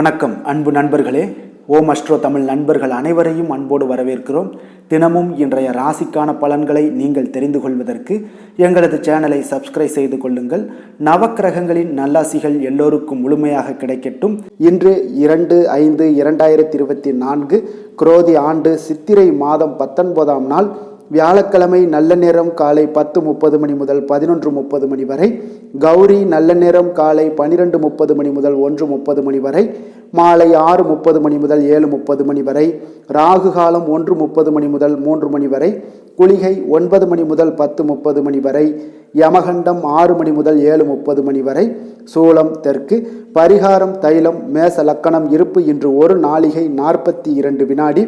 வணக்கம் அன்பு நண்பர்களே. ஓம் அஸ்ட்ரோ தமிழ் நண்பர்கள் அனைவரையும் அன்போடு வரவேற்கிறோம். தினமும் இன்றைய ராசிக்கான பலன்களை நீங்கள் தெரிந்து கொள்வதற்கு எங்களது சேனலை சப்ஸ்கிரைப் செய்து கொள்ளுங்கள். நவக்கிரகங்களின் நல்லாசிகள் எல்லோருக்கும் முழுமையாக கிடைக்கட்டும். இன்று 2/5/2024 குரோதி ஆண்டு சித்திரை மாதம் 19ஆம் நாள் வியாழக்கிழமை. நல்ல நேரம் காலை 10:30 மணி முதல் 11:30 மணி வரை. கௌரி நல்ல நேரம் காலை 12:30 மணி முதல் 1:30 மணி வரை. மாலை 6:30 மணி முதல் 7:30 மணி வரை. ராகு காலம் 1:30 மணி முதல் 3 மணி வரை. குளிகை 9 மணி முதல் 10:30 மணி வரை. யமகண்டம் 6 மணி முதல் 7:30 மணி வரை. சூலம் தெற்கு. பரிகாரம் தைலம். மேச லக்கணம் இருப்பு இன்று 1 நாழிகை 42 வினாடி.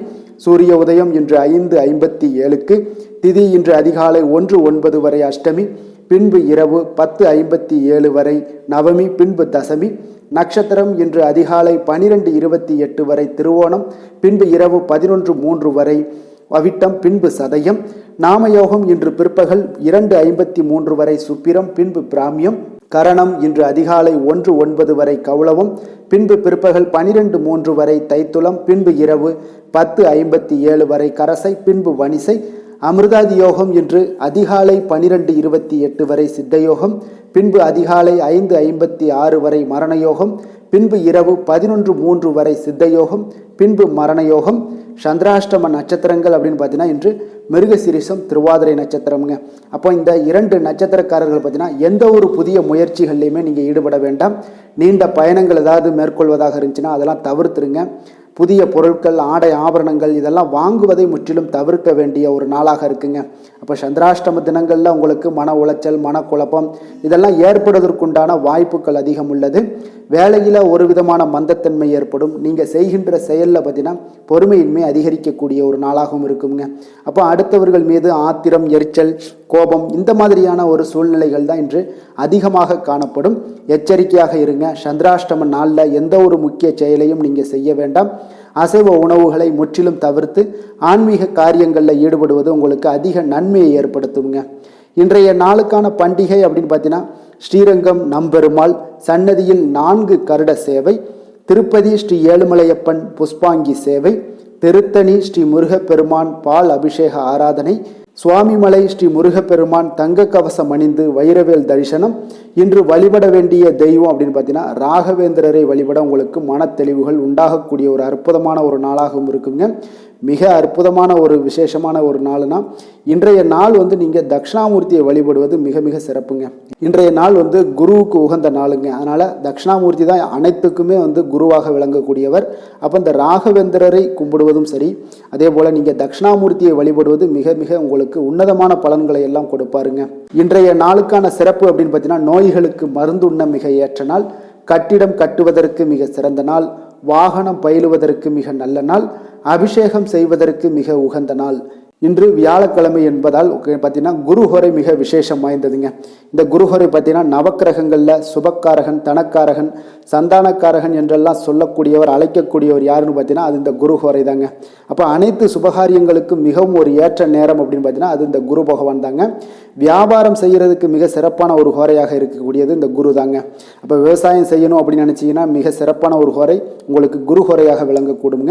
சூரிய உதயம் இன்று 5:57க்கு. திதி இன்று அதிகாலை 1:09 வரை அஷ்டமி, பின்பு இரவு 10:57 வரை நவமி, பின்பு தசமி. நட்சத்திரம் இன்று அதிகாலை 12:28 வரை திருவோணம், பின்பு இரவு 11:03 வரை அவிட்டம், பின்பு சதயம். நாமயோகம் இன்று பிற்பகல் 2:53 வரை சுப்பிரம், பின்பு பிராமியம். கரணம் இன்று அதிகாலை 1:09 வரை கௌளவம், பின்பு பிற்பகல் 12:03 வரை தைத்துளம், பின்பு இரவு 10:57 வரை கரசை, பின்பு வணிசை. அமிர்தாதி யோகம் இன்று அதிகாலை 12:28 வரை சித்தயோகம், பின்பு அதிகாலை 5:56 வரை மரணயோகம், பின்பு இரவு 11:03 வரை சித்தயோகம், பின்பு மரணயோகம். சந்திராஷ்டம நட்சத்திரங்கள் அப்படின்னு பார்த்தீங்கன்னா இன்று மிருகசிரிசம், திருவாதிரை நட்சத்திரம்ங்க. அப்போ இந்த 2 நட்சத்திரக்காரர்கள் பார்த்தீங்கன்னா எந்த ஒரு புதிய முயற்சிகள்லையுமே நீங்கள் ஈடுபட வேண்டாம். நீண்ட பயணங்கள் ஏதாவது மேற்கொள்வதாக இருந்துச்சுன்னா அதெல்லாம் தவிர்த்துருங்க. புதிய பொருட்கள், ஆடை ஆபரணங்கள் இதெல்லாம் வாங்குவதை முற்றிலும் தவிர்க்க வேண்டிய ஒரு நாளாக இருக்குங்க. அப்போ சந்திராஷ்டம தினங்களில் உங்களுக்கு மன உளைச்சல், மனக்குழப்பம் இதெல்லாம் ஏற்படுவதற்குண்டான வாய்ப்புகள் அதிகம் உள்ளது. வேலையில் ஒரு விதமான மந்தத்தன்மை ஏற்படும். நீங்கள் செய்கின்ற செயலில் பார்த்தீங்கன்னா பொறுமையின்மை அதிகரிக்கக்கூடிய ஒரு நாளாகவும் இருக்குங்க. அப்போ அடுத்தவர்கள் மீது ஆத்திரம், எரிச்சல், கோபம் இந்த மாதிரியான ஒரு சூழ்நிலைகள் தான் இன்று அதிகமாக காணப்படும். எச்சரிக்கையாக இருங்க. சந்திராஷ்டம நாளில் எந்த ஒரு முக்கிய செயலையும் நீங்கள் செய்ய வேண்டாம். அசைவ உணவுகளை முற்றிலும் தவிர்த்து ஆன்மீக காரியங்களில் ஈடுபடுவது உங்களுக்கு அதிக நன்மையை ஏற்படுத்துங்க. இன்றைய நாளுக்கான பண்டிகை அப்படின்னு பார்த்தீங்கன்னா ஸ்ரீரங்கம் நம்பெருமாள் சன்னதியில் 4 கருட சேவை, திருப்பதி ஸ்ரீ ஏழுமலையப்பன் புஷ்பாங்கி சேவை, திருத்தணி ஸ்ரீ முருகப்பெருமான் பால் அபிஷேக ஆராதனை, சுவாமிமலை ஸ்ரீ முருகப்பெருமான் தங்க கவசம் அணிந்து வைரவேல் தரிசனம். இன்று வழிபட வேண்டிய தெய்வம் அப்படின்னு பார்த்தீங்கன்னா ராகவேந்திரரை வழிபட உங்களுக்கு மன தெளிவுகள் உண்டாகக்கூடிய ஒரு அற்புதமான ஒரு நாளாகவும் இருக்குங்க. மிக அற்புதமான ஒரு விசேஷமான ஒரு நாள்னா இன்றைய நாள் நீங்கள் தட்சிணாமூர்த்தியை வழிபடுவது மிக மிக சிறப்புங்க. இன்றைய நாள் குருவுக்கு உகந்த நாளுங்க. அதனால் தட்சிணாமூர்த்தி தான் அனைத்துக்குமே குருவாக விளங்கக்கூடியவர். அப்போ இந்த ராகவேந்திரரை கும்பிடுவதும் சரி, அதே போல் நீங்கள் தட்சிணாமூர்த்தியை வழிபடுவது மிக மிக உங்களுக்கு உன்னதமான பலன்களை எல்லாம் கொடுப்பாருங்க. இன்றைய நாளுக்கான சிறப்பு அப்படின்னு பார்த்தீங்கன்னா நோய்களுக்கு மருந்துண்ண மிக ஏற்ற நாள், கட்டிடம் கட்டுவதற்கு மிக சிறந்த நாள், வாகனம் பயிலுவதற்கு மிக நல்ல நாள், அபிஷேகம் செய்வதற்கு மிக உகந்த நாள். இன்று வியாழக்கிழமை என்பதால் பார்த்தீங்கன்னா குருஹோரை மிக விசேஷம் வாய்ந்ததுங்க. இந்த குருஹோரை பார்த்தீங்கன்னா நவக்கிரகங்களில் சுபக்காரகன், தனக்காரகன், சந்தானக்காரகன் என்றெல்லாம் சொல்லக்கூடியவர், அழைக்கக்கூடியவர் யாருன்னு பார்த்தீங்கன்னா அது இந்த குருஹோரை தாங்க. அப்போ அனைத்து சுபகாரியங்களுக்கும் மிகவும் ஒரு ஏற்ற நேரம் அப்படின்னு பார்த்தீங்கன்னா அது இந்த குரு பகவான் தாங்க. வியாபாரம் செய்கிறதுக்கு மிக சிறப்பான ஒரு ஹோரையாக இருக்கக்கூடியது இந்த குரு தாங்க. அப்போ விவசாயம் செய்யணும் அப்படின்னு நினச்சிங்கன்னா மிக சிறப்பான ஒரு ஹோரை உங்களுக்கு குரு ஹோரையாக விளங்கக்கூடுங்க.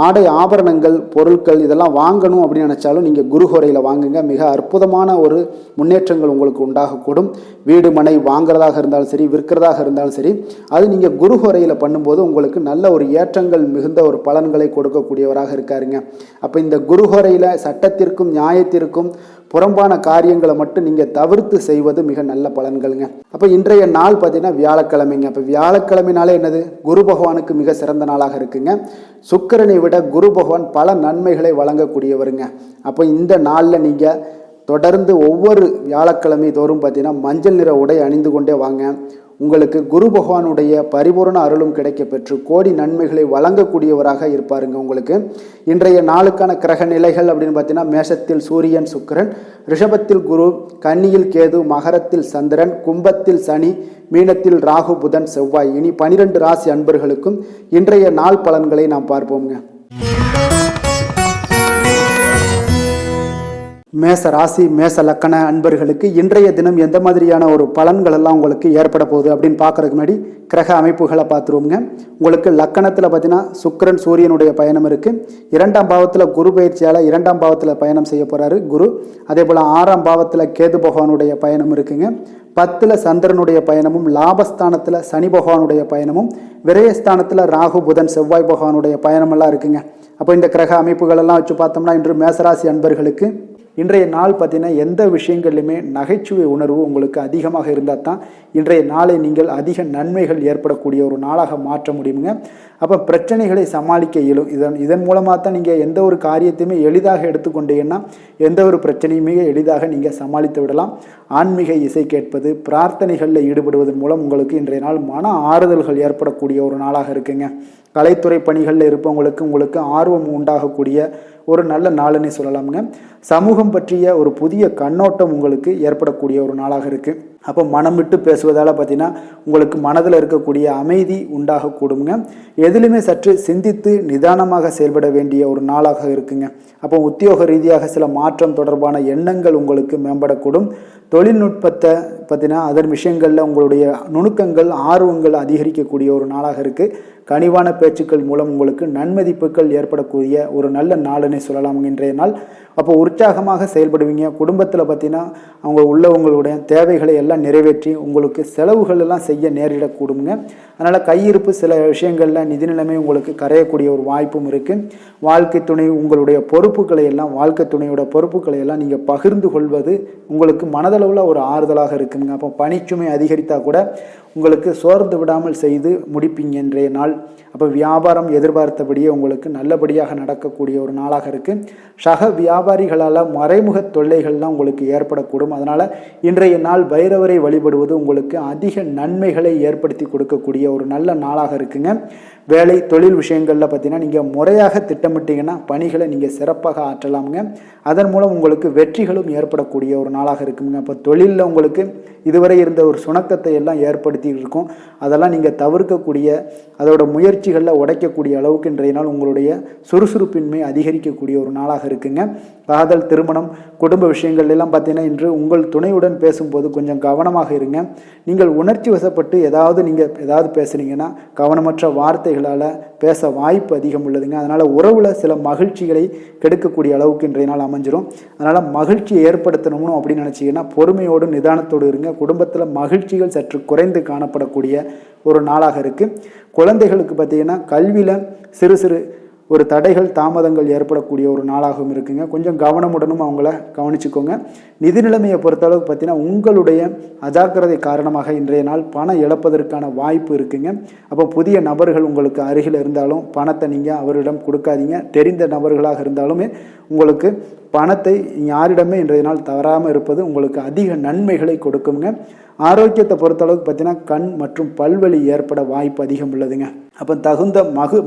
ஆடை ஆபரணங்கள், பொருட்கள் இதெல்லாம் வாங்கணும் அப்படின்னு நினச்சாலும் நீங்கள் குரு ஹோரையில் வாங்குங்க. மிக அற்புதமான ஒரு முன்னேற்றங்கள் உங்களுக்கு உண்டாகக்கூடும். வீடு மனை வாங்குறதாக இருந்தாலும் சரி, விற்கிறதாக இருந்தாலும் சரி, அது நீங்கள் குரு ஹோரையில் பண்ணும்போது உங்களுக்கு நல்ல ஒரு ஏற்றங்கள் மிகுந்த ஒரு பலன்களை கொடுக்கக்கூடியவராக இருக்காருங்க. அப்போ இந்த குரு ஹோரையில் சட்டத்திற்கும் நியாயத்திற்கும் புறம்பான காரியங்களை மட்டும் நீங்கள் தவிர்த்து செய்வது மிக நல்ல பலன்கள்ங்க. அப்போ இன்றைய நாள் பார்த்தீங்கன்னா வியாழக்கிழமைங்க. அப்போ வியாழக்கிழமைனாலே என்னது? குரு பகவானுக்கு மிக சிறந்த நாளாக இருக்குங்க. சுக்கிரனை விட குரு பகவான் பல நன்மைகளை வழங்கக்கூடியவருங்க. அப்போ இந்த நாளில் நீங்கள் தொடர்ந்து ஒவ்வொரு வியாழக்கிழமை தோறும் பார்த்தீங்கன்னா மஞ்சள் நிற உடை அணிந்து கொண்டே வாங்க. உங்களுக்கு குரு பகவானுடைய பரிபூர்ண அருளும் கிடைக்க பெற்று கோடி நன்மைகளை வழங்கக்கூடியவராக இருப்பாருங்க. உங்களுக்கு இன்றைய நாளுக்கான கிரக நிலைகள் அப்படின்னு பார்த்தீங்கன்னா மேஷத்தில் சூரியன் சுக்கிரன், ரிஷபத்தில் குரு, கன்னியில் கேது, மகரத்தில் சந்திரன், கும்பத்தில் சனி, மீனத்தில் ராகு, புதன், செவ்வாய். இனி 12 ராசி அன்பர்களுக்கும் இன்றைய நாள் பலன்களை நாம் பார்ப்போங்க. மேச ராசி மேச லக்கண அன்பர்களுக்கு இன்றைய தினம் எந்த மாதிரியான ஒரு பலன்கள் எல்லாம் உங்களுக்கு ஏற்பட போகுது அப்படின்னு பார்க்கறதுக்கு முன்னாடி கிரக அமைப்புகளை பார்த்துருவோங்க. உங்களுக்கு லக்கணத்தில் பார்த்தீங்கன்னா சுக்கிரன் சூரியனுடைய பயணம் இருக்குது. 2ஆம் பாவத்தில் குரு பயிற்சியால் 2ஆம் பாவத்தில் பயணம் செய்ய போகிறாரு குரு. அதே போல் 6ஆம் பாவத்தில் கேது பகவானுடைய பயணம் இருக்குங்க. 10ல் சந்திரனுடைய பயணமும், லாபஸ்தானத்தில் சனி பகவானுடைய பயணமும், விரயஸ்தானத்தில் ராகு புதன் செவ்வாய் பகவானுடைய பயணமெல்லாம் இருக்குங்க. அப்போ இந்த கிரக அமைப்புகளெல்லாம் வச்சு பார்த்தோம்னா இன்று மேசராசி அன்பர்களுக்கு இன்றைய நாள் பார்த்தீங்கன்னா எந்த விஷயங்கள்லையுமே நகைச்சுவை உணர்வு உங்களுக்கு அதிகமாக இருந்தால் தான் இன்றைய நாளை நீங்கள் அதிக நன்மைகள் ஏற்படக்கூடிய ஒரு நாளாக மாற்ற முடியுங்க. அப்போ பிரச்சனைகளை சமாளிக்க இயலும். இதன் மூலமாக தான் நீங்கள் எந்த ஒரு காரியத்தையுமே எளிதாக எடுத்துக்கொண்டீங்கன்னா எந்த ஒரு பிரச்சனையுமே எளிதாக நீங்கள் சமாளித்து விடலாம். ஆன்மீக இசை கேட்பது, பிரார்த்தனைகளில் ஈடுபடுவதன் மூலம் உங்களுக்கு இன்றைய நாள் மன ஆறுதல்கள் ஏற்படக்கூடிய ஒரு நாளாக இருக்குங்க. கலைத்துறை பணிகளில் இருப்பவங்களுக்கு உங்களுக்கு ஆர்வம் உண்டாகக்கூடிய ஒரு நல்ல நாளுன்னு சொல்லலாமுங்க. சமூகம் பற்றிய ஒரு புதிய கண்ணோட்டம் உங்களுக்கு ஏற்படக்கூடிய ஒரு நாளாக இருக்குது. அப்போ மனம் விட்டு பேசுவதால் பார்த்தீங்கன்னா உங்களுக்கு மனதில் இருக்கக்கூடிய அமைதி உண்டாகக்கூடுங்க. எதிலுமே சற்று சிந்தித்து நிதானமாக செயல்பட வேண்டிய ஒரு நாளாக இருக்குங்க. அப்போ உத்தியோக ரீதியாக சில மாற்றம் தொடர்பான எண்ணங்கள் உங்களுக்கு மேம்படக்கூடும். தொழில்நுட்பத்தை பார்த்தீங்கன்னா அதன் விஷயங்களில் உங்களுடைய நுணுக்கங்கள் ஆர்வங்கள் அதிகரிக்கக்கூடிய ஒரு நாளாக இருக்குது. கனிவான பேச்சுக்கள் மூலம் உங்களுக்கு நன்மதிப்புகள் ஏற்படக்கூடிய ஒரு நல்ல நாளுன்னு சொல்லலாம் இன்றைய நாள். அப்போ உற்சாகமாக செயல்படுவீங்க. குடும்பத்தில் பார்த்தீங்கன்னா உங்களுடைய தேவைகளை எல்லாம் நிறைவேற்றி உங்களுக்கு செலவுகள் எல்லாம் செய்ய நேரிடக்கூடுங்க. அதனால் கையிருப்பு சில விஷயங்களில் நிதி நிலைமை உங்களுக்கு கரையக்கூடிய ஒரு வாய்ப்பும் இருக்குது. வாழ்க்கை துணை உங்களுடைய பொறுப்புகளை எல்லாம் வாழ்க்கை துணையோட பொறுப்புகளை எல்லாம் நீங்கள் பகிர்ந்து கொள்வது உங்களுக்கு மனதளவில் ஒரு ஆறுதலாக இருக்குங்க. அப்போ பணிச்சுமை அதிகரித்தால் கூட உங்களுக்கு சோர்ந்து விடாமல் செய்து முடிப்பீங்க இன்றைய நாள். அப்போ வியாபாரம் எதிர்பார்த்தபடியே உங்களுக்கு நல்லபடியாக நடக்கக்கூடிய ஒரு நாளாக இருக்குது. சக வியாபாரிகளால் மறைமுக தொல்லைகள்லாம் உங்களுக்கு ஏற்படக்கூடும். அதனால் இன்றைய நாள் பைரவரை வழிபடுவது உங்களுக்கு அதிக நன்மைகளை ஏற்படுத்தி கொடுக்கக்கூடிய ஒரு நல்ல நாளாக இருக்குங்க. வேலை தொழில் விஷயங்களில் பார்த்தீங்கன்னா நீங்கள் முறையாக திட்டமிட்டீங்கன்னா பணிகளை நீங்கள் சிறப்பாக ஆற்றலாமுங்க. அதன் மூலம் உங்களுக்கு வெற்றிகளும் ஏற்படக்கூடிய ஒரு நாளாக இருக்குங்க. அப்போ தொழிலில் உங்களுக்கு இதுவரை இருந்த ஒரு சுணக்கத்தை எல்லாம் ஏற்படுத்தி இருக்கும். அதெல்லாம் நீங்கள் தவிர்க்கக்கூடிய அதோட முயற்சிகளில் உடைக்கக்கூடிய அளவுக்கு இன்றைய நாள் உங்களுடைய சுறுசுறுப்பின்மை அதிகரிக்கக்கூடிய ஒரு நாளாக இருக்குங்க. காதல், திருமணம், குடும்ப விஷயங்கள் எல்லாம் பார்த்தீங்கன்னா இன்று உங்கள் துணையுடன் பேசும்போது கொஞ்சம் கவனமாக இருங்க. நீங்கள் உணர்ச்சி வசப்பட்டு ஏதாவது பேசுனீங்கன்னா கவனமற்ற வார்த்தைகளால் பேச வாய்ப்பு அதிகம் உள்ளதுங்க. அதனால் உறவில் சில மகிழ்ச்சிகளை கெடுக்கக்கூடிய அளவுக்கு இன்றைய நாள் அமைஞ்சிரும். அதனால் மகிழ்ச்சியை ஏற்படுத்தணும்னு அப்படின்னு நினச்சிங்கன்னா பொறுமையோடு நிதானத்தோடு இருங்க. குடும்பத்தில் மகிழ்ச்சிகள் சற்று குறைந்து காணப்படக்கூடிய ஒரு நாளாக இருக்குது. குழந்தைகளுக்கு பார்த்தீங்கன்னா கல்வியில் சிறு சிறு ஒரு தடைகள் தாமதங்கள் ஏற்படக்கூடிய ஒரு நாளாகவும் இருக்குங்க. கொஞ்சம் கவனமுடனும் அவங்கள கவனிச்சுக்கோங்க. நிதி நிலைமையை பொறுத்தளவுக்கு பார்த்தீங்கன்னா உங்களுடைய அஜாக்கிரதை காரணமாக இன்றைய நாள் பணம் இழப்பதற்கான வாய்ப்பு இருக்குங்க. அப்போ புதிய நபர்கள் உங்களுக்கு அருகில் இருந்தாலும் பணத்தை நீங்கள் அவரிடம் கொடுக்காதீங்க. தெரிந்த நபர்களாக இருந்தாலுமே உங்களுக்கு பணத்தை யாரிடமே இன்றைய நாள் தவறாமல் இருப்பது உங்களுக்கு அதிக நன்மைகளை கொடுக்குங்க. ஆரோக்கியத்தை பொறுத்தளவுக்கு பார்த்தீங்கன்னா கண் மற்றும் பல்வலி ஏற்பட வாய்ப்பு அதிகம் உள்ளதுங்க. அப்போ தகுந்த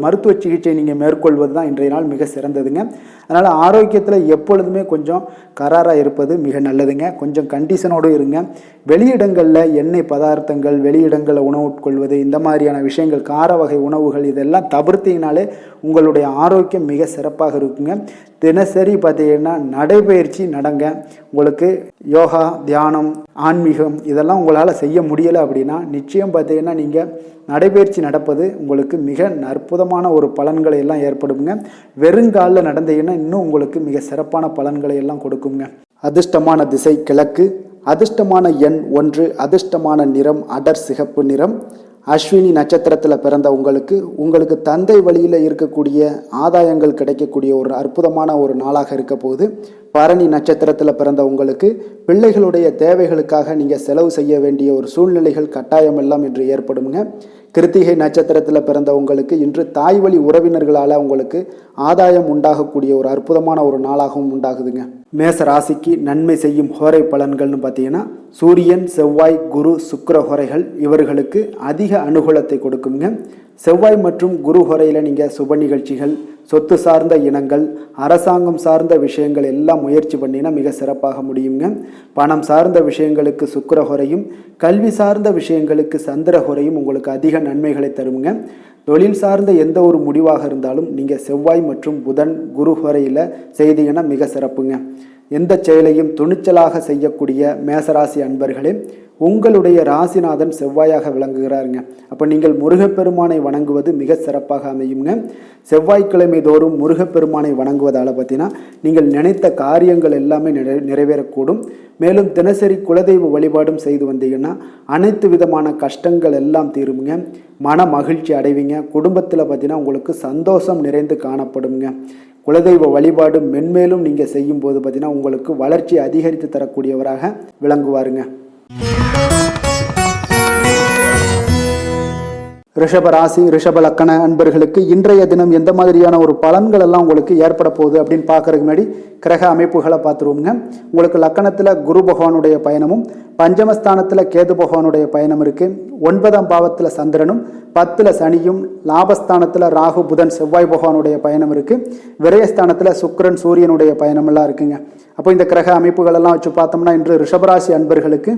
மருத்துவ சிகிச்சை நீங்கள் மேற்கொள்வது தான் இன்றைய நாள் மிக சிறந்ததுங்க. அதனால் ஆரோக்கியத்தில் எப்பொழுதுமே கொஞ்சம் கராராக இருப்பது மிக நல்லதுங்க. கொஞ்சம் கண்டிஷனோடு இருங்க. வெளியிடங்களில் எண்ணெய் பதார்த்தங்கள், வெளியிடங்களில் உணவு உட்கொள்வது, இந்த மாதிரியான விஷயங்கள், கார வகை உணவுகள் இதெல்லாம் தவிர்த்தீங்கனாலே உங்களுடைய ஆரோக்கியம் மிக சிறப்பாக இருக்குங்க. தினசரி பார்த்தீங்கன்னா நடைபயிற்சி நடங்க. உங்களுக்கு யோகா, தியானம், ஆன்மீகம் இதெல்லாம் உங்களால் செய்ய முடியலை அப்படின்னா நிச்சயம் பார்த்தீங்கன்னா நீங்கள் நடைபயிற்சி நடப்பது உங்களுக்கு மிக அற்புதமான ஒரு பலன்களை எல்லாம் ஏற்படுங்க. வெறுங்காலில் நடந்தீங்கன்னா இன்னும் உங்களுக்கு மிக சிறப்பான பலன்களை எல்லாம் கொடுக்குங்க. அதிர்ஷ்டமான திசை கிழக்கு, அதிர்ஷ்டமான எண் 1, அதிர்ஷ்டமான நிறம் அடர் சிகப்பு நிறம். அஸ்வினி நட்சத்திரத்தில் பிறந்த உங்களுக்கு தந்தை வழியில் இருக்கக்கூடிய ஆதாயங்கள் கிடைக்கக்கூடிய ஒரு அற்புதமான ஒரு நாளாக இருக்க போகுது. பரணி நட்சத்திரத்தில் பிறந்த உங்களுக்கு பிள்ளைகளுடைய தேவைகளுக்காக நீங்கள் செலவு செய்ய வேண்டிய ஒரு சூழ்நிலைகள் கட்டாயம் எல்லாம் இன்று ஏற்படுங்க. கிருத்திகை நட்சத்திரத்தில் பிறந்த உங்களுக்கு இன்று தாய் வழி உறவினர்களால் உங்களுக்கு ஆதாயம் உண்டாகக்கூடிய ஒரு அற்புதமான ஒரு நாளாகவும் உண்டாகுதுங்க. மேச ராசிக்கு நன்மை செய்யும் ஹோரை பலன்கள்னு பார்த்தீங்கன்னா சூரியன், செவ்வாய், குரு, சுக்கிர ஹோரைகள் இவர்களுக்கு அதிக அனுகூலத்தை கொடுக்குங்க. செவ்வாய் மற்றும் குரு ஹோரையில் நீங்கள் சுப நிகழ்ச்சிகள், சொத்து சார்ந்த இனங்கள், அரசாங்கம் சார்ந்த விஷயங்கள் எல்லாம் முயற்சி பண்ணினா மிக சிறப்பாக முடியுங்க. பணம் சார்ந்த விஷயங்களுக்கு சுக்கிர ஹோரையும், கல்வி சார்ந்த விஷயங்களுக்கு சந்திர ஹோரையும் உங்களுக்கு அதிக நன்மைகளை தருங்க. தொழில் சார்ந்த எந்த ஒரு முடிவாக இருந்தாலும் நீங்கள் செவ்வாய் மற்றும் புதன், குரு ஹோரையில் செய்தீங்கன்னா மிக சிறப்புங்க. எந்த செயலையும் துணிச்சலாக செய்யக்கூடிய மேசராசி அன்பர்களே, உங்களுடைய ராசிநாதன் செவ்வாயாக விளங்குகிறாருங்க. அப்போ நீங்கள் முருகப்பெருமானை வணங்குவது மிக சிறப்பாக அமையுங்க. செவ்வாய்க்கிழமை தோறும் முருகப்பெருமானை வணங்குவதால் பார்த்தீங்கன்னா நீங்கள் நினைத்த காரியங்கள் எல்லாமே நிறைவேறக்கூடும். மேலும் தினசரி குலதெய்வ வழிபாடும் செய்து வந்தீங்கன்னா அனைத்து விதமான கஷ்டங்கள் எல்லாம் தீருங்க. மன மகிழ்ச்சி அடைவீங்க. குடும்பத்தில் பார்த்தீங்கன்னா உங்களுக்கு சந்தோஷம் நிறைந்து காணப்படுங்க. குலதெய்வ வழிபாடு மென்மேலும் நீங்கள் செய்யும்போது பார்த்தீங்கன்னா உங்களுக்கு வளர்ச்சி அதிகரித்து தரக்கூடியவராக விளங்குவாருங்க. ரிஷப ராசி ரிஷப லக்கண அன்பர்களுக்கு இன்றைய தினம் எந்த மாதிரியான ஒரு பலன்கள் எல்லாம் உங்களுக்கு ஏற்பட போகுது அப்படின்னு பார்க்கறதுக்கு முன்னாடி கிரக அமைப்புகளை பார்த்துருவோங்க. உங்களுக்கு லக்கணத்தில் குரு பகவானுடைய பயணமும், பஞ்சமஸ்தானத்தில் கேது பகவானுடைய பயணம் இருக்கு. 9ஆம் பாவத்தில் சந்திரனும், 10ல் சனியும், லாபஸ்தானத்தில் ராகு புதன் செவ்வாய் பகவானுடைய பயணம் இருக்கு. விரயஸ்தானத்தில் சுக்கிரன் சூரியனுடைய பயணம் எல்லாம் இருக்குங்க. அப்போ இந்த கிரக அமைப்புகள் எல்லாம் வச்சு பார்த்தோம்னா இன்று ரிஷபராசி அன்பர்களுக்கு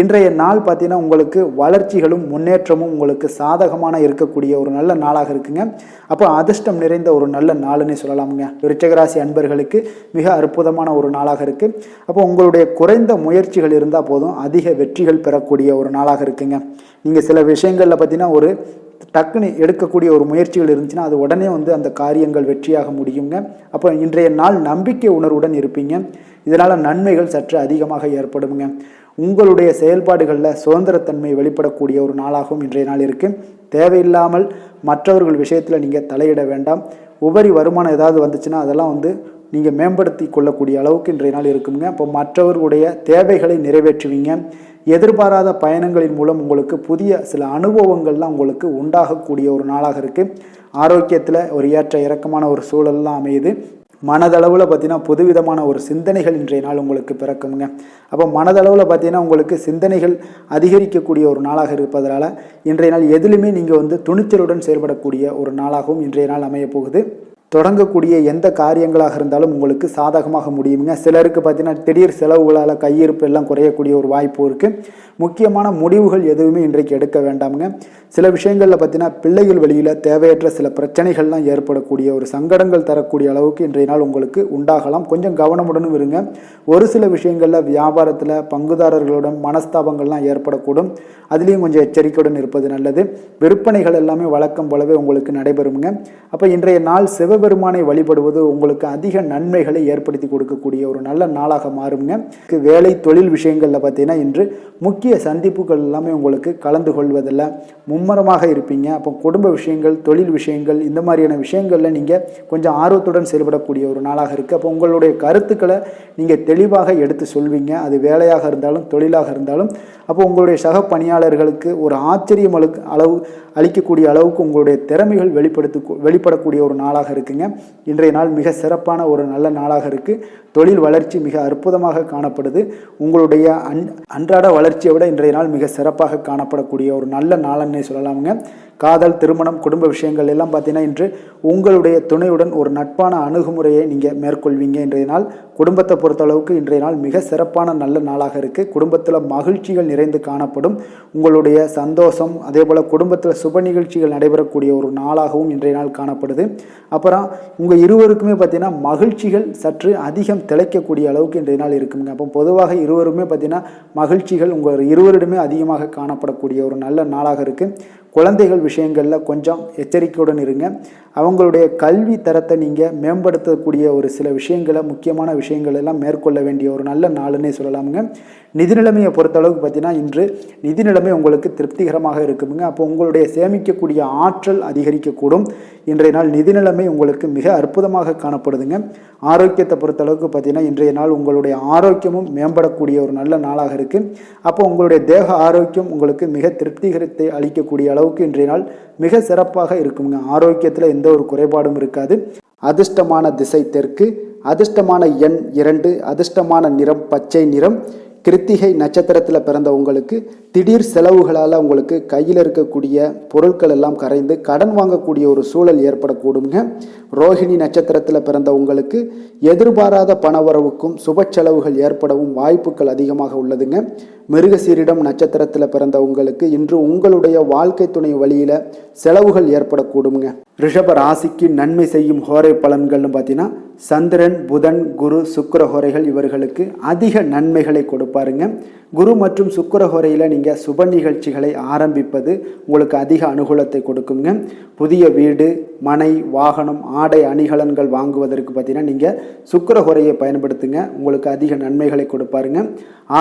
இன்றைய நாள் பார்த்தீங்கன்னா உங்களுக்கு வளர்ச்சிகளும் முன்னேற்றமும் உங்களுக்கு சாதகமான இருக்கக்கூடிய ஒரு நல்ல நாளாக இருக்குங்க. அப்போ அதிர்ஷ்டம் நிறைந்த ஒரு நல்ல நாளுன்னு சொல்லலாமுங்க. விருச்சிகராசி அன்பர்களுக்கு மிக அற்புதமான ஒரு நாளாக இருக்குது. அப்போ உங்களுடைய குறைந்த முயற்சிகள் இருந்தால் போதும் அதிக வெற்றிகள் பெறக்கூடிய ஒரு நாளாக இருக்குங்க. நீங்கள் சில விஷயங்களில் பார்த்தீங்கன்னா ஒரு டக்குன்னு எடுக்கக்கூடிய ஒரு முயற்சிகள் இருந்துச்சுன்னா அது உடனே அந்த காரியங்கள் வெற்றியாக முடியுங்க. அப்போ இன்றைய நாள் நம்பிக்கை உணர்வுடன் இருப்பீங்க. இதனால் நன்மைகள் சற்று அதிகமாக ஏற்படுங்க. உங்களுடைய செயல்பாடுகளில் சுதந்திரத்தன்மை வெளிப்படக்கூடிய ஒரு நாளாகவும் இன்றைய நாள் இருக்குது. தேவையில்லாமல் மற்றவர்கள் விஷயத்தில் நீங்கள் தலையிட வேண்டாம். உபரி வருமானம் ஏதாவது வந்துச்சுன்னா அதெல்லாம் நீங்கள் மேம்படுத்தி கொள்ளக்கூடிய அளவுக்கு இன்றைய நாள் இருக்குங்க. இப்போ மற்றவர்களுடைய தேவைகளை நிறைவேற்றுவீங்க. எதிர்பாராத பயணங்களின் மூலம் உங்களுக்கு புதிய சில அனுபவங்கள்லாம் உங்களுக்கு உண்டாகக்கூடிய ஒரு நாளாக இருக்குது. ஆரோக்கியத்தில் ஒரு ஏற்ற இறக்கமான ஒரு சூழல்லாம் அமையுது. மனதளவில் பார்த்தீங்கன்னா புதுவிதமான ஒரு சிந்தனைகள் இன்றைய நாள் உங்களுக்கு பிறக்குங்க. அப்போ மனதளவில் பார்த்தீங்கன்னா உங்களுக்கு சிந்தனைகள் அதிகரிக்கக்கூடிய ஒரு நாளாக இருப்பதனால இன்றைய நாள் எதிலுமே நீங்கள் துணிச்சலுடன் செயல்படக்கூடிய ஒரு நாளாகவும் இன்றைய நாள் அமையப் போகுது. தொடங்கக்கூடிய எந்த காரியங்களாக இருந்தாலும் உங்களுக்கு சாதகமாக முடியுங்க. சிலருக்கு பார்த்தீங்கன்னா திடீர் செலவுகளால் கையிருப்பு எல்லாம் குறையக்கூடிய ஒரு வாய்ப்பு இருக்குது. முக்கியமான முடிவுகள் எதுவுமே இன்றைக்கு எடுக்க வேண்டாமுங்க. சில விஷயங்களில் பார்த்தீங்கன்னா பிள்ளைகள் வழியில் தேவையற்ற சில பிரச்சனைகள்லாம் ஏற்படக்கூடிய ஒரு சங்கடங்கள் தரக்கூடிய அளவுக்கு இன்றைய நாள் உங்களுக்கு உண்டாகலாம். கொஞ்சம் கவனமுடனும் இருங்க. ஒரு சில விஷயங்களில் வியாபாரத்தில் பங்குதாரர்களுடன் மனஸ்தாபங்கள்லாம் ஏற்படக்கூடும். அதுலேயும் கொஞ்சம் எச்சரிக்கையுடன் இருப்பது நல்லது. விற்பனைகள் எல்லாமே வழக்கம் போலவே உங்களுக்கு நடைபெறுங்க. அப்போ இன்றைய நாள் சிவபெருமானை வழிபடுவது உங்களுக்கு அதிக நன்மைகளை ஏற்படுத்தி கொடுக்கக்கூடிய ஒரு நல்ல நாளாக மாறுங்க. வேலை தொழில் விஷயங்களில் பார்த்தீங்கன்னா இன்று முக்கிய சந்திப்புகள் எல்லாமே உங்களுக்கு கலந்து கொள்வதில் மும்மரமாக இருப்பீங்க. அப்போ குடும்ப விஷயங்கள், தொழில் விஷயங்கள், இந்த மாதிரியான விஷயங்களில் நீங்கள் கொஞ்சம் ஆர்வத்துடன் செயல்படக்கூடிய ஒரு நாளாக இருக்குது. அப்போ உங்களுடைய கருத்துக்களை நீங்கள் தெளிவாக எடுத்து சொல்வீங்க. அது வேலையாக இருந்தாலும் தொழிலாக இருந்தாலும். அப்போ உங்களுடைய சக பணியாளர்களுக்கு ஒரு ஆச்சரியம் அளிக்கக்கூடிய அளவுக்கு உங்களுடைய திறமைகள் வெளிப்படக்கூடிய ஒரு நாளாக இருக்குங்க. இன்றைய நாள் மிக சிறப்பான ஒரு நல்ல நாளாக இருக்குது. தொழில் வளர்ச்சி மிக அற்புதமாக காணப்படுது. உங்களுடைய அன்றாட வளர்ச்சியை விட இன்றைய நாள் மிக சிறப்பாக காணப்படக்கூடிய ஒரு நல்ல நாளன்னே சொல்லலாமுங்க. காதல், திருமணம், குடும்ப விஷயங்கள் எல்லாம் பார்த்தீங்கன்னா இன்று உங்களுடைய துணையுடன் ஒரு நட்பான அணுகுமுறையை நீங்கள் மேற்கொள்வீங்க. இன்றைய நாள் குடும்பத்தை பொறுத்தளவுக்கு இன்றைய நாள் மிக சிறப்பான நல்ல நாளாக இருக்குது. குடும்பத்தில் மகிழ்ச்சிகள் நிறைந்து காணப்படும். உங்களுடைய சந்தோஷம், அதே போல் குடும்பத்தில் சுப நிகழ்ச்சிகள் நடைபெறக்கூடிய ஒரு நாளாகவும் இன்றைய நாள் காணப்படுது. அப்புறம் உங்கள் இருவருக்குமே பார்த்தீங்கன்னா மகிழ்ச்சிகள் சற்று அதிகம் திளைக்கக்கூடிய அளவுக்கு இன்றைய நாள் இருக்குங்க. அப்போ பொதுவாக இருவருமே பார்த்தீங்கன்னா மகிழ்ச்சிகள் உங்கள் இருவரிடமே அதிகமாக காணப்படக்கூடிய ஒரு நல்ல நாளாக இருக்குது. குழந்தைகள் விஷயங்களில் கொஞ்சம் எச்சரிக்கையுடன் இருங்க. அவங்களுடைய கல்வி தரத்தை நீங்கள் மேம்படுத்தக்கூடிய ஒரு சில விஷயங்களை, முக்கியமான விஷயங்கள் எல்லாம் மேற்கொள்ள வேண்டிய ஒரு நல்ல நாளுன்னே சொல்லலாமுங்க. நிதி நிலைமையை பொறுத்தளவுக்கு பார்த்தீங்கன்னா இன்று நிதி நிலைமை உங்களுக்கு திருப்திகரமாக இருக்குங்க. அப்போ உங்களுடைய சேமிக்கக்கூடிய ஆற்றல் அதிகரிக்கக்கூடும். இன்றைய நாள் நிதி நிலைமை உங்களுக்கு மிக அற்புதமாக காணப்படுதுங்க. ஆரோக்கியத்தை பொறுத்தளவுக்கு பார்த்தீங்கன்னா இன்றைய நாள் உங்களுடைய ஆரோக்கியமும் மேம்படக்கூடிய ஒரு நல்ல நாளாக இருக்குது. அப்போ உங்களுடைய தேக ஆரோக்கியம் உங்களுக்கு மிக திருப்திகரத்தை அளிக்கக்கூடிய அளவுக்கு இன்றைய நாள் மிக சிறப்பாக இருக்குங்க. ஆரோக்கியத்தில் எந்த ஒரு குறைபாடும் இருக்காது. அதிர்ஷ்டமான திசை தெற்கு, அதிர்ஷ்டமான எண் 2, அதிர்ஷ்டமான நிறம் பச்சை நிறம். கிருத்திகை நட்சத்திரத்தில் பிறந்த உங்களுக்கு திடீர் செலவுகளால் உங்களுக்கு கையில் இருக்கக்கூடிய பொருட்கள் எல்லாம் கரைந்து கடன் வாங்கக்கூடிய ஒரு சூழல் ஏற்படக்கூடுங்க. ரோஹிணி நட்சத்திரத்தில் பிறந்த உங்களுக்கு எதிர்பாராத பணவரவுக்கும் சுப செலவுகள் ஏற்படவும் வாய்ப்புகள் அதிகமாக உள்ளதுங்க. மிருகசீரிடம் நட்சத்திரத்தில் பிறந்த உங்களுக்கு இன்று உங்களுடைய வாழ்க்கை துணை வழியில் செலவுகள் ஏற்படக்கூடுங்க. ரிஷப ராசிக்கு நன்மை செய்யும் ஹோரை பலன்கள்னு பார்த்தீங்கன்னா சந்திரன், புதன், குரு, சுக்கிர ஹோரைகள் இவர்களுக்கு அதிக நன்மைகளை கொடுப்பாருங்க. குரு மற்றும் சுக்கிர ஹோரையில் நீங்கள் சுப நிகழ்ச்சிகளை ஆரம்பிப்பது உங்களுக்கு அதிக அனுகூலத்தை கொடுக்குங்க. புதிய வீடு, மனை, வாகனம், ஆடை அணிகலன்கள் வாங்குவதற்கு பார்த்தீங்கன்னா நீங்கள் சுக்கிர ஹோரையை பயன்படுத்துங்க. உங்களுக்கு அதிக நன்மைகளை கொடுப்பாருங்க.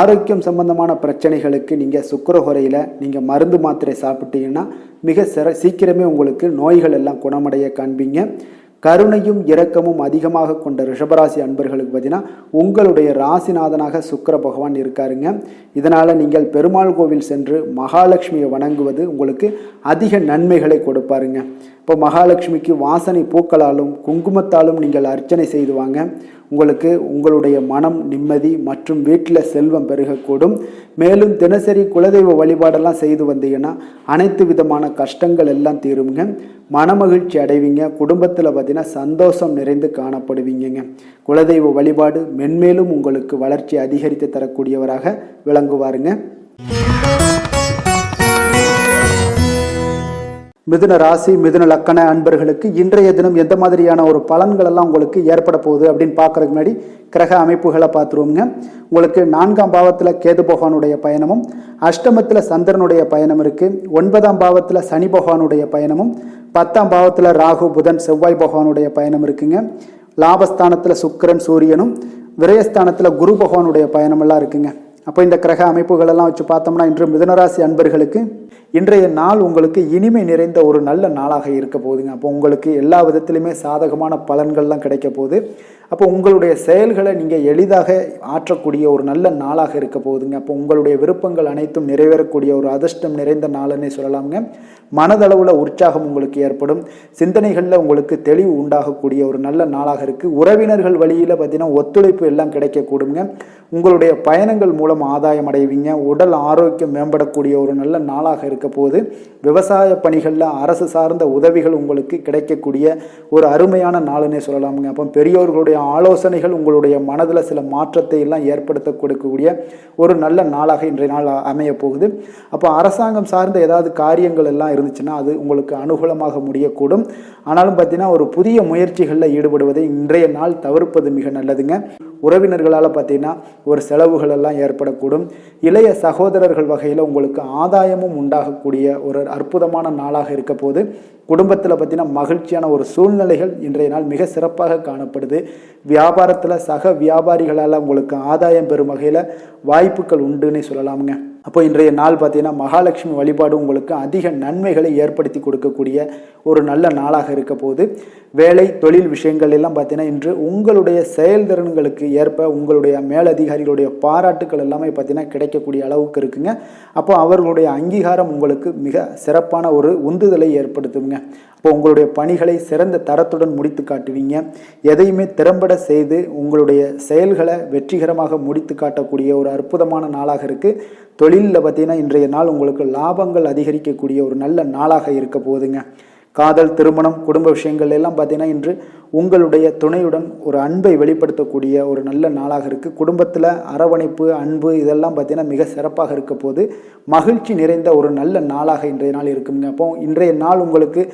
ஆரோக்கியம் சம்பந்தமான பிரச்சனைகளுக்கு நீங்கள் சுக்கிர ஹோரையில் நீங்கள் மருந்து மாத்திரை சாப்பிட்டீங்கன்னா மிக சீக்கிரமே உங்களுக்கு நோய்கள் எல்லாம் குணமடைய காண்பீங்க. கருணையும் இரக்கமும் அதிகமாக கொண்ட ரிஷபராசி அன்பர்களுக்கு பார்த்தீங்கன்னா உங்களுடைய ராசிநாதனாக சுக்கிர பகவான் இருக்காருங்க. இதனால் நீங்கள் பெருமாள் கோவில் சென்று மகாலட்சுமியை வணங்குவது உங்களுக்கு அதிக நன்மைகளை கொடுப்பாருங்க. இப்போ மகாலட்சுமிக்கு வாசனை பூக்களாலும் குங்குமத்தாலும் நீங்கள் அர்ச்சனை செய்து வாங்க. உங்களுக்கு உங்களுடைய மனம் நிம்மதி மற்றும் வீட்டில் செல்வம் பெருகக்கூடும். மேலும் தினசரி குலதெய்வ வழிபாடெல்லாம் செய்து வந்தீங்கன்னா அனைத்து விதமான கஷ்டங்கள் எல்லாம் தீருங்க. மனமகிழ்ச்சி அடைவீங்க. குடும்பத்தில் பார்த்தீங்கன்னா சந்தோஷம் நிறைந்து காணப்படுவீங்க. குலதெய்வ வழிபாடு மென்மேலும் உங்களுக்கு வளர்ச்சி அதிகரித்து தரக்கூடியவராக விளங்குவாருங்க. மிதுன ராசி, மிதுன லக்கண அன்பர்களுக்கு இன்றைய தினம் எந்த மாதிரியான ஒரு பலன்கள் எல்லாம் உங்களுக்கு ஏற்பட போகுது அப்படின்னு பார்க்கறதுக்கு முன்னாடி கிரக அமைப்புகளை பார்த்துருவோங்க. உங்களுக்கு 4ஆம் பாவத்தில் கேது பகவானுடைய பயணமும், அஷ்டமத்தில் சந்திரனுடைய பயணம் இருக்குது. 9ஆம் பாவத்தில் சனி பகவானுடைய பயணமும், 10ஆம் பாவத்தில் ராகு, புதன், செவ்வாய் பகவானுடைய பயணம் இருக்குங்க. லாபஸ்தானத்தில் சுக்கிரன், சூரியனும், விரயஸ்தானத்தில் குரு பகவானுடைய பயணமெல்லாம் இருக்குங்க. அப்போ இந்த கிரக அமைப்புகளெல்லாம் வச்சு பார்த்தோம்னா இன்று மிதுனராசி அன்பர்களுக்கு இன்றைய நாள் உங்களுக்கு இனிமை நிறைந்த ஒரு நல்ல நாளாக இருக்க போகுதுங்க. அப்போ உங்களுக்கு எல்லா விதத்திலுமே சாதகமான பலன்கள்லாம் கிடைக்க போகுது. அப்போ உங்களுடைய செயல்களை நீங்கள் எளிதாக ஆற்றக்கூடிய ஒரு நல்ல நாளாக இருக்க போகுதுங்க. அப்போ உங்களுடைய விருப்பங்கள் அனைத்தும் நிறைவேறக்கூடிய ஒரு அதிர்ஷ்டம் நிறைந்த நாளுன்னே சொல்லலாமுங்க. மனதளவில் உற்சாகம் உங்களுக்கு ஏற்படும். சிந்தனைகளில் உங்களுக்கு தெளிவு உண்டாகக்கூடிய ஒரு நல்ல நாளாக இருக்குது. உறவினர்கள் வழியில் பார்த்தீங்கன்னா ஒத்துழைப்பு எல்லாம் கிடைக்கக்கூடுங்க. உங்களுடைய பயணங்கள் மூலம் ஆதாயம் அடைவீங்க. உடல் ஆரோக்கியம் மேம்படக்கூடிய ஒரு நல்ல நாளாக இருக்க போது. விவசாய பணிகளில் அரசு சார்ந்த உதவிகள் உங்களுக்கு கிடைக்கக்கூடிய ஒரு அருமையான நாளுன்னே சொல்லலாமுங்க. அப்போ பெரியோர்களுடைய ஆலோசனைகள் உங்களுடைய மனதில் சில மாற்றத்தை எல்லாம் ஏற்படுத்த கொடுக்கக்கூடிய ஒரு நல்ல நாளாக இன்றைய நாள் அமைய போகுது. அப்போ அரசாங்கம் சார்ந்த ஏதாவது காரியங்கள் எல்லாம் இருந்துச்சுன்னா அது உங்களுக்கு அனுகூலமாக முடியக்கூடும். ஆனாலும் பார்த்தீங்கன்னா ஒரு புதிய முயற்சிகளில் ஈடுபடுவதை இன்றைய நாள் தவிர்ப்பது மிக நல்லதுங்க. உறவினர்களால் பார்த்தீங்கன்னா ஒரு செலவுகள் எல்லாம் ஏற்படக்கூடும். இளைய சகோதரர்கள் வகையில் உங்களுக்கு ஆதாயமும் உண்டாகக்கூடிய ஒரு அற்புதமான நாளாக இருக்க போது. குடும்பத்தில் பார்த்தீங்கன்னா மகிழ்ச்சியான ஒரு சூழ்நிலைகள் இன்றைய நாள் மிக சிறப்பாக காணப்படுது. வியாபாரத்தில் சக வியாபாரிகளால் உங்களுக்கு ஆதாயம் பெறும் வகையில் வாய்ப்புகள் உண்டுன்னு சொல்லலாமுங்க. அப்போ இன்றைய நாள் பார்த்தீங்கன்னா மகாலட்சுமி வழிபாடு உங்களுக்கு அதிக நன்மைகளை ஏற்படுத்தி கொடுக்கக்கூடிய ஒரு நல்ல நாளாக இருக்க போது. வேலை தொழில் விஷயங்கள் எல்லாம் பார்த்தீங்கன்னா இன்று உங்களுடைய செயல்திறன்களுக்கு ஏற்ப உங்களுடைய மேலதிகாரிகளுடைய பாராட்டுக்கள் எல்லாமே பார்த்தீங்கன்னா கிடைக்கக்கூடிய அளவுக்கு இருக்குங்க. அப்போ அவர்களுடைய அங்கீகாரம் உங்களுக்கு மிக சிறப்பான ஒரு உந்துதலை ஏற்படுத்துங்க. அப்போ உங்களுடைய பணிகளை சிறந்த தரத்துடன் முடித்து காட்டுவீங்க. எதையுமே திறம்பட செய்து உங்களுடைய செயல்களை வெற்றிகரமாக முடித்து காட்டக்கூடிய ஒரு அற்புதமான நாளாக இருக்குது. தொழிலில் பார்த்தீங்கன்னா இன்றைய நாள் உங்களுக்கு லாபங்கள் அதிகரிக்கக்கூடிய ஒரு நல்ல நாளாக இருக்க போகுதுங்க. காதல், திருமணம், குடும்ப விஷயங்கள் எல்லாம் பார்த்தீங்கன்னா இன்று உங்களுடைய துணையுடன் ஒரு அன்பை வெளிப்படுத்தக்கூடிய ஒரு நல்ல நாளாக இருக்குது. குடும்பத்தில் அரவணைப்பு, அன்பு இதெல்லாம் பார்த்தீங்கன்னா மிக சிறப்பாக இருக்க போது. மகிழ்ச்சி நிறைந்த ஒரு நல்ல நாளாக இன்றைய நாள் இருக்குங்க. அப்போ இன்றைய நாள் உங்களுக்கு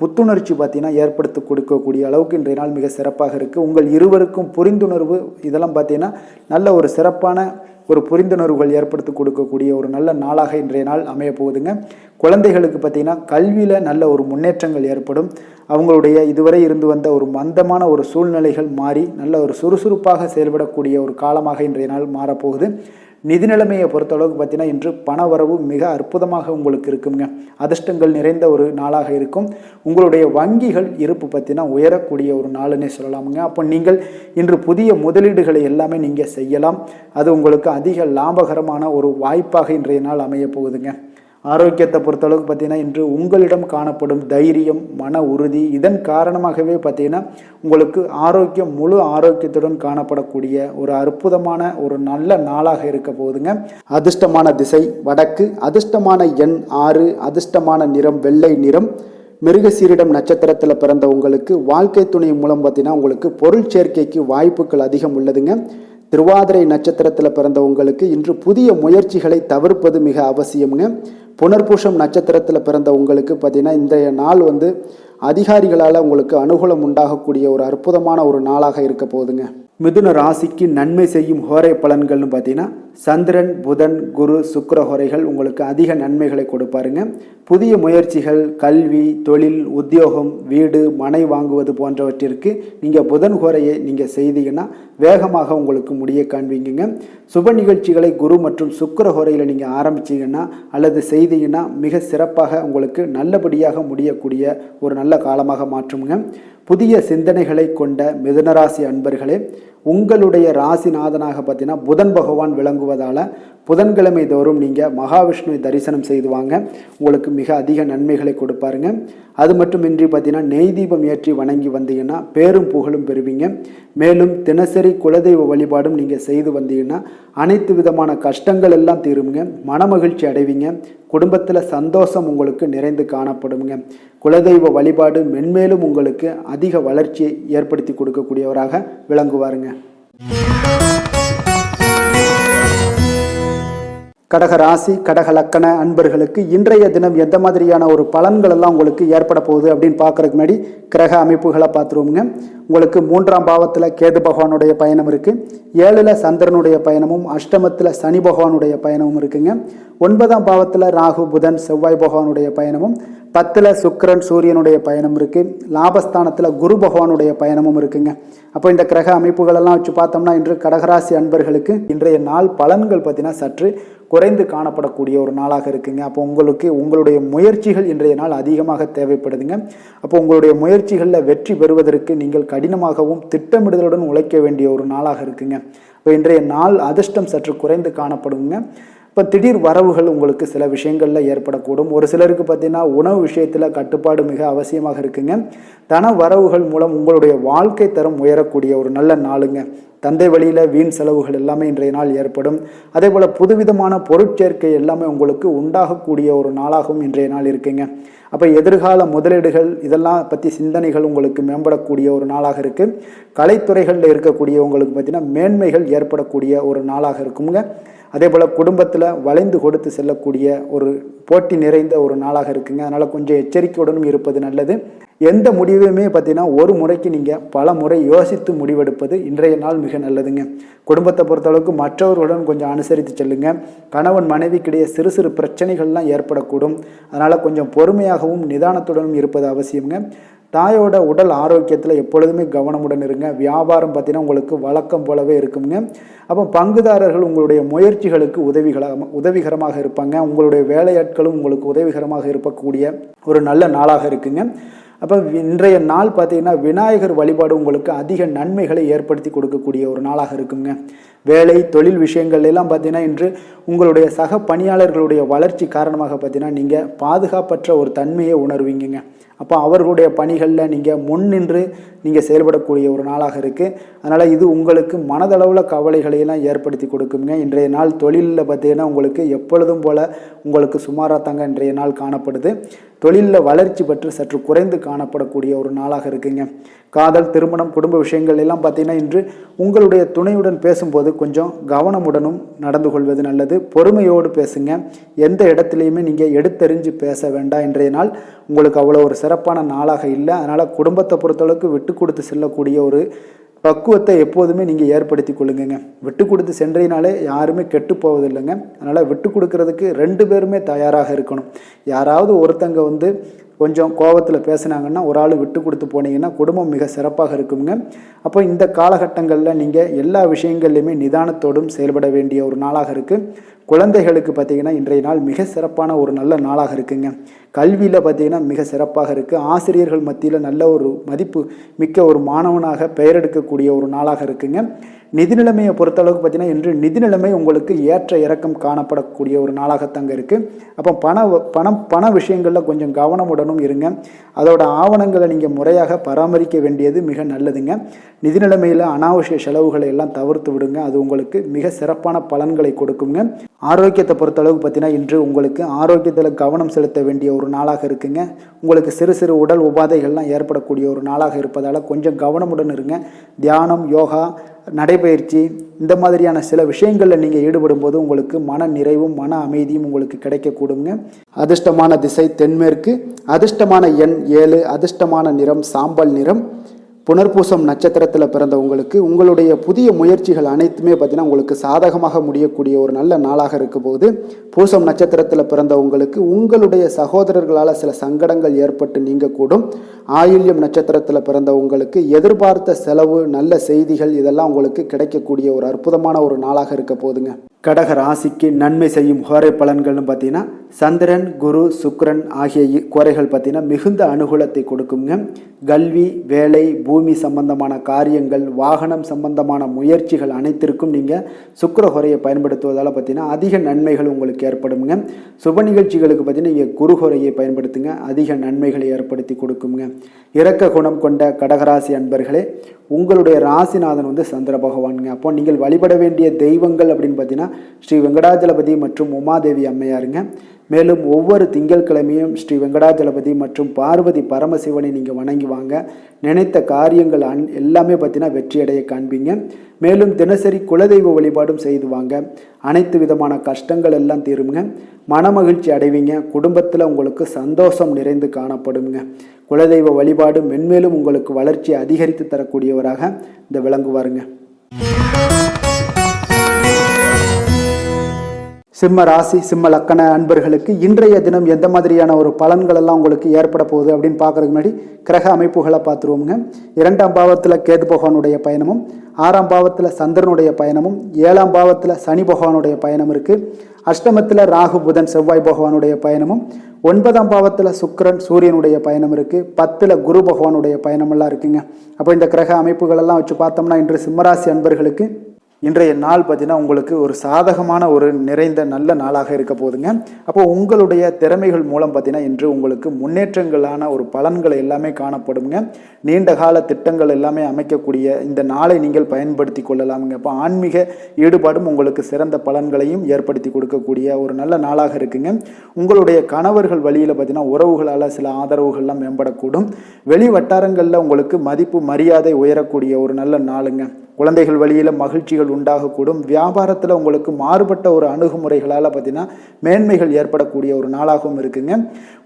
புத்துணர்ச்சி பார்த்தீங்கன்னா ஏற்படுத்தி கொடுக்கக்கூடிய அளவுக்கு இன்றைய நாள் மிக சிறப்பாக இருக்குது. உங்கள் இருவருக்கும் புரிந்துணர்வு இதெல்லாம் பார்த்தீங்கன்னா நல்ல ஒரு சிறப்பான ஒரு புரிந்துணர்வுகள் ஏற்படுத்தி கொடுக்கக்கூடிய ஒரு நல்ல நாளாக இன்றைய நாள் அமைய போகுதுங்க. குழந்தைகளுக்கு பார்த்தீங்கன்னா கல்வியில் நல்ல ஒரு முன்னேற்றங்கள் ஏற்படும். அவங்களுடைய இதுவரை இருந்து வந்த ஒரு மந்தமான ஒரு சூழ்நிலைகள் மாறி நல்ல ஒரு சுறுசுறுப்பாக செயல்படக்கூடிய ஒரு காலமாக இன்றைய நாள் மாறப்போகுது. நிதி நிலைமையை பொறுத்தளவுக்கு பார்த்தீங்கன்னா இன்று பண வரவு மிக அற்புதமாக உங்களுக்கு இருக்குங்க. அதிர்ஷ்டங்கள் நிறைந்த ஒரு நாளாக இருக்கும். உங்களுடைய வங்கிகள் இருப்பு பார்த்தீங்கன்னா உயரக்கூடிய ஒரு நாளுன்னே சொல்லலாமுங்க. அப்போ நீங்கள் இன்று புதிய முதலீடுகளை எல்லாமே நீங்கள் செய்யலாம். அது உங்களுக்கு அதிக லாபகரமான ஒரு வாய்ப்பாக இன்றைய நாள் அமைய போகுதுங்க. ஆரோக்கியத்தை பொறுத்தளவுக்கு பார்த்தீங்கன்னா இன்று உங்களிடம் காணப்படும் தைரியம், மன உறுதி இதன் காரணமாகவே பார்த்தீங்கன்னா உங்களுக்கு ஆரோக்கியம் முழு ஆரோக்கியத்துடன் காணப்படக்கூடிய ஒரு அற்புதமான ஒரு நல்ல நாளாக இருக்க போகுதுங்க. அதிர்ஷ்டமான திசை வடக்கு, அதிர்ஷ்டமான எண் 6, அதிர்ஷ்டமான நிறம் வெள்ளை நிறம். மிருகசீரிடம் நட்சத்திரத்தில் பிறந்த உங்களுக்கு வாழ்க்கை துணை மூலம் பார்த்தீங்கன்னா உங்களுக்கு பொருள் சேர்க்கைக்கு வாய்ப்புகள் அதிகம் உள்ளதுங்க. திருவாதிரை நட்சத்திரத்தில் பிறந்த உங்களுக்கு இன்று புதிய முயற்சிகளை தவிர்ப்பது மிக அவசியம்ங்க. புனர்பூசம் நட்சத்திரத்தில் பிறந்த உங்களுக்கு பார்த்தீங்கன்னா இன்றைய நாள் அதிகாரிகளால் உங்களுக்கு அனுகூலம் உண்டாகக்கூடிய ஒரு அற்புதமான ஒரு நாளாக இருக்க போகுதுங்க. மிதுன ராசிக்கு நன்மை செய்யும் ஹோரை பலன்கள்னு பார்த்தீங்கன்னா சந்திரன், புதன், குரு, சுக்கிர ஹோரைகள் உங்களுக்கு அதிக நன்மைகளை கொடுப்பாருங்க. புதிய முயற்சிகள், கல்வி, தொழில், உத்தியோகம், வீடு, மனை வாங்குவது போன்றவற்றிற்கு நீங்கள் புதன் ஹோரையை நீங்கள் செய்தீங்கன்னா வேகமாக உங்களுக்கு முடிய காண்பீங்க. சுப நிகழ்ச்சிகளை குரு மற்றும் சுக்கிர ஹோரையில் நீங்கள் ஆரம்பிச்சிங்கன்னா அல்லது செய்தீங்கன்னா மிக சிறப்பாக உங்களுக்கு நல்லபடியாக முடியக்கூடிய ஒரு நல்ல காலமாக மாற்றுங்க. புதிய சிந்தனைகளை கொண்ட மிதுனராசி அன்பர்களே, உங்களுடைய ராசிநாதனாக பார்த்தீங்கன்னா புதன் பகவான் விளங்குவதால் புதன்கிழமை தோறும் நீங்கள் மகாவிஷ்ணுவை தரிசனம் செய்து வாங்க, உங்களுக்கு மிக அதிக நன்மைகளை கொடுப்பாருங்க. அது மட்டுமின்றி பார்த்தீங்கன்னா நெய் தீபம் ஏற்றி வணங்கி வந்தீங்கன்னா பேரும் புகழும் பெறுவீங்க. மேலும் தினசரி குலதெய்வ வழிபாடும் நீங்கள் செய்து வந்தீங்கன்னா அனைத்து விதமான கஷ்டங்கள் எல்லாம் தீருங்க, மனமகிழ்ச்சி அடைவீங்க, குடும்பத்தில் சந்தோஷம் உங்களுக்கு நிறைந்து காணப்படுங்க. குலதெய்வ வழிபாடு மென்மேலும் உங்களுக்கு அதிக வளர்ச்சியை ஏற்படுத்தி கொடுக்கக்கூடியவராக விளங்குவாருங்க. கடக ராசி, கடக லக்கண அன்பர்களுக்கு இன்றைய தினம் எந்த மாதிரியான ஒரு பலன்கள் எல்லாம் உங்களுக்கு ஏற்பட போகுது அப்படின்னு பார்க்கறதுக்கு முன்னாடி கிரக அமைப்புகளை பார்த்துருவோங்க. உங்களுக்கு 3ஆம் பாவத்தில் கேது பகவானுடைய பயணம் இருக்குது, 7ல் சந்திரனுடைய பயணமும், அஷ்டமத்தில் சனி பகவானுடைய பயணமும் இருக்குங்க. 9ஆம் பாவத்தில் ராகு, புதன், செவ்வாய் பகவானுடைய பயணமும், 10ல் சுக்கிரன், சூரியனுடைய பயணம் இருக்குது, லாபஸ்தானத்தில் குரு பகவானுடைய பயணமும் இருக்குங்க. அப்போ இந்த கிரக அமைப்புகளெல்லாம் வச்சு பார்த்தோம்னா இன்று கடகராசி அன்பர்களுக்கு இன்றைய நாள் பலன்கள் பார்த்தீங்கன்னா சற்று குறைந்து காணப்படக்கூடிய ஒரு நாளாக இருக்குங்க. அப்போ உங்களுடைய முயற்சிகள் இன்றைய நாள் அதிகமாக தேவைப்படுதுங்க. அப்போ உங்களுடைய முயற்சிகளில் வெற்றி பெறுவதற்கு நீங்கள் கடினமாகவும் திட்டமிடுதலுடன் உழைக்க வேண்டிய ஒரு நாளாக இருக்குங்க. இப்போ இன்றைய நாள் அதிர்ஷ்டம் சற்று குறைந்து காணப்படுங்க. இப்போ திடீர் வரவுகள் உங்களுக்கு சில விஷயங்களில் ஏற்படக்கூடும். ஒரு சிலருக்கு பார்த்தீங்கன்னா உணவு விஷயத்தில் கட்டுப்பாடு மிக அவசியமாக இருக்குங்க. தன வரவுகள் மூலம் உங்களுடைய வாழ்க்கை தரம் உயரக்கூடிய ஒரு நல்ல நாளுங்க. தந்தை வழியில் வீண் செலவுகள் எல்லாமே இன்றைய நாள் ஏற்படும். அதே போல் புதுவிதமான பொருட்சேர்க்கை எல்லாமே உங்களுக்கு உண்டாகக்கூடிய ஒரு நாளாகவும் இன்றைய நாள் இருக்குங்க. அப்போ எதிர்கால முதலீடுகள் இதெல்லாம் பற்றி சிந்தனைகள் உங்களுக்கு மேம்படக்கூடிய ஒரு நாளாக இருக்குது. கலைத்துறைகளில் இருக்கக்கூடியவங்களுக்கு பார்த்தீங்கன்னா மேன்மைகள் ஏற்படக்கூடிய ஒரு நாளாக இருக்குங்க. அதே போல் குடும்பத்தில் வளைந்து கொடுத்து செல்லக்கூடிய ஒரு போட்டி நிறைந்த ஒரு நாளாக இருக்குங்க. அதனால் கொஞ்சம் எச்சரிக்கையுடனும் இருப்பது நல்லது. எந்த முடிவையுமே பார்த்தீங்கன்னா ஒரு முறைக்கு நீங்கள் பல முறை யோசித்து முடிவெடுப்பது இன்றைய நாள் மிக நல்லதுங்க. குடும்பத்தை பொறுத்தளவுக்கு மற்றவர்களுடன் கொஞ்சம் அனுசரித்து செல்லுங்க. கணவன் மனைவிக்கிடையே சிறு சிறு பிரச்சனைகள்லாம் ஏற்படக்கூடும். அதனால் கொஞ்சம் பொறுமையாகவும் நிதானத்துடனும் இருப்பது அவசியங்க. தாயோட உடல் ஆரோக்கியத்தில் எப்பொழுதுமே கவனமுடன் இருங்க. வியாபாரம் பார்த்தீங்கன்னா உங்களுக்கு வழக்கம் போலவே இருக்குங்க. அப்போ பங்குதாரர்கள் உங்களுடைய முயற்சிகளுக்கு உதவிகரமாக இருப்பாங்க. உங்களுடைய வேலையாட்களும் உங்களுக்கு உதவிகரமாக இருக்கக்கூடிய ஒரு நல்ல நாளாக இருக்குங்க. அப்போ இன்றைய நாள் பார்த்தீங்கன்னா விநாயகர் வழிபாடு உங்களுக்கு அதிக நன்மைகளை ஏற்படுத்தி கொடுக்கக்கூடிய ஒரு நாளாக இருக்குங்க. வேலை தொழில் விஷயங்கள் எல்லாம் பார்த்தீங்கன்னா இன்று உங்களுடைய சக பணியாளர்களுடைய வளர்ச்சி காரணமாக பார்த்தீங்கன்னா நீங்கள் பாதுகாப்பற்ற ஒரு தன்மையை உணர்வீங்க. அப்போ அவர்களுடைய பணிகளில் நீங்கள் முன்னின்று நீங்கள் செயல்படக்கூடிய ஒரு நாளாக இருக்குது. அதனால் இது உங்களுக்கு மனதளவில் கவலைகளையெல்லாம் ஏற்படுத்தி கொடுக்குங்க. இன்றைய நாள் தொழிலில் பார்த்தீங்கன்னா உங்களுக்கு எப்பொழுதும் போல் உங்களுக்கு சுமாராக தாங்க இன்றைய நாள் காணப்படுது. தொழிலில் வளர்ச்சி பற்றி சற்று குறைந்து காணப்படக்கூடிய ஒரு நாளாக இருக்குங்க. காதல், திருமணம், குடும்ப விஷயங்கள் எல்லாம் பார்த்தீங்கன்னா இன்று உங்களுடைய துணையுடன் பேசும்போது கொஞ்சம் கவனமுடனும் நடந்து கொள்வது நல்லது. பொறுமையோடு பேசுங்க. எந்த இடத்துலையுமே நீங்கள் எடுத்தறிஞ்சு பேச வேண்டாம். இன்றைய நாள் உங்களுக்கு அவ்வளோ ஒரு சிறப்பான நாளாக இல்லை. அதனால் குடும்பத்தை பொறுத்தளவுக்கு விட்டு கொடுத்து செல்லக்கூடிய ஒரு பக்குவத்தை எப்போதுமே நீங்கள் ஏற்படுத்தி கொள்ளுங்க. விட்டு கொடுத்து சென்றீனாலே யாருமே கெட்டு போவதில்லைங்க. அதனால் விட்டு கொடுக்கறதுக்கு 2 பேருமே தயாராக இருக்கணும். யாராவது ஒருத்தங்க கொஞ்சம் கோபத்தில் பேசுனாங்கன்னா ஒரு ஆள் விட்டு கொடுத்து போனீங்கன்னா குடும்பம் மிக சிறப்பாக இருக்குங்க. அப்போ இந்த காலகட்டங்களில் நீங்கள் எல்லா விஷயங்கள்லையுமே நிதானத்தோடும் செயல்பட வேண்டிய ஒரு நாளாக இருக்குது. குழந்தைகளுக்கு பார்த்தீங்கன்னா இன்றைய நாள் மிக சிறப்பான ஒரு நல்ல நாளாக இருக்குங்க. கல்வியில் பார்த்தீங்கன்னா மிக சிறப்பாக இருக்குது. ஆசிரியர்கள் மத்தியில் நல்ல ஒரு மதிப்பு மிக்க ஒரு மாணவனாக பெயர் எடுக்கக்கூடிய ஒரு நாளாக இருக்குங்க. நிதி நிலைமையை பொறுத்தளவுக்கு பார்த்தீங்கன்னா இன்று நிதி நிலைமை உங்களுக்கு ஏற்ற இறக்கம் காணப்படக்கூடிய ஒரு நாளாகத்தாங்க இருக்குது. அப்போ பண விஷயங்களில் கொஞ்சம் கவனமுடனும் இருங்க. அதோட ஆவணங்களை நீங்கள் முறையாக பராமரிக்க வேண்டியது மிக நல்லதுங்க. நிதி நிலைமையில் அனாவசிய செலவுகளை எல்லாம் தவிர்த்து விடுங்க. அது உங்களுக்கு மிக சிறப்பான பலன்களை கொடுக்குங்க. ஆரோக்கியத்தை பொறுத்தளவுக்கு பார்த்தீங்கன்னா இன்று உங்களுக்கு ஆரோக்கியத்தில் கவனம் செலுத்த வேண்டிய ஒரு நாளாக இருக்குங்க. உங்களுக்கு சிறு சிறு உடல் உபாதைகள்லாம் ஏற்படக்கூடிய ஒரு நாளாக இருப்பதால் கொஞ்சம் கவனமுடன் இருங்க. தியானம், யோகா, நடைபயிற்சி இந்த மாதிரியான சில விஷயங்களில் நீங்கள் ஈடுபடும் போது உங்களுக்கு மன நிறைவும் மன அமைதியும் உங்களுக்கு கிடைக்கக்கூடுங்க. அதிர்ஷ்டமான திசை தென்மேற்கு, அதிர்ஷ்டமான எண் 7, அதிர்ஷ்டமான நிறம் சாம்பல் நிறம். புனர்பூசம் நட்சத்திரத்தில் பிறந்த உங்களுடைய புதிய முயற்சிகள் அனைத்துமே பார்த்தீங்கன்னா உங்களுக்கு சாதகமாக முடியக்கூடிய ஒரு நல்ல நாளாக இருக்க போகுது. பூசம் நட்சத்திரத்தில் பிறந்த உங்களுடைய சகோதரர்களால் சில சங்கடங்கள் ஏற்பட்டு நீங்கக்கூடும். ஆயில்யம் நட்சத்திரத்தில் பிறந்த எதிர்பார்த்த செலவு, நல்ல செய்திகள் இதெல்லாம் உங்களுக்கு கிடைக்கக்கூடிய ஒரு அற்புதமான ஒரு நாளாக இருக்க போகுதுங்க. கடக ராசிக்கு நன்மை செய்யும் கோரை பலன்கள்னு பார்த்தீங்கன்னா சந்திரன், குரு, சுக்கிரன் ஆகிய கோரைகள் பார்த்தீங்கன்னா மிகுந்த அனுகூலத்தை கொடுக்குங்க. கல்வி, வேலை, பூமி சம்பந்தமான காரியங்கள், வாகனம் சம்பந்தமான முயற்சிகள் அனைத்திற்கும் நீங்கள் சுக்கிர ஹோரையை பயன்படுத்துவதால் பார்த்தீங்கன்னா அதிக நன்மைகள் உங்களுக்கு ஏற்படுங்க. சுப நிகழ்ச்சிகளுக்கு பார்த்தீங்கன்னா நீங்கள் குரு ஹோரையை பயன்படுத்துங்க, அதிக நன்மைகளை ஏற்படுத்தி கொடுக்குங்க. இரக்க குணம் கொண்ட கடகராசி அன்பர்களே, உங்களுடைய ராசிநாதன் சந்திர பகவானுங்க. அப்போ நீங்கள் வழிபட வேண்டிய தெய்வங்கள் அப்படின்னு பார்த்தீங்கன்னா ஸ்ரீ வெங்கடாஜலபதி மற்றும் உமாதேவி அம்மையாருங்க. மேலும் ஒவ்வொரு திங்கட்கிழமையும் ஸ்ரீ வெங்கடாஜலபதி மற்றும் பார்வதி பரமசிவனை நீங்கள் வணங்கி வாங்க. நினைத்த காரியங்கள் எல்லாமே பார்த்தீங்கன்னா வெற்றியடைய காண்பீங்க. மேலும் தினசரி குலதெய்வ வழிபாடும் செய்து வாங்க. அனைத்து விதமான கஷ்டங்கள் எல்லாம் தீருங்க. மனமகிழ்ச்சி அடைவீங்க. குடும்பத்தில் உங்களுக்கு சந்தோஷம் நிறைந்து காணப்படுங்க. குலதெய்வ வழிபாடு மென்மேலும் உங்களுக்கு வளர்ச்சி அதிகரித்து தரக்கூடியவராக இந்த விளங்குவாருங்க. சிம்ம ராசி, சிம்ம லக்கண அன்பர்களுக்கு இன்றைய தினம் எந்த மாதிரியான ஒரு பலன்கள் எல்லாம் உங்களுக்கு ஏற்பட போகுது அப்படின்னு பார்க்கறதுக்கு முன்னாடி கிரக அமைப்புகளை பார்த்துருவோங்க. 2ஆம் பாவத்தில் கேது பகவானுடைய பயணமும், 6ஆம் பாவத்தில் சந்திரனுடைய பயணமும், 7ஆம் பாவத்தில் சனி பகவானுடைய பயணம் இருக்குது. அஷ்டமத்தில் ராகு, புதன், செவ்வாய் பகவானுடைய பயணமும், 9ஆம் பாவத்தில் சுக்கிரன், சூரியனுடைய பயணம் இருக்குது. 10ல் குரு பகவானுடைய பயணமெல்லாம் இருக்குங்க. அப்போ இந்த கிரக அமைப்புகளெல்லாம் வச்சு பார்த்தோம்னா இன்று சிம்மராசி அன்பர்களுக்கு இன்றைய நாள் பார்த்தீங்கன்னா உங்களுக்கு ஒரு சாதகமான ஒரு நிறைந்த நல்ல நாளாக இருக்க போதுங்க. அப்போ உங்களுடைய திறமைகள் மூலம் பார்த்தீங்கன்னா இன்று உங்களுக்கு முன்னேற்றங்களான ஒரு பலன்கள் எல்லாமே காணப்படுங்க. நீண்ட கால திட்டங்கள் எல்லாமே அமைக்கக்கூடிய இந்த நாளை நீங்கள் பயன்படுத்தி கொள்ளலாமுங்க. அப்போ ஆன்மீக ஈடுபாடும் உங்களுக்கு சிறந்த பலன்களையும் ஏற்படுத்தி கொடுக்கக்கூடிய ஒரு நல்ல நாளாக இருக்குங்க. உங்களுடைய கணவர்கள் வழியில் பார்த்தீங்கன்னா உறவுகளால் சில ஆதரவுகள்லாம் மேம்படக்கூடும். வெளி வட்டாரங்களில் உங்களுக்கு மதிப்பு மரியாதை உயரக்கூடிய ஒரு நல்ல நாளுங்க. குழந்தைகள் வழியில் மகிழ்ச்சிகள் உண்டாகக்கூடும். வியாபாரத்தில் உங்களுக்கு மாறுபட்ட ஒரு அணுகுமுறைகளால் பார்த்தீங்கன்னா மேன்மைகள் ஏற்படக்கூடிய ஒரு நாளாகவும் இருக்குங்க.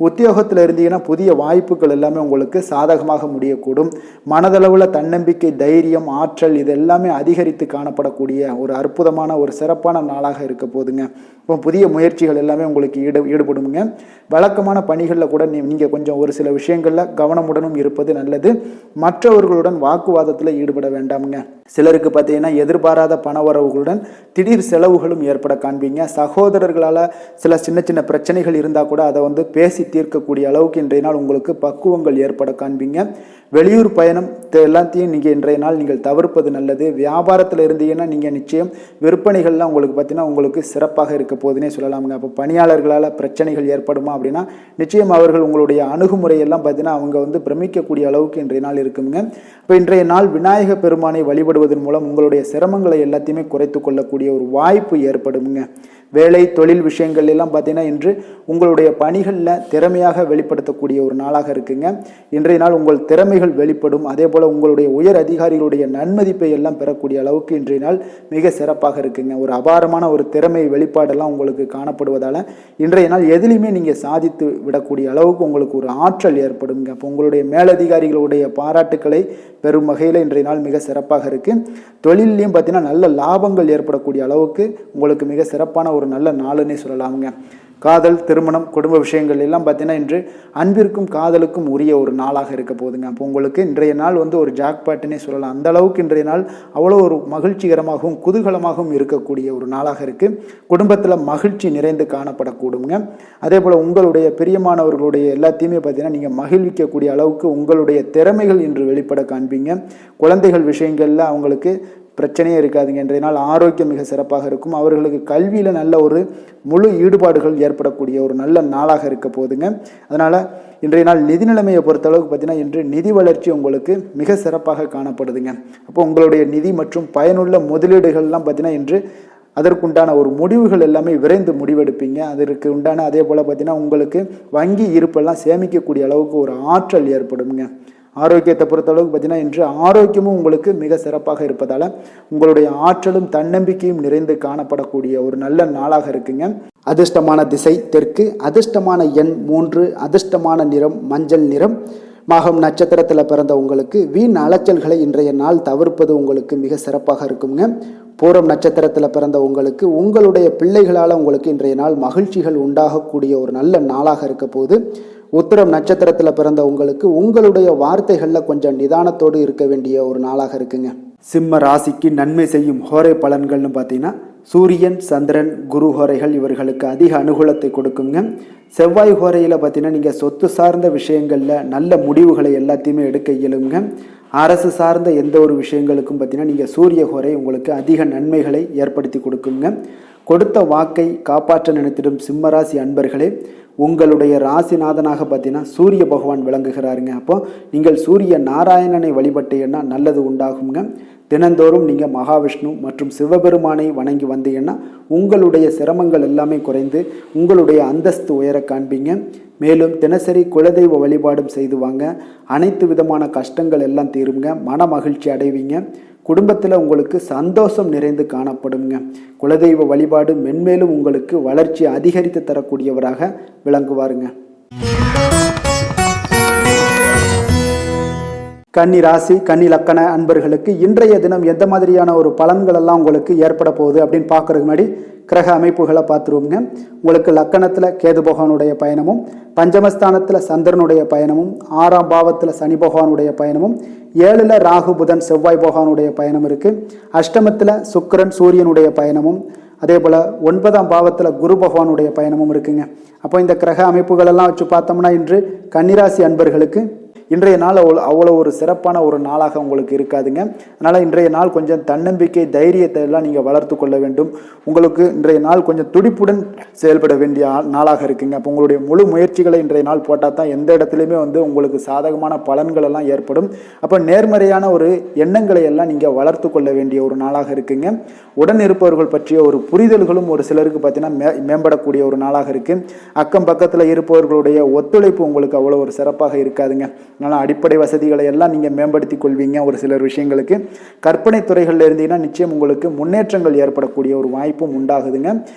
உத்தியோகத்தில் இருந்தீங்கன்னா புதிய வாய்ப்புகள் எல்லாமே உங்களுக்கு சாதகமாக முடியக்கூடும். மனதளவில் தன்னம்பிக்கை, தைரியம், ஆற்றல் இது எல்லாமே அதிகரித்து காணப்படக்கூடிய ஒரு அற்புதமான ஒரு சிறப்பான நாளாக இருக்க போதுங்க. இப்போ புதிய முயற்சிகள் எல்லாமே உங்களுக்கு ஈடுபடுங்க. வழக்கமான பணிகளில் கூட நீங்கள் கொஞ்சம் ஒரு சில விஷயங்களில் கவனமுடனும் இருப்பது நல்லது. மற்றவர்களுடன் வாக்குவாதத்தில் ஈடுபட வேண்டாமுங்க. சிலருக்கு பார்த்தீங்கன்னா எதிர்பாராத பண வரவுகளுடன் திடீர் செலவுகளும் ஏற்பட காண்பீங்க. சகோதரர்களால் சில சின்ன சின்ன பிரச்சனைகள் இருந்தால் கூட அதை பேசி தீர்க்கக்கூடிய அளவுக்கு இன்றைய நாள் உங்களுக்கு பக்குவங்கள் ஏற்பட காண்பீங்க. வெளியூர் பயணம் எல்லாத்தையும் நீங்கள் இன்றைய நாள் நீங்கள் தவிர்ப்பது நல்லது. வியாபாரத்தில் இருந்தீங்கன்னா நீங்கள் நிச்சயம் விற்பனைகள்லாம் உங்களுக்கு பார்த்தீங்கன்னா உங்களுக்கு சிறப்பாக இருக்க போதுன்னே சொல்லலாமுங்க. அப்போ பணியாளர்களால் பிரச்சனைகள் ஏற்படுமா அப்படின்னா நிச்சயம் அவர்கள் உங்களுடைய அணுகுமுறையெல்லாம் பார்த்தீங்கன்னா அவங்க பிரமிக்கக்கூடிய அளவுக்கு இன்றைய நாள் இருக்குங்க. இப்போ இன்றைய நாள் விநாயக பெருமானை வழிபடுவதன் மூலம் உங்களுடைய சிரமங்களை எல்லாத்தையுமே குறைத்து கொள்ளக்கூடிய ஒரு வாய்ப்பு ஏற்படுங்க. வேலை, தொழில் விஷயங்கள் எல்லாம் பார்த்தீங்கன்னா இன்று உங்களுடைய பணிகளில் திறமையாக வெளிப்படுத்தக்கூடிய ஒரு நாளாக இருக்குங்க. இன்றைய நாள் உங்கள் திறமைகள் வெளிப்படும். அதே போல் உங்களுடைய உயர் அதிகாரிகளுடைய நன்மதிப்பை எல்லாம் பெறக்கூடிய அளவுக்கு இன்றைய நாள் மிக சிறப்பாக இருக்குங்க. ஒரு அபாரமான ஒரு திறமை வெளிப்பாடெல்லாம் உங்களுக்கு காணப்படுவதால் இன்றைய நாள் எதிலையுமே நீங்கள் சாதித்து விடக்கூடிய அளவுக்கு உங்களுக்கு ஒரு ஆற்றல் ஏற்படுங்க. அப்போ உங்களுடைய மேலதிகாரிகளுடைய பாராட்டுக்களை பெறும் வகையில் இன்றைய நாள் மிக சிறப்பாக இருக்குது. தொழிலையும் பார்த்தீங்கன்னா நல்ல லாபங்கள் ஏற்படக்கூடிய அளவுக்கு உங்களுக்கு மிக சிறப்பான ஒரு நல்ல நாளுன்னே சொல்லலாமுங்க. காதல், திருமணம், குடும்ப விஷயங்கள் எல்லாம் பார்த்தீங்கன்னா இன்று அன்பிற்கும் காதலுக்கும் உரிய ஒரு நாளாக இருக்க போதுங்க. அப்போ உங்களுக்கு இன்றைய நாள் ஒரு ஜாக்பாட்டுன்னே சொல்லலாம். அந்த அளவுக்கு இன்றைய நாள் அவ்வளோ ஒரு மகிழ்ச்சிகரமாகவும் குதூகலமாகவும் இருக்கக்கூடிய ஒரு நாளாக இருக்குது. குடும்பத்தில் மகிழ்ச்சி நிறைந்து காணப்படக்கூடுங்க. அதே போல் உங்களுடைய பிரியமானவர்களுடைய எல்லாத்தையுமே பார்த்தீங்கன்னா நீங்கள் மகிழ்விக்கக்கூடிய அளவுக்கு உங்களுடைய திறமைகள் இன்று வெளிப்பட காண்பீங்க. குழந்தைகள் விஷயங்களில் அவங்களுக்கு பிரச்சனையே இருக்காதுங்க. இன்றைய நாள் ஆரோக்கியம் மிக சிறப்பாக இருக்கும். அவர்களுக்கு கல்வியில் நல்ல ஒரு முழு ஈடுபாடுகள் ஏற்படக்கூடிய ஒரு நல்ல நாளாக இருக்க போதுங்க. அதனால் இன்றைய நாள் நிதி நிலைமையை பொறுத்தளவுக்கு பார்த்தீங்கன்னா இன்று நிதி வளர்ச்சி உங்களுக்கு மிக சிறப்பாக காணப்படுதுங்க. அப்போ உங்களுடைய நிதி மற்றும் பயனுள்ள முதலீடுகள்லாம் பார்த்தீங்கன்னா இன்று அதற்குண்டான ஒரு முடிவுகள் எல்லாமே விரைந்து முடிவெடுப்பீங்க. அதற்கு உண்டான அதே போல் பார்த்தீங்கன்னா உங்களுக்கு வங்கி இருப்பெல்லாம் சேமிக்கக்கூடிய அளவுக்கு ஒரு ஆற்றல் ஏற்படுங்க. ஆரோக்கியத்தை பொறுத்தளவுக்கு பார்த்தீங்கன்னா இன்று ஆரோக்கியமும் உங்களுக்கு மிக சிறப்பாக இருப்பதால் உங்களுடைய ஆற்றலும் தன்னம்பிக்கையும் நிறைந்து காணப்படக்கூடிய ஒரு நல்ல நாளாக இருக்குங்க. அதிர்ஷ்டமான திசை தெற்கு, அதிர்ஷ்டமான எண் 3, அதிர்ஷ்டமான நிறம் மஞ்சள் நிறம். மகம் நட்சத்திரத்தில் பிறந்த உங்களுக்கு வீண் அலைச்சல்களை இன்றைய நாள் தவிர்ப்பது உங்களுக்கு மிக சிறப்பாக இருக்குங்க. பூரம் நட்சத்திரத்தில் பிறந்த உங்களுக்கு உங்களுடைய பிள்ளைகளால் உங்களுக்கு இன்றைய நாள் மகிழ்ச்சிகள் உண்டாகக்கூடிய ஒரு நல்ல நாளாக இருக்க போது. உத்திரம் நட்சத்திரத்தில் பிறந்த உங்களுக்கு உங்களுடைய வார்த்தைகளில் கொஞ்சம் நிதானத்தோடு இருக்க வேண்டிய ஒரு நாளாக இருக்குங்க. சிம்ம ராசிக்கு நன்மை செய்யும் ஹோரை பலன்கள்னு பார்த்தீங்கன்னா சூரியன், சந்திரன், குரு ஹோரைகள் இவர்களுக்கு அதிக அனுகூலத்தை கொடுக்குங்க. செவ்வாய் ஹோரையில் பார்த்தீங்கன்னா நீங்கள் சொத்து சார்ந்த விஷயங்களில் நல்ல முடிவுகளை எல்லாத்தையுமே எடுக்க இயலுங்க. அரசு சார்ந்த எந்த ஒரு விஷயங்களுக்கும் பார்த்தீங்கன்னா நீங்கள் சூரிய ஹோரை உங்களுக்கு அதிக நன்மைகளை ஏற்படுத்தி கொடுக்குங்க. கொடுத்த வாக்கை காப்பாற்ற நினைத்திடும் சிம்மராசி அன்பர்களே, உங்களுடைய ராசிநாதனாக பார்த்தீங்கன்னா சூரிய பகவான் விளங்குகிறாருங்க. அப்போ நீங்கள் சூரிய நாராயணனை வழிபட்டீங்கன்னா நல்லது உண்டாகுங்க. தினந்தோறும் நீங்கள் மகாவிஷ்ணு மற்றும் சிவபெருமானை வணங்கி வந்தீங்கன்னா உங்களுடைய சிரமங்கள் எல்லாமே குறைந்து உங்களுடைய அந்தஸ்து உயர காண்பீங்க. மேலும் தினசரி குலதெய்வ வழிபாடும் செய்து வாங்க. அனைத்து விதமான கஷ்டங்கள் எல்லாம் தீருங்க. மன மகிழ்ச்சி அடைவீங்க. குடும்பத்தில் உங்களுக்கு சந்தோஷம் நிறைந்து காணப்படுங்க. குலதெய்வ வழிபாடு மென்மேலும் உங்களுக்கு வளர்ச்சி அதிகரித்து தரக்கூடியவராக விளங்குவாருங்க. கன்னி ராசி, கன்னி லக்கண அன்பர்களுக்கு இன்றைய தினம் எந்த மாதிரியான ஒரு பலன்கள் எல்லாம் உங்களுக்கு ஏற்பட போகுது அப்படின்னு பார்க்கறதுக்கு முன்னாடி கிரக அமைப்புகளை பார்த்துருவோங்க. உங்களுக்கு லக்கணத்தில் கேது பகவானுடைய பயணமும், பஞ்சமஸ்தானத்தில் சந்திரனுடைய பயணமும், 6ஆம் பாவத்தில் சனி பகவானுடைய பயணமும், 7ல் ராகு புதன் செவ்வாய் பகவானுடைய பயணம் இருக்குது. அஷ்டமத்தில் சுக்கிரன் சூரியனுடைய பயணமும், அதே போல் 9ஆம் பாவத்தில் குரு பகவானுடைய பயணமும் இருக்குங்க. அப்போ இந்த கிரக அமைப்புகளெல்லாம் வச்சு பார்த்தோம்னா இன்று கன்னிராசி அன்பர்களுக்கு இன்றைய நாள் அவ்வளோ ஒரு சிறப்பான ஒரு நாளாக உங்களுக்கு இருக்காதுங்க. அதனால் இன்றைய நாள் கொஞ்சம் தன்னம்பிக்கை, தைரியத்தை எல்லாம் நீங்கள் வளர்த்து கொள்ள வேண்டும். உங்களுக்கு இன்றைய நாள் கொஞ்சம் துடிப்புடன் செயல்பட வேண்டிய நாளாக இருக்குங்க. அப்போ உங்களுடைய முழு முயற்சிகளை இன்றைய நாள் போட்டால் தான் எந்த இடத்துலையுமே உங்களுக்கு சாதகமான பலன்கள் எல்லாம் ஏற்படும். அப்போ நேர்மறையான ஒரு எண்ணங்களை எல்லாம் நீங்கள் வளர்த்து கொள்ள வேண்டிய ஒரு நாளாக இருக்குங்க. உடன் இருப்பவர்கள் பற்றிய ஒரு புரிதல்களும் ஒரு சிலருக்கு பார்த்தீங்கன்னா மேம்படக்கூடிய ஒரு நாளாக இருக்குது. அக்கம் பக்கத்தில் இருப்பவர்களுடைய ஒத்துழைப்பு உங்களுக்கு அவ்வளோ ஒரு சிறப்பாக இருக்காதுங்க. அதனால் அடிப்படை வசதிகளை எல்லாம் நீங்கள் மேம்படுத்தி கொள்வீங்க. ஒரு சிலர் விஷயங்களுக்கு கற்பனை துறைகளில் இருந்தீங்கன்னா நிச்சயம் உங்களுக்கு முன்னேற்றங்கள் ஏற்படக்கூடிய ஒரு வாய்ப்பும் உண்டாகுதுங்க.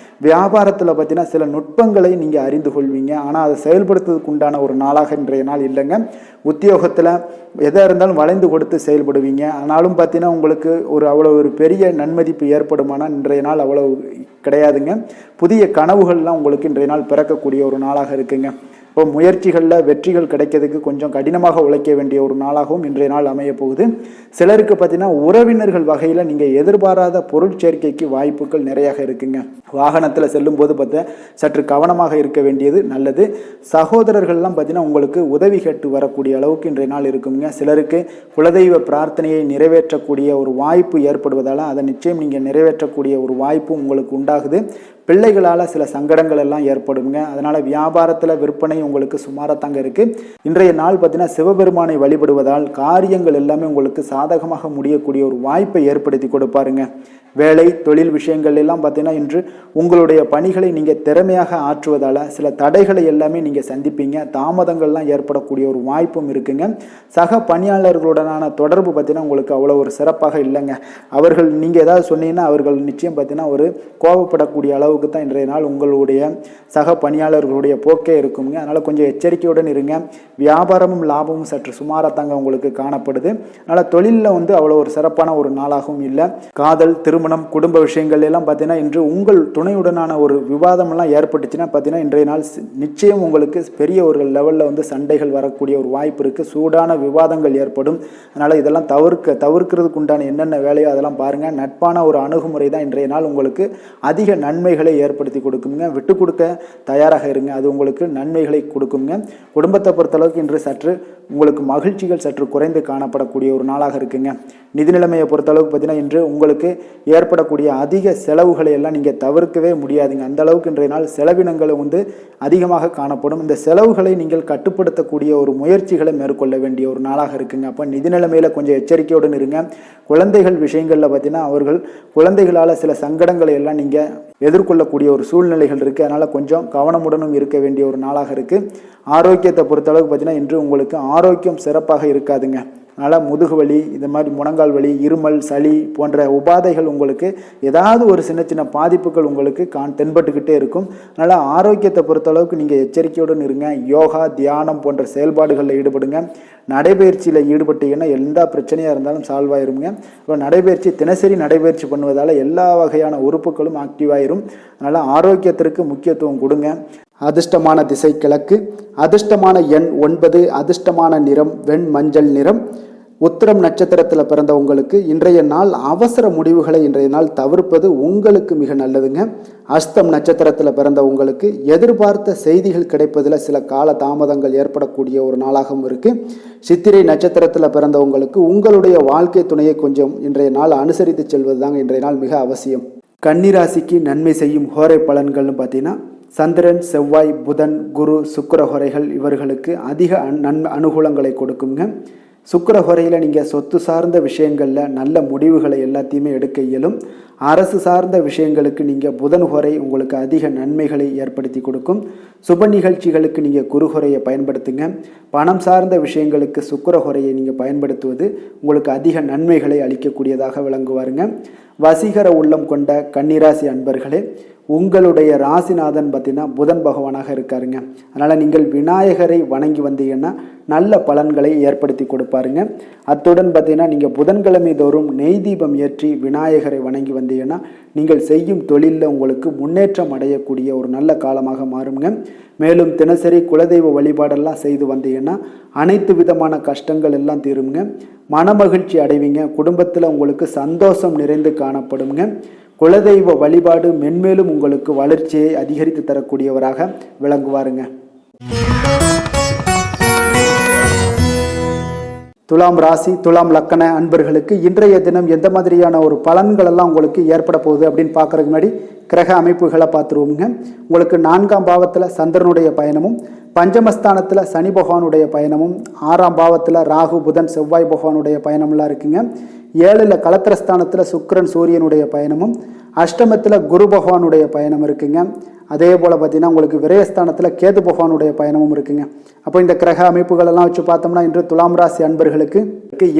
வியாபாரத்தில் பார்த்தீங்கன்னா சில நுட்பங்களை நீங்கள் அறிந்து கொள்வீங்க. ஆனால் அதை செயல்படுத்துவதற்கு உண்டான ஒரு நாளாக இன்றைய நாள் இல்லைங்க. உத்தியோகத்தில் எதாக இருந்தாலும் வளைந்து கொடுத்து செயல்படுவீங்க. ஆனாலும் பார்த்தீங்கன்னா உங்களுக்கு அவ்வளோ ஒரு பெரிய நன்மதிப்பு ஏற்படுமானால் இன்றைய நாள் அவ்வளோ கிடையாதுங்க. புதிய கனவுகள்லாம் உங்களுக்கு இன்றைய நாள் பிறக்கக்கூடிய ஒரு நாளாக இருக்குங்க. இப்போ முயற்சிகளில் வெற்றிகள் கிடைக்கிறதுக்கு கொஞ்சம் கடினமாக உழைக்க வேண்டிய ஒரு நாளாகவும் இன்றைய நாள் அமைய போகுது. சிலருக்கு பார்த்தீங்கன்னா உறவினர்கள் வகையில் நீங்கள் எதிர்பாராத பொருள் சேர்க்கைக்கு வாய்ப்புகள் நிறையாக இருக்குங்க. வாகனத்தில் செல்லும் போது பார்த்தா சற்று கவனமாக இருக்க வேண்டியது நல்லது. சகோதரர்கள்லாம் பார்த்தீங்கன்னா உங்களுக்கு உதவி கேட்டு வரக்கூடிய அளவுக்கு இன்றைய நாள் இருக்குங்க. சிலருக்கு குலதெய்வ பிரார்த்தனையை நிறைவேற்றக்கூடிய ஒரு வாய்ப்பு ஏற்படுவதால் அதை நிச்சயம் நீங்கள் நிறைவேற்றக்கூடிய ஒரு வாய்ப்பும் உங்களுக்கு உண்டாகுது. பிள்ளைகளால் சில சங்கடங்கள் எல்லாம் ஏற்படுங்க. அதனால் வியாபாரத்தில் விற்பனை உங்களுக்கு சுமாரத்தாங்க இருக்குது. இன்றைய நாள் பார்த்தீங்கன்னா சிவபெருமானை வழிபடுவதால் காரியங்கள் எல்லாமே உங்களுக்கு சாதகமாக முடியக்கூடிய ஒரு வாய்ப்பை ஏற்படுத்தி கொடுப்பாருங்க. வேலை தொழில் விஷயங்கள் எல்லாம் பார்த்தீங்கன்னா இன்று உங்களுடைய பணிகளை நீங்கள் திறமையாக ஆற்றுவதால் சில தடைகளை எல்லாமே நீங்கள் சந்திப்பீங்க. தாமதங்கள்லாம் ஏற்படக்கூடிய ஒரு வாய்ப்பும் இருக்குங்க. சக பணியாளர்களுடனான தொடர்பு பார்த்தீங்கன்னா உங்களுக்கு அவ்வளோ ஒரு சிறப்பாக இல்லைங்க. அவர்கள் நீங்கள் ஏதாவது சொன்னீங்கன்னா அவர்கள் நிச்சயம் பார்த்தீங்கன்னா ஒரு கோபப்படக்கூடிய அளவுக்கு தான் இன்றைய நாள் உங்களுடைய சக பணியாளர்களுடைய போக்கே இருக்குங்க. அதனால் கொஞ்சம் எச்சரிக்கையுடன் இருங்க. வியாபாரமும் லாபமும் சற்று சுமாரத்தாங்க உங்களுக்கு காணப்படுது. அதனால் தொழிலில் அவ்வளோ ஒரு சிறப்பான ஒரு நாளாகவும் இல்லை. காதல், திருமணம், குடும்ப விஷயங்கள் எல்லாம் பார்த்தீங்கன்னா இன்று உங்கள் துணையுடனான ஒரு விவாதமெல்லாம் ஏற்பட்டுச்சுன்னா பார்த்தீங்கன்னா இன்றைய நாள் நிச்சயம் உங்களுக்கு பெரிய ஒரு லெவலில் சண்டைகள் வரக்கூடிய ஒரு வாய்ப்பு இருக்குது. சூடான விவாதங்கள் ஏற்படும். அதனால் இதெல்லாம் தவிர்க்கிறதுக்கு உண்டான என்னென்ன வேலையோ அதெல்லாம் பாருங்கள். நட்பான ஒரு அணுகுமுறை தான் இன்றைய நாள் உங்களுக்கு அதிக நன்மைகளை ஏற்படுத்தி கொடுக்குங்க. விட்டு கொடுக்க தயாராக இருங்க. அது உங்களுக்கு நன்மைகளை கொடுக்குங்க. குடும்பத்தை பொறுத்தளவுக்கு இன்று சற்று உங்களுக்கு மகிழ்ச்சிகள் சற்று குறைந்து காணப்படக்கூடிய ஒரு நாளாக இருக்குங்க. நிதி நிலைமையை பொறுத்தளவுக்கு பார்த்தீங்கன்னா இன்று உங்களுக்கு ஏற்படக்கூடிய அதிக செலவுகளை எல்லாம் நீங்கள் தவிர்க்கவே முடியாதுங்க. அந்த அளவுக்கு இன்றைய நாள் செலவினங்களை அதிகமாக காணப்படும். இந்த செலவுகளை நீங்கள் கட்டுப்படுத்தக்கூடிய ஒரு முயற்சிகளை மேற்கொள்ள வேண்டிய ஒரு நாளாக இருக்குங்க. அப்போ நிதி நிலைமையில் கொஞ்சம் எச்சரிக்கையுடன் இருங்க. குழந்தைகள் விஷயங்களில் பார்த்தீங்கன்னா அவர்கள் குழந்தைகளால் சில சங்கடங்களை எல்லாம் நீங்கள் எதிர்கொள்ளக்கூடிய ஒரு சூழ்நிலைகள் இருக்குது. அதனால் கொஞ்சம் கவனமுடனும் இருக்க வேண்டிய ஒரு நாளாக இருக்குது. ஆரோக்கியத்தை பொறுத்தளவுக்கு பார்த்தீங்கன்னா இன்று உங்களுக்கு ஆரோக்கியம் சிறப்பாக இருக்காதுங்க. அதனால் முதுகு வலி, இந்த மாதிரி முழங்கால் வலி, இருமல், சளி போன்ற உபாதைகள் உங்களுக்கு ஏதாவது ஒரு சின்ன சின்ன பாதிப்புகள் உங்களுக்கு தென்பட்டுக்கிட்டே இருக்கும். அதனால் ஆரோக்கியத்தை பொறுத்தளவுக்கு நீங்கள் எச்சரிக்கையுடன் இருங்க. யோகா, தியானம் போன்ற செயல்பாடுகளில் ஈடுபடுங்க. நடைபயிற்சியில் ஈடுபட்டீங்கன்னா எந்த பிரச்சனையாக இருந்தாலும் சால்வ் ஆயிருங்க. இப்போ நடைபயிற்சி தினசரி நடைபயிற்சி பண்ணுவதால் எல்லா வகையான உறுப்புகளும் ஆக்டிவாயிரும். அதனால் ஆரோக்கியத்திற்கு முக்கியத்துவம் கொடுங்க. அதிர்ஷ்டமான திசை கிழக்கு, அதிர்ஷ்டமான எண் 9, அதிர்ஷ்டமான நிறம் வெண் மஞ்சள் நிறம். உத்திரம் நட்சத்திரத்தில் பிறந்தவங்களுக்கு இன்றைய நாள் அவசர முடிவுகளை இன்றைய நாள் தவிர்ப்பது உங்களுக்கு மிக நல்லதுங்க. அஸ்தம் நட்சத்திரத்தில் பிறந்தவங்களுக்கு எதிர்பார்த்த செய்திகள் கிடைப்பதில் சில கால தாமதங்கள் ஏற்படக்கூடிய ஒரு நாளாகவும் இருக்குது. சித்திரை நட்சத்திரத்தில் பிறந்தவங்களுக்கு உங்களுடைய வாழ்க்கை துணையை கொஞ்சம் இன்றைய நாள் அனுசரித்து செல்வது தாங்க இன்றைய நாள் மிக அவசியம். கன்னிராசிக்கு நன்மை செய்யும் ஹோரை பலன்கள்னு பார்த்தீங்கன்னா சந்திரன், செவ்வாய், புதன், குரு, சுக்கிர ஹோரைகள் இவர்களுக்கு அதிக அனுகூலங்களை கொடுக்குங்க. சுக்கிர ஹோரையில் நீங்கள் சொத்து சார்ந்த விஷயங்களில் நல்ல முடிவுகளை எல்லாத்தையுமே எடுக்க இயலும். அரசு சார்ந்த விஷயங்களுக்கு நீங்கள் புதன் ஹோரை உங்களுக்கு அதிக நன்மைகளை ஏற்படுத்தி கொடுக்கும். சுப நிகழ்ச்சிகளுக்கு நீங்கள் குரு ஹோரையை பயன்படுத்துங்க. பணம் சார்ந்த விஷயங்களுக்கு சுக்கிர ஹோரையை நீங்கள் பயன்படுத்துவது உங்களுக்கு அதிக நன்மைகளை அளிக்கக்கூடியதாக விளங்குவாருங்க. வசீகர உள்ளம் கொண்ட கன்னிராசி அன்பர்களே, உங்களுடைய ராசிநாதன் பார்த்தீங்கன்னா புதன் பகவானாக இருக்காருங்க. அதனால் நீங்கள் விநாயகரை வணங்கி வந்தீங்கன்னா நல்ல பலன்களை ஏற்படுத்தி கொடுப்பாருங்க. அத்துடன் பார்த்தீங்கன்னா நீங்கள் புதன்கிழமை தோறும் நெய் தீபம் ஏற்றி விநாயகரை வணங்கி வந்தீங்கன்னா நீங்கள் செய்யும் தொழிலில் உங்களுக்கு முன்னேற்றம் அடையக்கூடிய ஒரு நல்ல காலமாக மாறுங்க. மேலும் தினசரி குலதெய்வ வழிபாடெல்லாம் செய்து வந்தீங்கன்னா அனைத்து விதமான கஷ்டங்கள் எல்லாம் தீருங்க. மனமகிழ்ச்சி அடைவீங்க. குடும்பத்தில் உங்களுக்கு சந்தோஷம் நிறைந்து காணப்படுங்க. குலதெய்வ வழிபாடு மென்மேலும் உங்களுக்கு வளர்ச்சியை அதிகரித்து தரக்கூடியவராக விளங்குவாருங்க. துலாம் ராசி, துலாம் லக்கண அன்பர்களுக்கு இன்றைய தினம் எந்த மாதிரியான ஒரு பலன்கள் எல்லாம் உங்களுக்கு ஏற்பட போகுது அப்படின்னு பார்க்கறதுக்கு முன்னாடி கிரக அமைப்புகளை பார்த்துருவோங்க. உங்களுக்கு 4ஆம் பாவத்தில் சந்திரனுடைய பயணமும், பஞ்சமஸ்தானத்தில் சனி பகவானுடைய பயணமும், 6ஆம் பாவத்தில் ராகு, புதன், செவ்வாய் பகவானுடைய பயணம்லாம் இருக்குங்க. 7ல் கலத்திரஸ்தானத்தில் சுக்கிரன், சூரியனுடைய பயணமும், அஷ்டமத்தில் குரு பகவானுடைய பயணம் இருக்குங்க. அதே போல் பார்த்தீங்கன்னா உங்களுக்கு விரயஸ்தானத்தில் கேது பகவானுடைய பயணமும் இருக்குங்க. அப்போ இந்த கிரக அமைப்புகளெல்லாம் வச்சு பார்த்தோம்னா இன்று துலாம் ராசி அன்பர்களுக்கு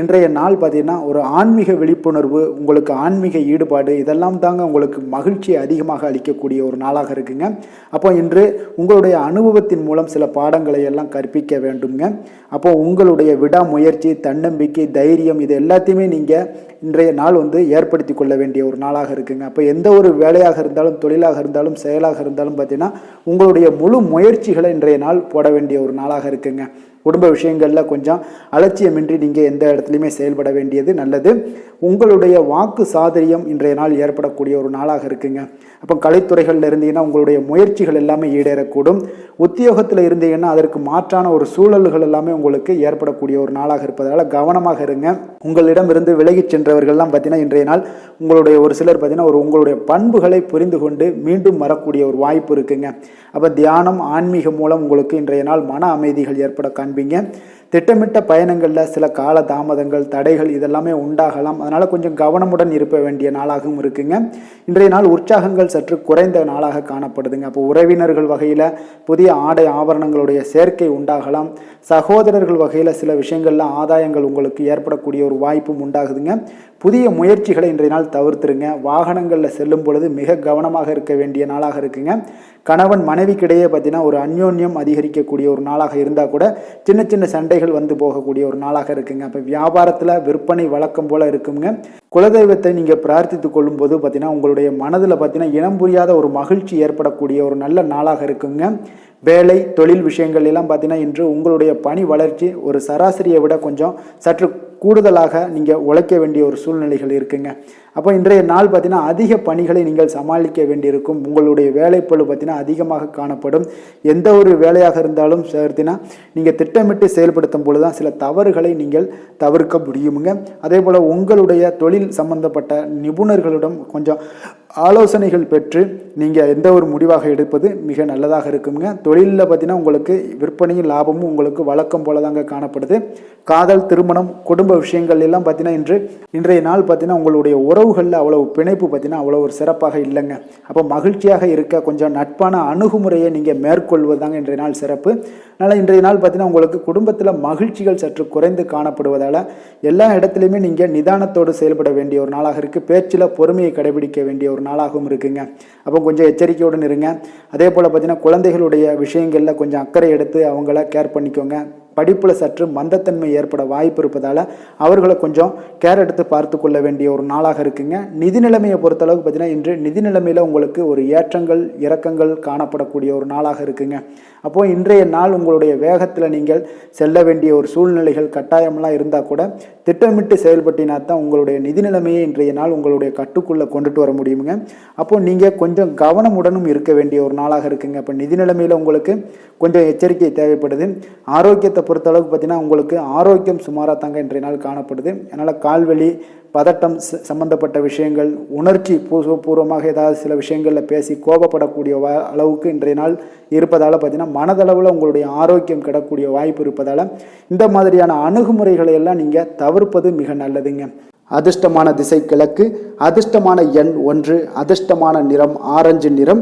இன்றைய நாள் பார்த்தீங்கன்னா ஒரு ஆன்மீக விழிப்புணர்வு, உங்களுக்கு ஆன்மீக ஈடுபாடு, இதெல்லாம் தாங்க உங்களுக்கு மகிழ்ச்சியை அதிகமாக அளிக்கக்கூடிய ஒரு நாளாக இருக்குங்க. அப்போ இன்று உங்களுடைய அனுபவத்தின் மூலம் சில பாடங்களை எல்லாம் கற்பிக்க வேண்டுங்க. அப்போ உங்களுடைய விடாமுயற்சி, தன்னம்பிக்கை, தைரியம் இது எல்லாத்தையுமே நீங்கள் இன்றைய நாள் ஏற்படுத்தி கொள்ள வேண்டிய ஒரு நாளாக இருக்குங்க. அப்போ எந்த ஒரு வேலையாக இருந்தாலும், தொழிலாக இருந்தாலும், செயலாக இருந்தாலும் பார்த்தீங்கன்னா உங்களுடைய முழு முயற்சிகளை இன்றைய நாள் போட வேண்டிய ஒரு நாளாக இருக்குங்க. குடும்ப விஷயங்களில் கொஞ்சம் அலட்சியமின்றி நீங்கள் எந்த இடத்துலையுமே செயல்பட வேண்டியது நல்லது. உங்களுடைய வாக்கு சாதுரியம் இன்றைய நாள் ஏற்படக்கூடிய ஒரு நாளாக இருக்குங்க. அப்போ கலைத்துறைகளில் இருந்தீங்கன்னா உங்களுடைய முயற்சிகள் எல்லாமே ஈடேறக்கூடும். உத்தியோகத்தில் இருந்தீங்கன்னா அதற்கு மாற்றான ஒரு சூழல்கள் எல்லாமே உங்களுக்கு ஏற்படக்கூடிய ஒரு நாளாக இருப்பதால் கவனமாக இருங்க. உங்களிடமிருந்து விலகிச் சென்றவர்கள்லாம் பார்த்தீங்கன்னா இன்றைய நாள் உங்களுடைய ஒரு சிலர் பார்த்தீங்கன்னா உங்களுடைய பண்புகளை புரிந்து கொண்டு மீண்டும் வரக்கூடிய ஒரு வாய்ப்பு இருக்குங்க. அப்போ தியானம், ஆன்மீகம் மூலம் உங்களுக்கு இன்றைய நாள் மன அமைதிகள் ஏற்பட காண்பீங்க. திட்டமிட்ட பயணங்களில் சில கால தாமதங்கள், தடைகள் இதெல்லாமே உண்டாகலாம். அதனால் கொஞ்சம் கவனமுடன் இருக்க வேண்டிய நாளாகவும் இருக்குங்க. இன்றைய நாள் உற்சாகங்கள் சற்று குறைந்த நாளாக காணப்படுதுங்க. அப்போ உறவினர்கள் வகையில் புதிய ஆடை ஆபரணங்களுடைய சேர்க்கை உண்டாகலாம். சகோதரர்கள் வகையில் சில விஷயங்கள்ல ஆதாயங்கள் உங்களுக்கு ஏற்படக்கூடிய ஒரு வாய்ப்பும் உண்டாகுதுங்க. புதிய முயற்சிகளை இன்றைய நாள் தவிர்த்துருங்க. வாகனங்களில் செல்லும் பொழுது மிக கவனமாக இருக்க வேண்டிய நாளாக இருக்குங்க. கணவன் மனைவிக்கிடையே பார்த்தீங்கன்னா ஒரு அந்யோன்யம் அதிகரிக்கக்கூடிய ஒரு நாளாக இருந்தால் கூட சின்ன சின்ன சண்டைகள் போகக்கூடிய ஒரு நாளாக இருக்குங்க. அப்போ வியாபாரத்தில் விற்பனை வழக்கம் போல் இருக்குங்க. குலதெய்வத்தை நீங்கள் பிரார்த்தித்து கொள்ளும் போது பார்த்தீங்கன்னா உங்களுடைய மனதில் பார்த்தீங்கன்னா இனம் புரியாத ஒரு மகிழ்ச்சி ஏற்படக்கூடிய ஒரு நல்ல நாளாக இருக்குங்க. வேலை, தொழில் விஷயங்கள் எல்லாம் பார்த்தீங்கன்னா இன்று உங்களுடைய பணி வளர்ச்சி ஒரு சராசரியை விட கொஞ்சம் சற்று கூடுதலாக நீங்கள் உழைக்க வேண்டிய ஒரு சூழ்நிலைகள் இருக்குங்க. அப்போ இன்றைய நாள் பார்த்தீங்கன்னா அதிக பணிகளை நீங்கள் சமாளிக்க வேண்டியிருக்கும். உங்களுடைய வேலைப்பளு பார்த்தீங்கன்னா அதிகமாக காணப்படும். எந்த ஒரு வேலையாக இருந்தாலும் பார்த்தீங்கன்னா நீங்கள் திட்டமிட்டு செயல்படுத்தும் பொழுது தான் சில தவறுகளை நீங்கள் தவிர்க்க முடியுங்க. அதே போல் உங்களுடைய தொழில் சம்பந்தப்பட்ட நிபுணர்களிடம் கொஞ்சம் ஆலோசனைகள் பெற்று நீங்கள் எந்த ஒரு முடிவாக எடுப்பது மிக நல்லதாக இருக்குங்க. தொழிலில் பார்த்தீங்கன்னா உங்களுக்கு விற்பனையும் லாபமும் உங்களுக்கு வழக்கம் போல தாங்க காணப்படுது. காதல், திருமணம், குடும்ப விஷயங்கள் எல்லாம் பார்த்தீங்கன்னா இன்றைய நாள் பார்த்தீங்கன்னா உங்களுடைய உறவுகளில் அவ்வளவு பிணைப்பு பார்த்தீங்கன்னா அவ்வளோ ஒரு சிறப்பாக இல்லைங்க. அப்போ மகிழ்ச்சியாக இருக்க கொஞ்சம் நட்பான அணுகுமுறையை நீங்கள் மேற்கொள்வதாங்க இன்றைய நாள் சிறப்பு. அதனால் இன்றைய நாள் பார்த்தீங்கன்னா உங்களுக்கு குடும்பத்தில் மகிழ்ச்சிகள் சற்று குறைந்து காணப்படுவதால் எல்லா இடத்துலையுமே நீங்கள் நிதானத்தோடு செயல்பட வேண்டிய ஒரு நாளாக இருக்குது. பேச்சில் பொறுமையை கடைபிடிக்க வேண்டிய ஒரு நாளாகவும் இருக்குங்க. அப்போ கொஞ்சம் எச்சரிக்கையுடன் இருங்க. அதே போல் பார்த்தீங்கன்னா குழந்தைகளுடைய விஷயங்களில் கொஞ்சம் அக்கறை எடுத்து அவங்கள கேர் பண்ணிக்கோங்க. படிப்பில் சற்று மந்தத்தன்மை ஏற்பட வாய்ப்பு இருப்பதால் அவர்களை கொஞ்சம் கேர் எடுத்து பார்த்து கொள்ள வேண்டிய ஒரு நாளாக இருக்குங்க. நிதி நிலைமையை பொறுத்தளவுக்கு பார்த்தீங்கன்னா இன்று நிதி நிலைமையில் உங்களுக்கு ஒரு ஏற்றங்கள் இறக்கங்கள் காணப்படக்கூடிய ஒரு நாளாக இருக்குங்க. அப்போது இன்றைய நாள் உங்களுடைய வேகத்தில் நீங்கள் செல்ல வேண்டிய ஒரு சூழ்நிலைகள் கட்டாயமெல்லாம் இருந்தால் கூட திட்டமிட்டு செயல்பட்டினா தான் உங்களுடைய நிதி நிலைமையை இன்றைய நாள் உங்களுடைய கட்டுக்குள்ளே கொண்டுட்டு வர முடியுங்க. அப்போது நீங்கள் கொஞ்சம் கவனமுடனும் இருக்க வேண்டிய ஒரு நாளாக இருக்குங்க. அப்போ நிதி நிலைமையில் உங்களுக்கு கொஞ்சம் எச்சரிக்கை தேவைப்படுது. ஆரோக்கியத்தை பொறுத்தளவுக்கு பார்த்தீங்கன்னா உங்களுக்கு ஆரோக்கியம் சுமாராக தாங்க இன்றைய நாள் காணப்படுது. அதனால் கால்வலி பதட்டம் சம்பந்தப்பட்ட விஷயங்கள் உணர்ச்சி பூர்வமாக ஏதாவது சில விஷயங்களில் பேசி கோபப்படக்கூடிய அளவுக்கு இன்றைய நாள் இருப்பதால் பார்த்தீங்கன்னா மனதளவில் உங்களுடைய ஆரோக்கியம் கிடக்கூடிய வாய்ப்பு இருப்பதால் இந்த மாதிரியான அணுகுமுறைகளை எல்லாம் நீங்கள் தவிர்ப்பது மிக நல்லதுங்க. அதிர்ஷ்டமான திசை கிழக்கு, அதிர்ஷ்டமான எண் 1, அதிர்ஷ்டமான நிறம் ஆரஞ்சு நிறம்.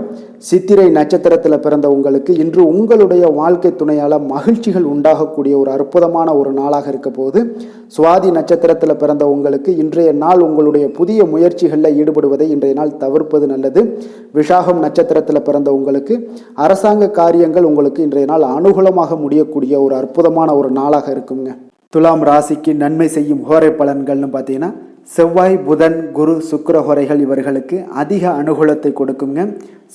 சித்திரை நட்சத்திரத்தில் பிறந்த உங்களுக்கு இன்று உங்களுடைய வாழ்க்கை துணையால் மகிழ்ச்சிகள் உண்டாகக்கூடிய ஒரு அற்புதமான ஒரு நாளாக இருக்க போது. சுவாதி நட்சத்திரத்தில் பிறந்த உங்களுக்கு இன்றைய நாள் உங்களுடைய புதிய முயற்சிகளில் ஈடுபடுவதை இன்றைய நாள் தவிர்ப்பது நல்லது. விஷாகம் நட்சத்திரத்தில் பிறந்த உங்களுக்கு அரசாங்க காரியங்கள் உங்களுக்கு இன்றைய நாள் அனுகூலமாக முடியக்கூடிய ஒரு அற்புதமான ஒரு நாளாக இருக்குங்க. துலாம் ராசிக்கு நன்மை செய்யும் ஹோரை பலன்கள்னு பார்த்தீங்கன்னா செவ்வாய் புதன் குரு சுக்கிர ஹோரைகள் இவர்களுக்கு அதிக அனுகூலத்தை கொடுக்குங்க.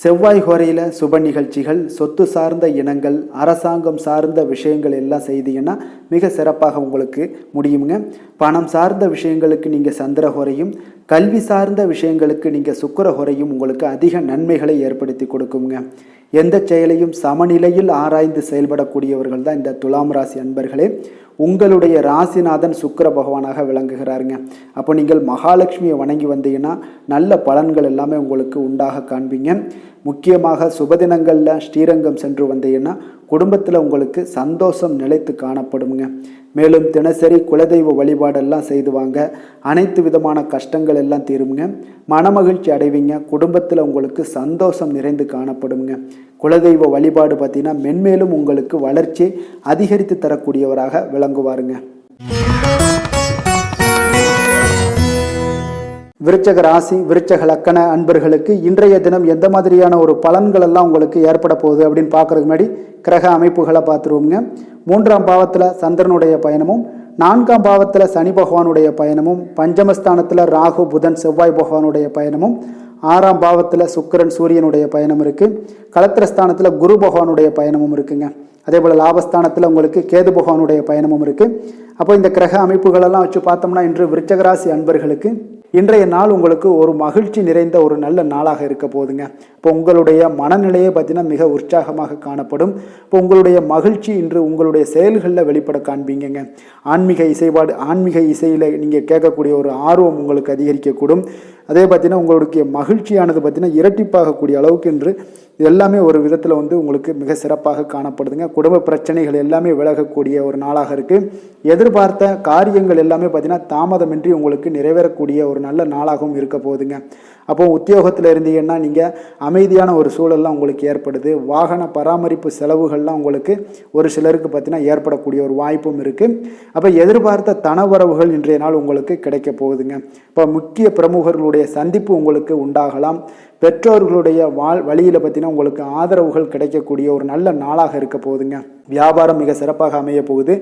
செவ்வாய் ஹோரையில் சுப நிகழ்ச்சிகள், சொத்து சார்ந்த இனங்கள், அரசாங்கம் சார்ந்த விஷயங்கள் எல்லாம் செய்தீங்கன்னா மிக சிறப்பாக உங்களுக்கு முடியுங்க. பணம் சார்ந்த விஷயங்களுக்கு நீங்கள் சந்திர ஹோரையும், கல்வி சார்ந்த விஷயங்களுக்கு நீங்கள் சுக்கிர ஹோரையும் உங்களுக்கு அதிக நன்மைகளை ஏற்படுத்தி கொடுக்குங்க. எந்த செயலையும் சமநிலையில் ஆராய்ந்து செயல்படக்கூடியவர்கள் தான் இந்த துலாம் ராசி அன்பர்களே. உங்களுடைய ராசிநாதன் சுக்கிர பகவானாக விளங்குகிறாருங்க. அப்போ நீங்கள் மகாலட்சுமியை வணங்கி வந்தீங்கன்னா நல்ல பலன்கள் எல்லாமே உங்களுக்கு உண்டாக காண்பீங்க. முக்கியமாக சுபதினங்களில் ஸ்ரீரங்கம் சென்று வந்தீங்கன்னா குடும்பத்தில் உங்களுக்கு சந்தோஷம் நிலைத்து காணப்படுங்க. மேலும் தினசரி குலதெய்வ வழிபாடெல்லாம் செய்து வாங்க. அனைத்து விதமான கஷ்டங்கள் எல்லாம் தீருங்க. மனமகிழ்ச்சி அடைவீங்க. குடும்பத்தில் உங்களுக்கு சந்தோஷம் நிறைந்து காணப்படுங்க. குலதெய்வ வழிபாடு பார்த்தீங்கன்னா மென்மேலும் உங்களுக்கு வளர்ச்சி அதிகரித்து தரக்கூடியவராக விளங்குவாருங்க. விருச்சக ராசி விருச்சக லக்கண அன்பர்களுக்கு இன்றைய தினம் எந்த மாதிரியான ஒரு பலன்கள் எல்லாம் உங்களுக்கு ஏற்பட போகுது அப்படின்னு பார்க்கறதுக்கு முன்னாடி கிரக அமைப்புகளை பார்த்துருவோங்க. 3ஆம் பாவத்தில் சந்திரனுடைய பயணமும், 4ஆம் பாவத்தில் சனி பகவானுடைய பயணமும், பஞ்சமஸ்தானத்தில் ராகு புதன் செவ்வாய் பகவானுடைய பயணமும், 6ஆம் பாவத்தில் சுக்கிரன் சூரியனுடைய பயணம் இருக்குது. களத்திரஸ்தானத்தில் குரு பகவானுடைய பயணமும் இருக்குங்க. அதே போல் லாபஸ்தானத்தில் உங்களுக்கு கேது பகவானுடைய பயணமும் இருக்குது. அப்போ இந்த கிரக அமைப்புகளெல்லாம் வச்சு பார்த்தோம்னா இன்று விருச்சக ராசி அன்பர்களுக்கு இன்றைய நாள் உங்களுக்கு ஒரு மகிழ்ச்சி நிறைந்த ஒரு நல்ல நாளாக இருக்க போகுதுங்க. இப்போ உங்களுடைய மனநிலையை பார்த்தீங்கன்னா மிக உற்சாகமாக காணப்படும். இப்போ உங்களுடைய மகிழ்ச்சி இன்று உங்களுடைய செயல்களில் வெளிப்பட காண்பீங்க. ஆன்மீக இசையில் நீங்கள் கேட்கக்கூடிய ஒரு ஆர்வம் உங்களுக்கு அதிகரிக்கக்கூடும். அதே பார்த்தீங்கன்னா உங்களுடைய மகிழ்ச்சியானது பார்த்தீங்கன்னா இரட்டிப்பாகக்கூடிய அளவுக்கு இன்று எல்லாமே ஒரு விதத்தில் உங்களுக்கு மிக சிறப்பாக காணப்படுதுங்க. குடும்ப பிரச்சனைகள் எல்லாமே விலகக்கூடிய ஒரு நாளாக இருக்குது. எதிர்பார்த்த காரியங்கள் எல்லாமே பார்த்தீங்கன்னா தாமதமின்றி உங்களுக்கு நிறைவேறக்கூடிய ஒரு நல்ல நாளாகவும் இருக்க போகுதுங்க. அப்போ உத்தியோகத்தில் இருந்தீங்கன்னா நீங்கள் அமைதியான ஒரு சூழல்லாம் உங்களுக்கு ஏற்படுது. வாகன பராமரிப்பு செலவுகள்லாம் உங்களுக்கு ஒரு சிலருக்கு பார்த்தீங்கன்னா ஏற்படக்கூடிய ஒரு வாய்ப்பும் இருக்குது. அப்போ எதிர்பார்த்த தனவரவுகள் இன்றைய நாள் உங்களுக்கு கிடைக்க போகுதுங்க. இப்போ முக்கிய பிரமுகர்களுடைய சந்திப்பு உங்களுக்கு உண்டாகலாம். பெற்றோர்களுடைய வழியில் பார்த்தீங்கன்னா உங்களுக்கு ஆதரவுகள் கிடைக்கக்கூடிய ஒரு நல்ல நாளாக இருக்க போகுதுங்க. வியாபாரம் மிக சிறப்பாக அமைய போகுது.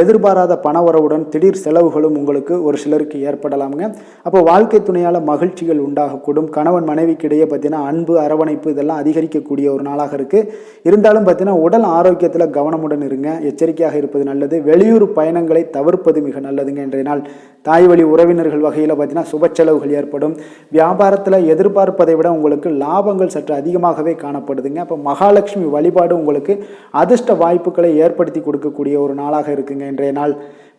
எதிர்பாராத பணவரவுடன் திடீர் செலவுகளும் உங்களுக்கு ஒரு சிலருக்கு ஏற்படலாமுங்க. அப்போ வாழ்க்கை துணையால் மகிழ்ச்சிகள் உண்டாகக்கூடும். கணவன் மனைவிக்கிடையே பார்த்தீங்கன்னா அன்பு அரவணைப்பு இதெல்லாம் அதிகரிக்கக்கூடிய ஒரு நாளாக இருக்குது. இருந்தாலும் பார்த்தீங்கன்னா உடல் ஆரோக்கியத்தில் கவனமுடன் இருங்க. எச்சரிக்கையாக இருப்பது நல்லது. வெளியூர் பயணங்களை தவிர்ப்பது மிக நல்லதுங்க. இன்றைய நாள் தாய் வழி உறவினர்கள் வகையில் பார்த்தீங்கன்னா சுப செலவுகள் ஏற்படும். வியாபாரத்தில் எதிர்பார்ப்பதை விட உங்களுக்கு லாபங்கள் சற்று அதிகமாகவே காணப்படுதுங்க. அப்போ மகாலட்சுமி வழிபாடு உங்களுக்கு அதிர்ஷ்ட வாய்ப்புகளை ஏற்படுத்தி கொடுக்கக்கூடிய ஒரு நாளாக இருக்குங்க இன்றைய நாள்.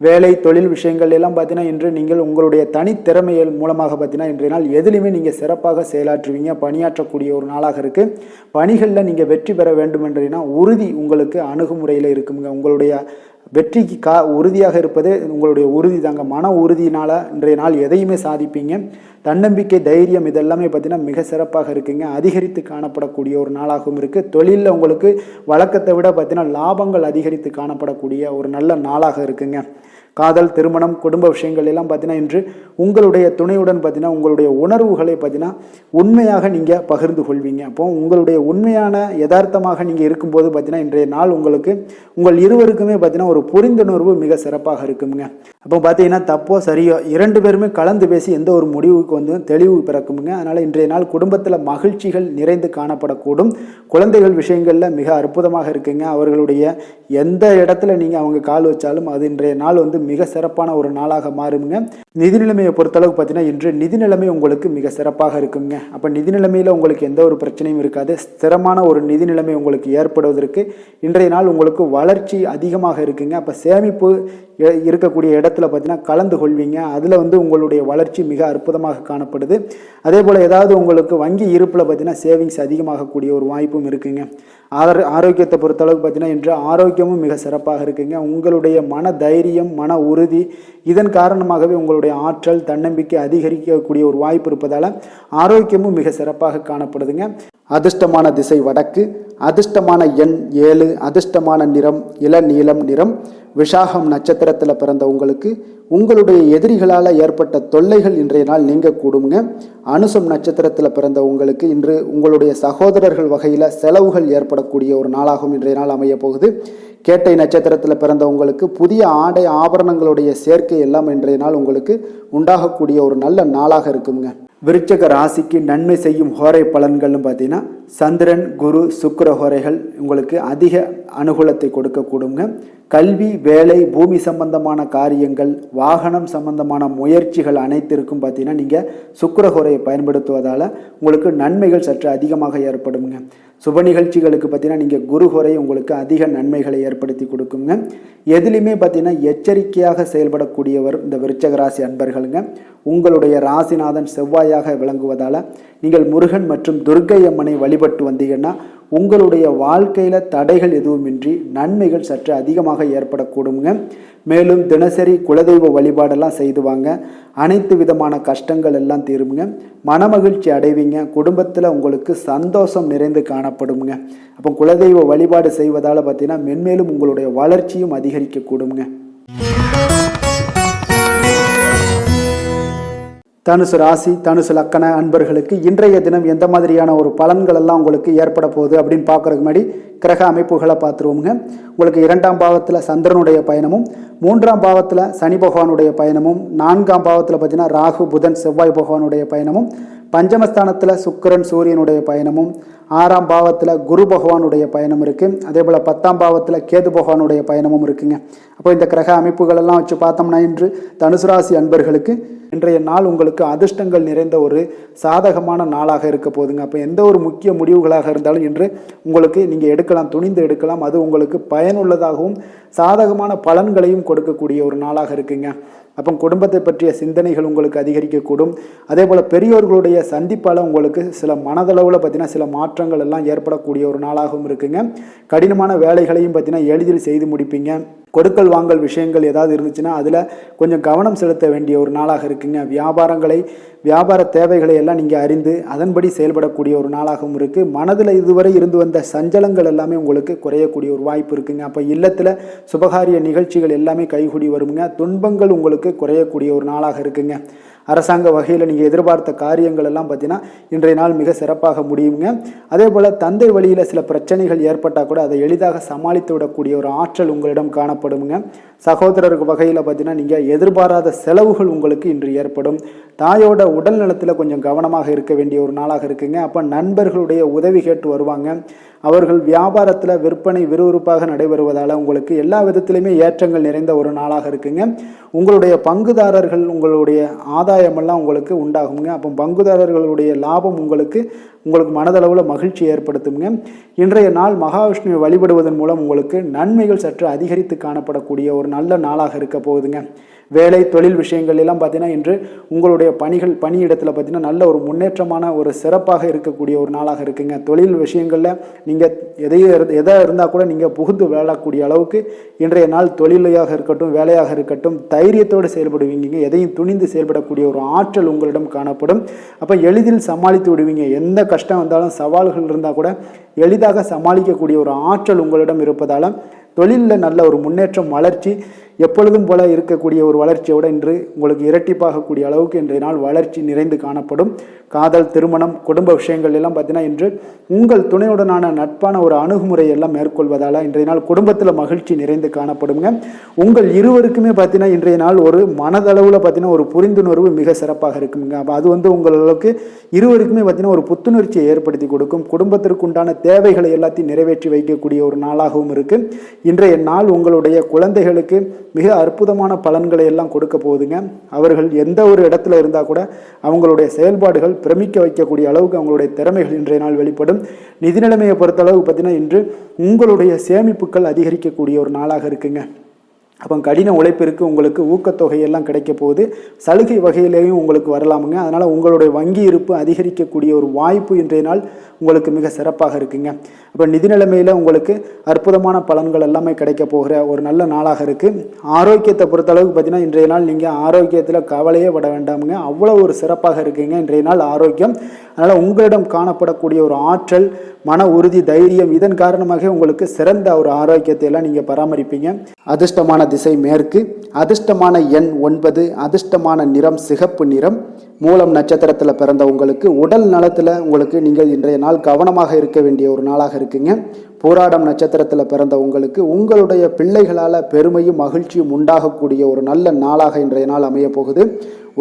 வேலை தொழில் விஷயங்கள் எல்லாம் பார்த்தீங்கன்னா இன்று நீங்கள் உங்களுடைய தனித்திறமைகள் மூலமாக பார்த்தீங்கன்னா இன்றைய நாள் எதிலுமே நீங்கள் சிறப்பாக செயலாற்றுவீங்க. பணியாற்றக்கூடிய ஒரு நாளாக இருக்குது. பணிகளில் நீங்கள் வெற்றி பெற வேண்டும் என்றீங்கன்னா உறுதி உங்களுக்கு அணுகுமுறையில் இருக்குங்க. உங்களுடைய வெற்றிக்கு உறுதியாக இருப்பது உங்களுடைய உறுதி தாங்க. மன உறுதியினால் இன்றைய நாள் எதையுமே சாதிப்பீங்க. தன்னம்பிக்கை, தைரியம் இதெல்லாமே பார்த்தீங்கன்னா மிக சிறப்பாக இருக்குங்க. அதிகரித்து காணப்படக்கூடிய ஒரு நாளாகவும் இருக்குது. தொழிலில் உங்களுக்கு வழக்கத்தை விட பார்த்தீங்கன்னா லாபங்கள் அதிகரித்து காணப்படக்கூடிய ஒரு நல்ல நாளாக இருக்குங்க. காதல், திருமணம், குடும்ப விஷயங்கள் எல்லாம் பார்த்தீங்கன்னா இன்று உங்களுடைய துணையுடன் பார்த்தீங்கன்னா உங்களுடைய உணர்வுகளை பார்த்தீங்கன்னா உண்மையாக நீங்கள் பகிர்ந்து கொள்வீங்க. அப்போ உங்களுடைய உண்மையான யதார்த்தமாக நீங்கள் இருக்கும்போது பார்த்தீங்கன்னா இன்றைய நாள் உங்களுக்கு உங்கள் இருவருக்குமே பார்த்தீங்கன்னா ஒரு புரிந்துணர்வு மிக சிறப்பாக இருக்குங்க. அப்போ பார்த்தீங்கன்னா தப்போ சரியோ 2 பேருமே கலந்து பேசி எந்த ஒரு முடிவுக்கு வந்து தெளிவு பிறக்குமுங்க. அதனால் இன்றைய நாள் குடும்பத்தில் மகிழ்ச்சிகள் நிறைந்து காணப்படக்கூடும். குழந்தைகள் விஷயங்களில் மிக அற்புதமாக இருக்குங்க. அவர்களுடைய எந்த இடத்துல நீங்கள் அவங்க கால் வச்சாலும் அது இன்றைய நாள் வந்து மிக சிறப்பான ஒரு நாளாக மாறுங்க. நிதி நிலைமையை பொறுத்தளவுக்கு பார்த்தீங்கன்னா இன்று நிதி நிலைமை உங்களுக்கு மிக சிறப்பாக இருக்குங்க. அப்போ நிதி நிலைமையில் உங்களுக்கு எந்த ஒரு பிரச்சனையும் இருக்காது. ஸ்திரமான ஒரு நிதி நிலைமை உங்களுக்கு ஏற்படுவதற்கு இன்றைய நாள் உங்களுக்கு வளர்ச்சி அதிகமாக இருக்குங்க. அப்போ சேமிப்பு இருக்கக்கூடிய இடத்துல பார்த்தீங்கன்னா கலந்து கொள்வீங்க. அதில் வந்து உங்களுடைய வளர்ச்சி மிக அற்புதமாக காணப்படுது. அதே போல் ஏதாவது உங்களுக்கு வங்கி இருப்பில் பார்த்தீங்கன்னா சேவிங்ஸ் அதிகமாகக்கூடிய ஒரு வாய்ப்பும் இருக்குங்க. ஆரோக்கியத்தை பொறுத்தளவுக்கு பார்த்தீங்கன்னா இன்று ஆரோக்கியமும் மிக சிறப்பாக இருக்குங்க. உங்களுடைய மன தைரியம், மன உறுதி இதன் காரணமாகவே உங்களுடைய ஆற்றல், தன்னம்பிக்கை அதிகரிக்கக்கூடிய ஒரு வாய்ப்பு இருப்பதால் ஆரோக்கியமும் மிக சிறப்பாக காணப்படுதுங்க. அதிர்ஷ்டமான திசை வடக்கு, அதிர்ஷ்டமான எண் 7, அதிர்ஷ்டமான நிறம் இளநீலம் நிறம். விஷாகம் நட்சத்திரத்தில் பிறந்த உங்களுக்கு உங்களுடைய எதிரிகளால் ஏற்பட்ட தொல்லைகள் இன்றைய நாள் நீங்க கூடுங்க. அனுசம் நட்சத்திரத்தில் பிறந்த உங்களுக்கு இன்று உங்களுடைய சகோதரர்கள் வகையில் செலவுகள் ஏற்படக்கூடிய ஒரு நாளாகவும் இன்றைய நாள் அமைய போகுது. கேட்டை நட்சத்திரத்தில் பிறந்த உங்களுக்கு புதிய ஆடை ஆபரணங்களுடைய சேர்க்கை எல்லாம் இன்றைய நாள் உங்களுக்கு உண்டாகக்கூடிய ஒரு நல்ல நாளாக இருக்குங்க. விருச்சக ராசிக்கு நன்மை செய்யும் ஹோரை பலன்கள்னு பார்த்தீங்கன்னா சந்திரன், குரு, சுக்கிர ஹோரைகள் உங்களுக்கு அதிக அனுகூலத்தை கொடுக்கக்கூடுங்க. கல்வி, வேலை, பூமி சம்பந்தமான காரியங்கள், வாகனம் சம்பந்தமான முயற்சிகள் அனைத்திற்கும் பார்த்தீங்கன்னா நீங்கள் சுக்கிர ஹோரையை பயன்படுத்துவதால் உங்களுக்கு நன்மைகள் சற்று அதிகமாக ஏற்படுங்க. சுப நிகழ்ச்சிகளுக்கு பார்த்தீங்கன்னா நீங்கள் குரு ஹோரை உங்களுக்கு அதிக நன்மைகளை ஏற்படுத்தி கொடுக்குங்க. எதுலையுமே பார்த்தீங்கன்னா எச்சரிக்கையாக செயல்படக்கூடியவர் இந்த விருச்சக ராசி அன்பர்களுங்க. உங்களுடைய ராசிநாதன் செவ்வாயாக விளங்குவதால் நீங்கள் முருகன் மற்றும் துர்க்கை அம்மனை வழிபட்டு வந்தீங்கன்னா உங்களுடைய வாழ்க்கையில் தடைகள் எதுவுமின்றி நன்மைகள் சற்று அதிகமாக ஏற்படக்கூடுங்க. மேலும் தினசரி குலதெய்வ வழிபாடெல்லாம் செய்து வாங்க. அனைத்து விதமான கஷ்டங்கள் எல்லாம் தீருங்க. மனமகிழ்ச்சி அடைவீங்க. குடும்பத்தில் உங்களுக்கு சந்தோஷம் நிறைந்து காணப்படுங்க. அப்போ குலதெய்வ வழிபாடு செய்வதால் பார்த்தீங்கன்னா மென்மேலும் உங்களுடைய வளர்ச்சியும் அதிகரிக்கக்கூடுங்க. தனுசு ராசி, தனுசு லக்கண அன்பர்களுக்கு இன்றைய தினம் எந்த மாதிரியான ஒரு பலன்கள் எல்லாம் உங்களுக்கு ஏற்பட போகுது அப்படின்னு பார்க்கறதுக்கு முன்னாடி கிரக அமைப்புகளை பார்த்துருவோங்க. உங்களுக்கு 2ஆம் பாவத்தில் சந்திரனுடைய பயணமும், 3ஆம் பாவத்தில் சனி பகவானுடைய பயணமும், 4ஆம் பாவத்தில் பார்த்தீங்கன்னா ராகு, புதன், செவ்வாய் பகவானுடைய பயணமும், பஞ்சமஸ்தானத்தில் சுக்கிரன், சூரியனுடைய பயணமும், 6ஆம் பாவத்தில் குரு பகவானுடைய பயணம் இருக்குது. அதே போல் 10ஆம் பாவத்தில் கேது பகவானுடைய பயணமும் இருக்குங்க. அப்போ இந்த கிரக அமைப்புகள் எல்லாம் வச்சு பார்த்தோம்னா இன்று தனுசு ராசி அன்பர்களுக்கு இன்றைய நாள் உங்களுக்கு அதிர்ஷ்டங்கள் நிறைந்த ஒரு சாதகமான நாளாக இருக்க போதுங்க. அப்போ எந்த ஒரு முக்கிய முடிவுகளாக இருந்தாலும் இன்று உங்களுக்கு நீங்கள் எடுக்கலாம், துணிந்து எடுக்கலாம். அது உங்களுக்கு பயனுள்ளதாகவும் சாதகமான பலன்களையும் கொடுக்கக்கூடிய ஒரு நாளாக இருக்குங்க. அப்போ குடும்பத்தை பற்றிய சிந்தனைகள் உங்களுக்கு அதிகரிக்கக்கூடும். அதே போல் பெரியோர்களுடைய சந்திப்பால் உங்களுக்கு சில மனதளவில் பார்த்தீங்கன்னா சில மாற்றங்கள் எல்லாம் ஏற்படக்கூடிய ஒரு நாளாகவும் இருக்குங்க. கடினமான வேலைகளையும் பார்த்தீங்கன்னா எளிதில் செய்து முடிப்பீங்க. கொடுக்கல் வாங்கல் விஷயங்கள் ஏதாவது இருந்துச்சுன்னா அதில் கொஞ்சம் கவனம் செலுத்த வேண்டிய ஒரு நாளாக இருக்குங்க. வியாபார தேவைகளை எல்லாம் நீங்கள் அறிந்து அதன்படி செயல்படக்கூடிய ஒரு நாளாகவும் இருக்குது. மனதில் இதுவரை இருந்து வந்த சஞ்சலங்கள் எல்லாமே உங்களுக்கு குறையக்கூடிய ஒரு வாய்ப்பு இருக்குங்க. அப்போ இல்லத்தில் சுபகாரிய நிகழ்ச்சிகள் எல்லாமே கைகூடி வருங்க. துன்பங்கள் உங்களுக்கு குறையக்கூடிய ஒரு நாளாக இருக்குங்க. அரசாங்க வகையில் நீங்கள் எதிர்பார்த்த காரியங்கள் எல்லாம் பார்த்தீங்கன்னா இன்றைய நாள் மிக சிறப்பாக முடியுங்க. அதே போல் தந்தை வழியில் சில பிரச்சனைகள் ஏற்பட்டால் கூட அதை எளிதாக சமாளித்து விடக்கூடிய ஒரு ஆற்றல் உங்களிடம் காணப்படுங்க. சகோதரருக்கு வகையில் பார்த்தீங்கன்னா நீங்கள் எதிர்பாராத செலவுகள் உங்களுக்கு இன்று ஏற்படும். தாயோட உடல் நலத்தில் கொஞ்சம் கவனமாக இருக்க வேண்டிய ஒரு நாளாக இருக்குங்க. அப்போ நண்பர்களுடைய உதவி கேட்டு வருவாங்க. அவர்கள் வியாபாரத்தில் விற்பனை விறுவிறுப்பாக நடைபெறுவதால் உங்களுக்கு எல்லா விதத்திலையுமே ஏற்றங்கள் நிறைந்த ஒரு நாளாக இருக்குங்க. உங்களுடைய பங்குதாரர்கள் உங்களுடைய ஆதாயமெல்லாம் உங்களுக்கு உண்டாகுங்க. அப்போ பங்குதாரர்களுடைய லாபம் உங்களுக்கு மனதளவில் மகிழ்ச்சி ஏற்படுத்துங்க. இன்றைய நாள் மகாவிஷ்ணுவை வழிபடுவதன் மூலம் உங்களுக்கு நன்மைகள் சற்று அதிகரித்து காணப்படக்கூடிய ஒரு நல்ல நாளாக இருக்க போகுதுங்க. வேலை தொழில் விஷயங்கள் எல்லாம் பார்த்தீங்கன்னா இன்று உங்களுடைய பணியிடத்தில் பார்த்தீங்கன்னா நல்ல ஒரு முன்னேற்றமான ஒரு சிறப்பாக இருக்கக்கூடிய ஒரு நாளாக இருக்குங்க. தொழில் விஷயங்களில் நீங்கள் எதாக இருந்தால் கூட நீங்கள் புகுந்து விளையாடக்கூடிய அளவுக்கு இன்றைய நாள் தொழிலையாக இருக்கட்டும் வேலையாக இருக்கட்டும் தைரியத்தோடு செயல்படுவீங்க. எதையும் துணிந்து செயல்படக்கூடிய ஒரு ஆற்றல் உங்களிடம் காணப்படும். அப்போ எளிதில் சமாளித்து விடுவீங்க. எந்த கஷ்டம் வந்தாலும் சவால்கள் இருந்தால் கூட எளிதாக சமாளிக்கக்கூடிய ஒரு ஆற்றல் உங்களிடம் இருப்பதால் தொழிலில் நல்ல ஒரு முன்னேற்றம் வளர்ச்சி எப்பொழுதும் போல இருக்கக்கூடிய ஒரு வளர்ச்சியோடு இன்று உங்களுக்கு இரட்டிப்பாகக்கூடிய அளவுக்கு இன்றைய நாள் வளர்ச்சி நிறைந்து காணப்படும். காதல் திருமணம் குடும்ப விஷயங்கள் எல்லாம் பார்த்தீங்கன்னா இன்று உங்கள் துணையுடனான நட்பான ஒரு அணுகுமுறை எல்லாம் மேற்கொள்வதால் இன்றைய நாள் குடும்பத்தில் மகிழ்ச்சி நிறைந்து காணப்படுங்க. உங்கள் இருவருக்குமே பார்த்தீங்கன்னா இன்றைய நாள் ஒரு மனதளவில் பார்த்தீங்கன்னா ஒரு புரிந்துணர்வு மிக சிறப்பாக இருக்குங்க. அப்போ அது உங்களுக்கு இருவருக்குமே பார்த்தீங்கன்னா ஒரு புத்துணர்ச்சியை ஏற்படுத்தி கொடுக்கும். குடும்பத்திற்கு உண்டான தேவைகளை எல்லாத்தையும் நிறைவேற்றி வைக்கக்கூடிய ஒரு நாளாகவும் இருக்கு. இன்றைய நாள் உங்களுடைய குழந்தைகளுக்கு மிக அற்புதமான பலன்களை எல்லாம் கொடுக்க போகுதுங்க. அவர்கள் எந்த ஒரு இடத்துல இருந்தால் கூட அவங்களுடைய செயல்பாடுகள் பிரமிக்க வைக்கக்கூடிய அளவுக்கு அவங்களுடைய திறமைகள் இன்றைய நாள் வெளிப்படும். நிதி நிலைமையை பொறுத்தளவு பார்த்தீங்கன்னா இன்று உங்களுடைய சேமிப்புகள் அதிகரிக்கக்கூடிய ஒரு நாளாக இருக்குங்க. அப்போ கடின உழைப்பிற்கு உங்களுக்கு ஊக்கத்தொகையெல்லாம் கிடைக்க போகுது. சலுகை வகையிலேயும் உங்களுக்கு வரலாமுங்க. அதனால் உங்களுடைய வங்கி இருப்பு அதிகரிக்கக்கூடிய ஒரு வாய்ப்பு இன்றைய நாள் உங்களுக்கு மிக சிறப்பாக இருக்குங்க. அப்போ நிதி நிலைமையில் உங்களுக்கு அற்புதமான பலன்கள் எல்லாமே கிடைக்க போகிற ஒரு நல்ல நாளாக இருக்குது. ஆரோக்கியத்தை பொறுத்தளவுக்கு பார்த்தீங்கன்னா இன்றைய நாள் நீங்கள் ஆரோக்கியத்தில் கவலையே பட வேண்டாமுங்க. அவ்வளோ ஒரு சிறப்பாக இருக்குங்க இன்றைய நாள் ஆரோக்கியம். அதனால் உங்களிடம் காணப்படக்கூடிய ஒரு ஆற்றல் மன உறுதி தைரியம் இதன் காரணமாக உங்களுக்கு சிறந்த ஒரு ஆரோக்கியத்தை எல்லாம் நீங்கள் பராமரிப்பீங்க. அதிர்ஷ்டமான திசை மேற்கு, அதிர்ஷ்டமான எண் 9, அதிர்ஷ்டமான நிறம் சிகப்பு நிறம். மூலம் நட்சத்திரத்தில் பிறந்த உங்களுக்கு உடல் நலத்தில் உங்களுக்கு நீங்கள் இன்றைய நாள் கவனமாக இருக்க வேண்டிய ஒரு நாளாக இருக்குங்க. போராடம் நட்சத்திரத்தில் பிறந்த உங்களுக்கு உங்களுடைய பிள்ளைகளால் பெருமையும் மகிழ்ச்சியும் உண்டாகக்கூடிய ஒரு நல்ல நாளாக இன்றைய நாள் அமைய போகுது.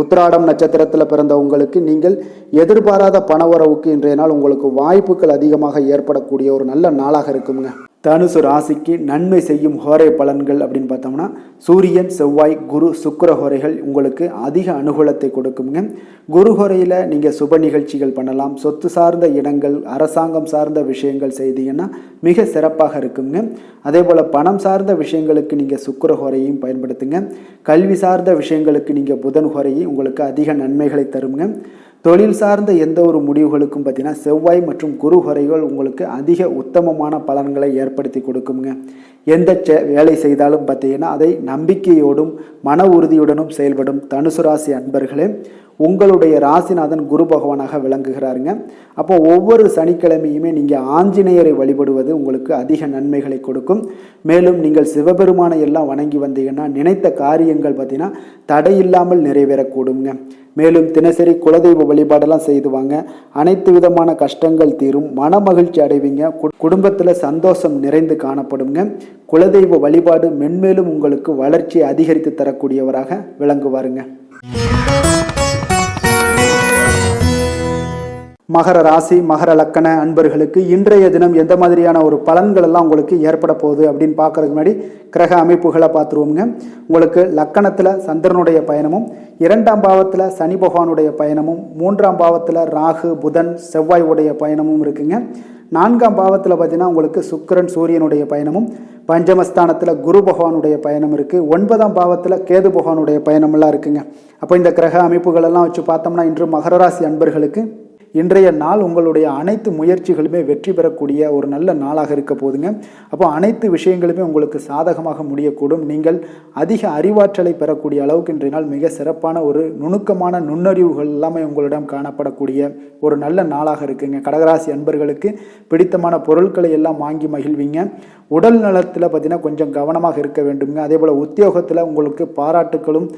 உத்திராடம் நட்சத்திரத்தில் பிறந்த உங்களுக்கு நீங்கள் எதிர்பாராத பணவரவுக்கு இன்றைய நாள் உங்களுக்கு வாய்ப்புகள் அதிகமாக ஏற்படக்கூடிய ஒரு நல்ல நாளாக இருக்குங்க. தனுசு ராசிக்கு நன்மை செய்யும் ஹோரை பலன்கள் அப்படின்னு பார்த்தோம்னா சூரியன் செவ்வாய் குரு சுக்கிர ஹோரைகள் உங்களுக்கு அதிக அனுகூலத்தை கொடுக்குங்க. குரு ஹோரையில் நீங்கள் சுப நிகழ்ச்சிகள் பண்ணலாம். சொத்து சார்ந்த இடங்கள் அரசாங்கம் சார்ந்த விஷயங்கள் செய்தீங்கன்னா மிக சிறப்பாக இருக்குங்க. அதே போல் பணம் சார்ந்த விஷயங்களுக்கு நீங்கள் சுக்கிர ஹோரையும் பயன்படுத்துங்க. கல்வி சார்ந்த விஷயங்களுக்கு நீங்கள் புதன் ஹோரையும் உங்களுக்கு அதிக நன்மைகளை தருங்க. தொழில் சார்ந்த எந்த ஒரு முடிவுகளுக்கும் பார்த்தீங்கன்னா செவ்வாய் மற்றும் குரு ஹோரைகள் உங்களுக்கு அதிக உத்தமமான பலன்களை ஏற்படுத்தி கொடுக்குங்க. எந்த வேலை செய்தாலும் பார்த்தீங்கன்னா அதை நம்பிக்கையோடும் மன உறுதியுடனும் செயல்படும் தனுசு ராசி அன்பர்களே உங்களுடைய ராசிநாதன் குரு பகவானாக விளங்குகிறாருங்க. அப்போ ஒவ்வொரு சனிக்கிழமையுமே நீங்கள் ஆஞ்சநேயரை வழிபடுவது உங்களுக்கு அதிக நன்மைகளை கொடுக்கும். மேலும் நீங்கள் சிவபெருமானை எல்லாம் வணங்கி வந்தீங்கன்னா நினைத்த காரியங்கள் பார்த்தீங்கன்னா தடையில்லாமல் நிறைவேறக்கூடுங்க. மேலும் தினசரி குலதெய்வ வழிபாடெல்லாம் செய்துவாங்க. அனைத்து விதமான கஷ்டங்கள் தீரும். மன மகிழ்ச்சி அடைவீங்க. குடும்பத்தில் சந்தோஷம் நிறைந்து காணப்படுங்க. குலதெய்வ வழிபாடு மென்மேலும் உங்களுக்கு வளர்ச்சியை அதிகரித்து தரக்கூடியவராக விளங்குவாருங்க. மகர ராசி மகர லக்கண அன்பர்களுக்கு இன்றைய தினம் எந்த மாதிரியான ஒரு பலன்கள் எல்லாம் உங்களுக்கு ஏற்பட போகுது அப்படின்னு பார்க்கறதுக்கு முன்னாடி கிரக அமைப்புகளை பார்த்துருவோங்க. உங்களுக்கு லக்கணத்தில் சந்திரனுடைய பயணமும் 2ஆம் பாவத்தில் சனி பகவானுடைய பயணமும் 3ஆம் பாவத்தில் ராகு புதன் செவ்வாய் உடைய பயணமும் இருக்குங்க. 4ஆம் பாவத்தில் பார்த்தீங்கன்னா உங்களுக்கு சுக்கிரன் சூரியனுடைய பயணமும் பஞ்சமஸ்தானத்தில் குரு பகவானுடைய பயணம் இருக்குது. 9ஆம் பாவத்தில் கேது பகவானுடைய பயணமெல்லாம் இருக்குங்க. அப்போ இந்த கிரக அமைப்புகளெல்லாம் வச்சு பார்த்தோம்னா இன்று மகர ராசி அன்பர்களுக்கு இன்றைய நாள் உங்களுடைய அனைத்து முயற்சிகளுமே வெற்றி பெறக்கூடிய ஒரு நல்ல நாளாக இருக்க போதுங்க. அப்போ அனைத்து விஷயங்களுமே உங்களுக்கு சாதகமாக முடியக்கூடும். நீங்கள் அதிக அறிவாற்றலை பெறக்கூடிய அளவுக்கு இன்றைய நாள் மிக சிறப்பான ஒரு நுணுக்கமான நுண்ணறிவுகள் எல்லாமே உங்களிடம் காணப்படக்கூடிய ஒரு நல்ல நாளாக இருக்குங்க. கடகராசி அன்பர்களுக்கு பிடித்தமான பொருட்களை எல்லாம் வாங்கி மகிழ்வீங்க. உடல் நலத்தில் பார்த்தீங்கன்னா கொஞ்சம் கவனமாக இருக்க வேண்டுங்க. அதே போல் உத்தியோகத்தில் உங்களுக்கு பாராட்டுகளும்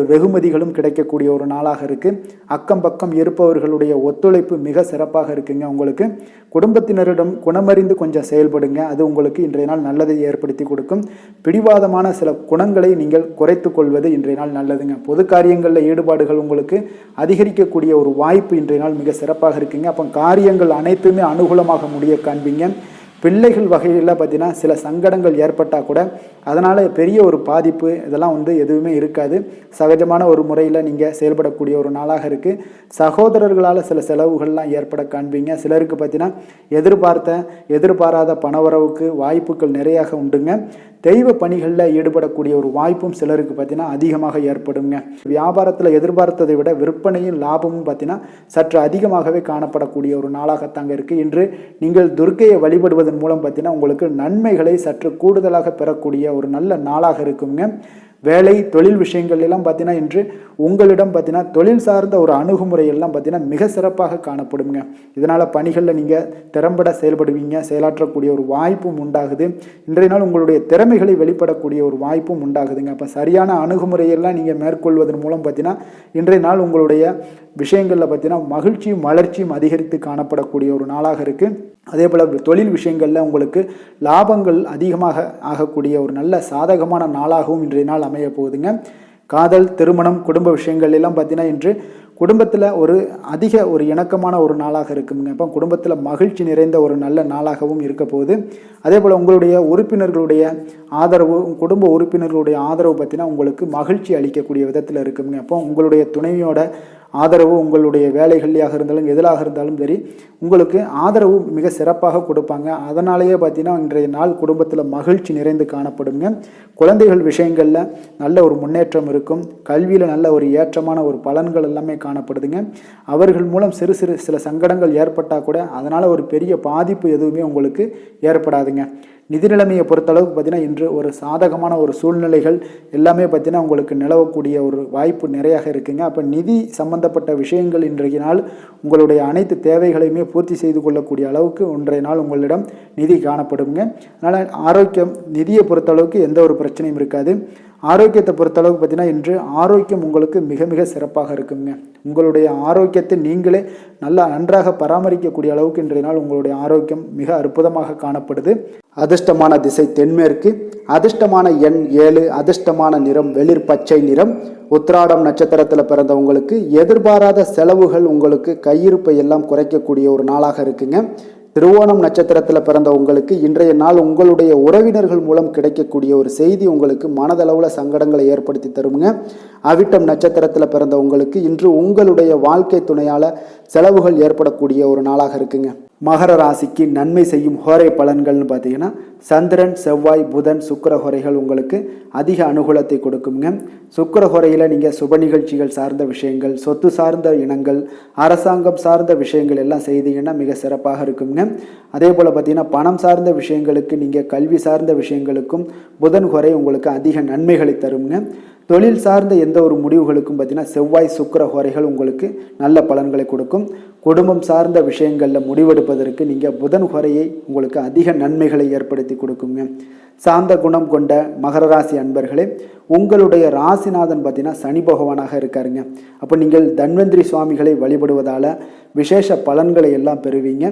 வெகுமதிகளும் கிடைக்கக்கூடிய ஒரு நாளாக இருக்குது. அக்கம் பக்கம் இருப்பவர்களுடைய ஒத்துழைப்பு மிக சிறப்பாக இருக்குங்க. உங்களுக்கு குடும்பத்தினரிடம் குணமறிந்து கொஞ்சம் செயல்படுங்க. அது உங்களுக்கு இன்றைய நாள் நல்லதை ஏற்படுத்தி கொடுக்கும். பிடிவாதமான சில குணங்களை நீங்கள் குறைத்து கொள்வது இன்றைய நாள் நல்லதுங்க. பொது காரியங்களில் ஈடுபாடுகள் உங்களுக்கு அதிகரிக்கக்கூடிய ஒரு வாய்ப்பு இன்றைய நாள் மிக சிறப்பாக இருக்குங்க. அப்போ காரியங்கள் அனைத்துமே அனுகூலமாக முடிய காண்பீங்க. பிள்ளைகள் வகையில் பார்த்தீங்கன்னா சில சங்கடங்கள் ஏற்பட்டால் கூட அதனால் பெரிய ஒரு பாதிப்பு இதெல்லாம் எதுவுமே இருக்காது. சகஜமான ஒரு முறையில் நீங்கள் செயல்படக்கூடிய ஒரு நாளாக இருக்குது. சகோதரர்களால் சில செலவுகள்லாம் ஏற்பட காண்பீங்க. சிலருக்கு பார்த்தீங்கன்னா எதிர்பாராத பணவரவுக்கு வாய்ப்புகள் நிறையாக உண்டுங்க. தெய்வ பணிகளில் ஈடுபடக்கூடிய ஒரு வாய்ப்பும் சிலருக்கு பார்த்தீங்கன்னா அதிகமாக ஏற்படுங்க. வியாபாரத்தில் எதிர்பார்த்ததை விட விற்பனையும் லாபமும் பார்த்தீங்கன்னா சற்று அதிகமாகவே காணப்படக்கூடிய ஒரு நாளாகத்தாங்க இருக்குது. இன்று நீங்கள் துர்க்கையை வழிபடுவதன் மூலம் பார்த்தீங்கன்னா உங்களுக்கு நன்மைகளை சற்று கூடுதலாக பெறக்கூடிய ஒரு நல்ல நாளாக இருக்குங்க. வேலை தொழில் விஷயங்கள் எல்லாம் பார்த்தீங்கன்னா இன்று உங்களிடம் பார்த்தீங்கன்னா தொழில் சார்ந்த ஒரு அணுகுமுறை எல்லாம் பார்த்தீங்கன்னா மிக சிறப்பாக காணப்படுங்க. இதனால் பணிகளில் நீங்கள் திறம்பட செயல்படுவீங்க, செயலாற்றக்கூடிய ஒரு வாய்ப்பும் உண்டாகுது. இன்றைய நாள் உங்களுடைய திறமைகளை வெளிப்படக்கூடிய ஒரு வாய்ப்பும் உண்டாகுதுங்க. அப்போ சரியான அணுகுமுறையெல்லாம் நீங்கள் மேற்கொள்வதன் மூலம் பார்த்தீங்கன்னா இன்றைய நாள் உங்களுடைய விஷயங்களில் பார்த்தீங்கன்னா மகிழ்ச்சியும் வளர்ச்சியும் அதிகரித்து காணப்படக்கூடிய ஒரு நாளாக இருக்குது. அதே போல் தொழில் விஷயங்களில் உங்களுக்கு லாபங்கள் அதிகமாக ஆகக்கூடிய ஒரு நல்ல சாதகமான நாளாகவும் இன்றைய நாள் அமைய போகுதுங்க. காதல், திருமணம், குடும்ப விஷயங்கள் எல்லாம் பார்த்தீங்கன்னா இன்று குடும்பத்தில் அதிக ஒரு இணக்கமான ஒரு நாளாக இருக்குங்க. அப்போ குடும்பத்தில் மகிழ்ச்சி நிறைந்த ஒரு நல்ல நாளாகவும் இருக்க போகுது. அதே போல் உங்களுடைய உறுப்பினர்களுடைய ஆதரவு, குடும்ப உறுப்பினர்களுடைய ஆதரவு பார்த்தீங்கன்னா உங்களுக்கு மகிழ்ச்சி அளிக்கக்கூடிய விதத்தில் இருக்குங்க. அப்போ உங்களுடைய துணைவியோட ஆதரவு உங்களுடைய வேலைகள்லையாக இருந்தாலும் எதிலாக இருந்தாலும் சரி உங்களுக்கு ஆதரவு மிக சிறப்பாக கொடுப்பாங்க. அதனாலேயே பார்த்தீங்கன்னா இன்றைய நாள் குடும்பத்தில் மகிழ்ச்சி நிறைந்து காணப்படுங்க. குழந்தைகள் விஷயங்களில் நல்ல ஒரு முன்னேற்றம் இருக்கும். கல்வியில் நல்ல ஒரு ஏற்றமான ஒரு பலன்கள் எல்லாமே காணப்படுதுங்க. அவர்கள் மூலம் சில சங்கடங்கள் ஏற்பட்டால் கூட அதனால் ஒரு பெரிய பாதிப்பு எதுவுமே உங்களுக்கு ஏற்படாதுங்க. நிதி நிலைமையை பொறுத்தளவுக்கு பார்த்தீங்கன்னா இன்று ஒரு சாதகமான ஒரு சூழ்நிலைகள் எல்லாமே பார்த்தீங்கன்னா உங்களுக்கு நிலவக்கூடிய ஒரு வாய்ப்பு நிறையாக இருக்குங்க. அப்போ நிதி சம்பந்தப்பட்ட விஷயங்கள் இன்றைய நாள் உங்களுடைய அனைத்து தேவைகளையுமே பூர்த்தி செய்து கொள்ளக்கூடிய அளவுக்கு இன்றைய நாள் உங்களிடம் நிதி காணப்படுங்க. அதனால் ஆரோக்கியம், நிதியை பொறுத்தளவுக்கு எந்த ஒரு பிரச்சனையும் இருக்காது. ஆரோக்கியத்தை பொறுத்தளவுக்கு பார்த்தீங்கன்னா இன்று ஆரோக்கியம் உங்களுக்கு மிக மிக சிறப்பாக இருக்குங்க. உங்களுடைய ஆரோக்கியத்தை நீங்களே நன்றாக பராமரிக்கக்கூடிய அளவுக்கு இன்றைய நாள் உங்களுடைய ஆரோக்கியம் மிக அற்புதமாக காணப்படுது. அதிர்ஷ்டமான திசை தென்மேற்கு, அதிர்ஷ்டமான எண் 7, அதிர்ஷ்டமான நிறம் வெளிர் பச்சை நிறம். உத்திராடம் நட்சத்திரத்தில் பிறந்தவங்களுக்கு எதிர்பாராத செலவுகள் உங்களுக்கு கையிருப்பை எல்லாம் குறைக்கக்கூடிய ஒரு நாளாக இருக்குங்க. திருவோணம் நட்சத்திரத்தில் பிறந்த உங்களுக்கு இன்றைய நாள் உங்களுடைய உறவினர்கள் மூலம் கிடைக்கக்கூடிய ஒரு செய்தி உங்களுக்கு மனதளவில் சங்கடங்களை ஏற்படுத்தி தருங்க. அவிட்டம் நட்சத்திரத்தில் பிறந்த உங்களுக்கு இன்று உங்களுடைய வாழ்க்கை துணையால் செலவுகள் ஏற்படக்கூடிய ஒரு நாளாக இருக்குங்க. மகர ராசிக்கு நன்மை செய்யும் ஹோரை பலன்கள்னு பார்த்தீங்கன்னா சந்திரன், செவ்வாய், புதன், சுக்கிர ஹோரைகள் உங்களுக்கு அதிக அனுகூலத்தை கொடுக்குங்க. சுக்கிர ஹோரையில் நீங்கள் சுப நிகழ்ச்சிகள் சார்ந்த விஷயங்கள், சொத்து சார்ந்த இனங்கள், அரசாங்கம் சார்ந்த விஷயங்கள் எல்லாம் செய்தீங்கன்னா மிக சிறப்பாக இருக்குங்க. அதே போல் பார்த்தீங்கன்னா பணம் சார்ந்த விஷயங்களுக்கு, நீங்கள் கல்வி சார்ந்த விஷயங்களுக்கும் புதன் ஹோரை உங்களுக்கு அதிக நன்மைகளை தருங்க. தொழில் சார்ந்த எந்த ஒரு முடிவுகளுக்கும் பார்த்தீங்கன்னா செவ்வாய், சுக்கிர ஹோரைகள் உங்களுக்கு நல்ல பலன்களை கொடுக்கும். குடும்பம் சார்ந்த விஷயங்களில் முடிவெடுப்பதற்கு நீங்கள் புதன் ஹோரையை உங்களுக்கு அதிக நன்மைகளை ஏற்படுத்தி கொடுக்குங்க. சாந்த குணம் கொண்ட மகர ராசி அன்பர்களே, உங்களுடைய ராசிநாதன் பார்த்தீங்கன்னா சனி பகவானாக இருக்காருங்க. அப்போ நீங்கள் தன்வந்திரி சுவாமிகளை வழிபடுவதால் விசேஷ பலன்களை எல்லாம் பெறுவீங்க.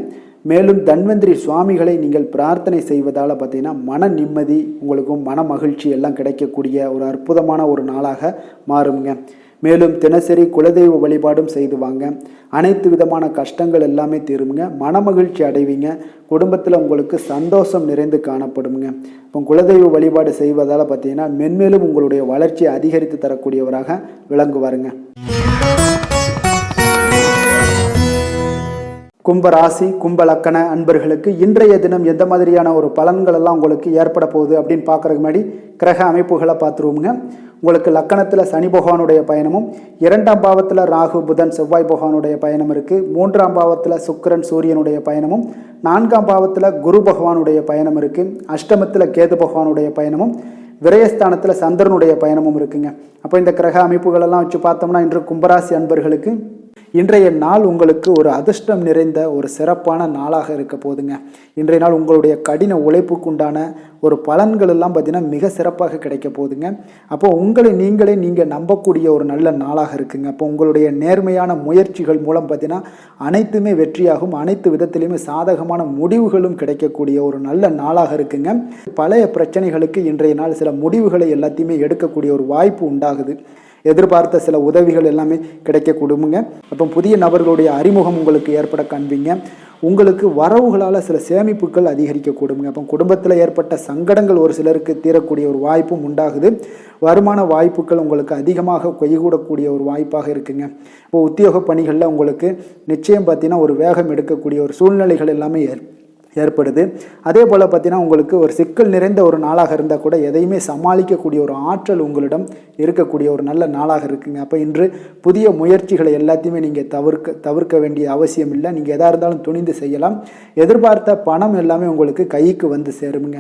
மேலும் தன்வந்திரி சுவாமிகளை நீங்கள் பிரார்த்தனை செய்வதால் பார்த்தீங்கன்னா மன நிம்மதி, உங்களுக்கும் மன மகிழ்ச்சி எல்லாம் கிடைக்கக்கூடிய ஒரு அற்புதமான ஒரு நாளாக மாறுங்க. மேலும் தினசரி குலதெய்வ வழிபாடும் செய்து வாங்க. அனைத்து விதமான கஷ்டங்கள் எல்லாமே தீருங்க. மனமகிழ்ச்சி அடைவீங்க. குடும்பத்தில் உங்களுக்கு சந்தோஷம் நிறைந்து காணப்படுங்க. இப்போ குலதெய்வ வழிபாடு செய்வதால் பார்த்தீங்கன்னா மென்மேலும் உங்களுடைய வளர்ச்சியை அதிகரித்து தரக்கூடியவராக விளங்குவாருங்க. கும்பராசி, கும்ப லக்கண அன்பர்களுக்கு இன்றைய தினம் எந்த மாதிரியான ஒரு பலன்கள் எல்லாம் உங்களுக்கு ஏற்பட போகுது அப்படின்னு பார்க்குறதுக்கு முன்னாடி கிரக அமைப்புகளை பார்த்துருவோங்க. உங்களுக்கு லக்கணத்தில் சனி பகவானுடைய பயணமும், 2ஆம் பாவத்தில் ராகு, புதன், செவ்வாய் பகவானுடைய பயணம் இருக்குது. 3ஆம் பாவத்தில் சுக்கிரன், சூரியனுடைய பயணமும், 4ஆம் பாவத்தில் குரு பகவானுடைய பயணம் இருக்குது. அஷ்டமத்தில் கேது பகவானுடைய பயணமும், விரயஸ்தானத்தில் சந்திரனுடைய பயணமும் இருக்குங்க. அப்போ இந்த கிரக அமைப்புகளெல்லாம் வச்சு பார்த்தோம்னா இன்று கும்பராசி அன்பர்களுக்கு இன்றைய நாள் உங்களுக்கு ஒரு அதிர்ஷ்டம் நிறைந்த ஒரு சிறப்பான நாளாக இருக்க போதுங்க. இன்றைய நாள் உங்களுடைய கடின உழைப்புக்கு உண்டான ஒரு பலன்கள் எல்லாம் பார்த்தீங்கன்னா மிக சிறப்பாக கிடைக்க போகுதுங்க. அப்போ உங்களை நீங்கள் நம்பக்கூடிய ஒரு நல்ல நாளாக இருக்குங்க. அப்போ உங்களுடைய நேர்மையான முயற்சிகள் மூலம் பார்த்தீங்கன்னா அனைத்துமே வெற்றியாகும். அனைத்து விதத்திலையுமே சாதகமான முடிவுகளும் கிடைக்கக்கூடிய ஒரு நல்ல நாளாக இருக்குங்க. பழைய பிரச்சனைகளுக்கு இன்றைய நாள் சில முடிவுகளை எல்லாத்தையுமே எடுக்கக்கூடிய ஒரு வாய்ப்பு உண்டாகுது. எதிர்பார்த்த சில உதவிகள் எல்லாமே கிடைக்க கொடுங்க. அப்போ புதிய நபர்களுடைய அறிமுகம் உங்களுக்கு ஏற்பட காண்பீங்க. உங்களுக்கு வரவுகளால் சில சேமிப்புகள் அதிகரிக்க கொடுங்க. அப்போ குடும்பத்தில் ஏற்பட்ட சங்கடங்கள் ஒரு சிலருக்கு தீரக்கூடிய ஒரு வாய்ப்பும் உண்டாகுது. வருமான வாய்ப்புகள் உங்களுக்கு அதிகமாக கைகூடக்கூடிய ஒரு வாய்ப்பாக இருக்குங்க. இப்போ உத்தியோக பணிகளில் உங்களுக்கு நிச்சயம் பார்த்தீங்கன்னா ஒரு வேகம் எடுக்கக்கூடிய ஒரு சூழ்நிலைகள் எல்லாமே ஏற்படுது. அதே போல் பார்த்தீங்கன்னா உங்களுக்கு ஒரு சிக்கல் நிறைந்த ஒரு நாளாக இருந்தால் கூட எதையுமே சமாளிக்கக்கூடிய ஒரு ஆற்றல் உங்களிடம் இருக்கக்கூடிய ஒரு நல்ல நாளாக இருக்குங்க. அப்போ இன்று புதிய முயற்சிகளை எல்லாத்தையுமே நீங்கள் தவிர்க்க வேண்டிய அவசியம் இல்லை. நீங்கள் எதாக இருந்தாலும் துணிந்து செய்யலாம். எதிர்பார்த்த பணம் எல்லாமே உங்களுக்கு கைக்கு வந்து சேருங்க.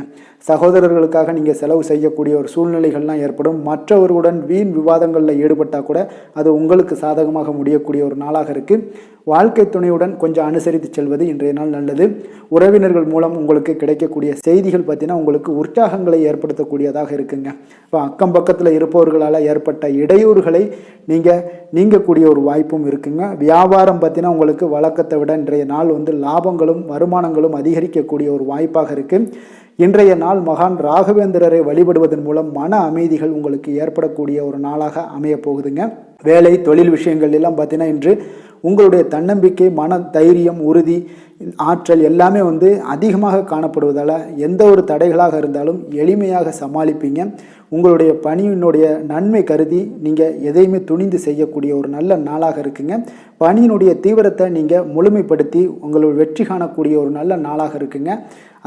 சகோதரர்களுக்காக நீங்கள் செலவு செய்யக்கூடிய ஒரு சூழ்நிலைகள்லாம் ஏற்படும். மற்றவர்களுடன் வீண் விவாதங்களில் ஈடுபட்டால் கூட அது உங்களுக்கு சாதகமாக முடியக்கூடிய ஒரு நாளாக இருக்குது. வாழ்க்கை துணையுடன் கொஞ்சம் அனுசரித்து செல்வது இன்றைய நாள் நல்லது. உறவினர்கள் மூலம் உங்களுக்கு கிடைக்கக்கூடிய செய்திகள் பார்த்தீங்கன்னா உங்களுக்கு உற்சாகங்களை ஏற்படுத்தக்கூடியதாக இருக்குங்க. இப்போ அக்கம் பக்கத்தில் இருப்பவர்களால் ஏற்பட்ட இடையூறுகளை நீங்கக்கூடிய ஒரு வாய்ப்பும் இருக்குங்க. வியாபாரம் பார்த்தீங்கன்னா உங்களுக்கு வழக்கத்தை விட இன்றைய நாள் லாபங்களும் வருமானங்களும் அதிகரிக்கக்கூடிய ஒரு வாய்ப்பாக இருக்குது. இன்றைய நாள் மகான் ராகவேந்திரரை வழிபடுவதன் மூலம் மன அமைதிகள் உங்களுக்கு ஏற்படக்கூடிய ஒரு நாளாக அமைய போகுதுங்க. வேலை தொழில் விஷயங்கள் எல்லாம் பார்த்தீங்கன்னா இன்று உங்களுடைய தன்னம்பிக்கை, மன தைரியம், உறுதி, ஆற்றல் எல்லாமே அதிகமாக காணப்படுவதால் எந்த ஒரு தடைகளாக இருந்தாலும் எளிமையாக சமாளிப்பீங்க. உங்களுடைய பணியினுடைய நன்மை கருதி நீங்கள் எதையுமே துணிந்து செய்யக்கூடிய ஒரு நல்ல நாளாக இருக்குங்க. பணியினுடைய தீவிரத்தை நீங்கள் முழுமைப்படுத்தி உங்களுடைய வெற்றி காணக்கூடிய ஒரு நல்ல நாளாக இருக்குங்க.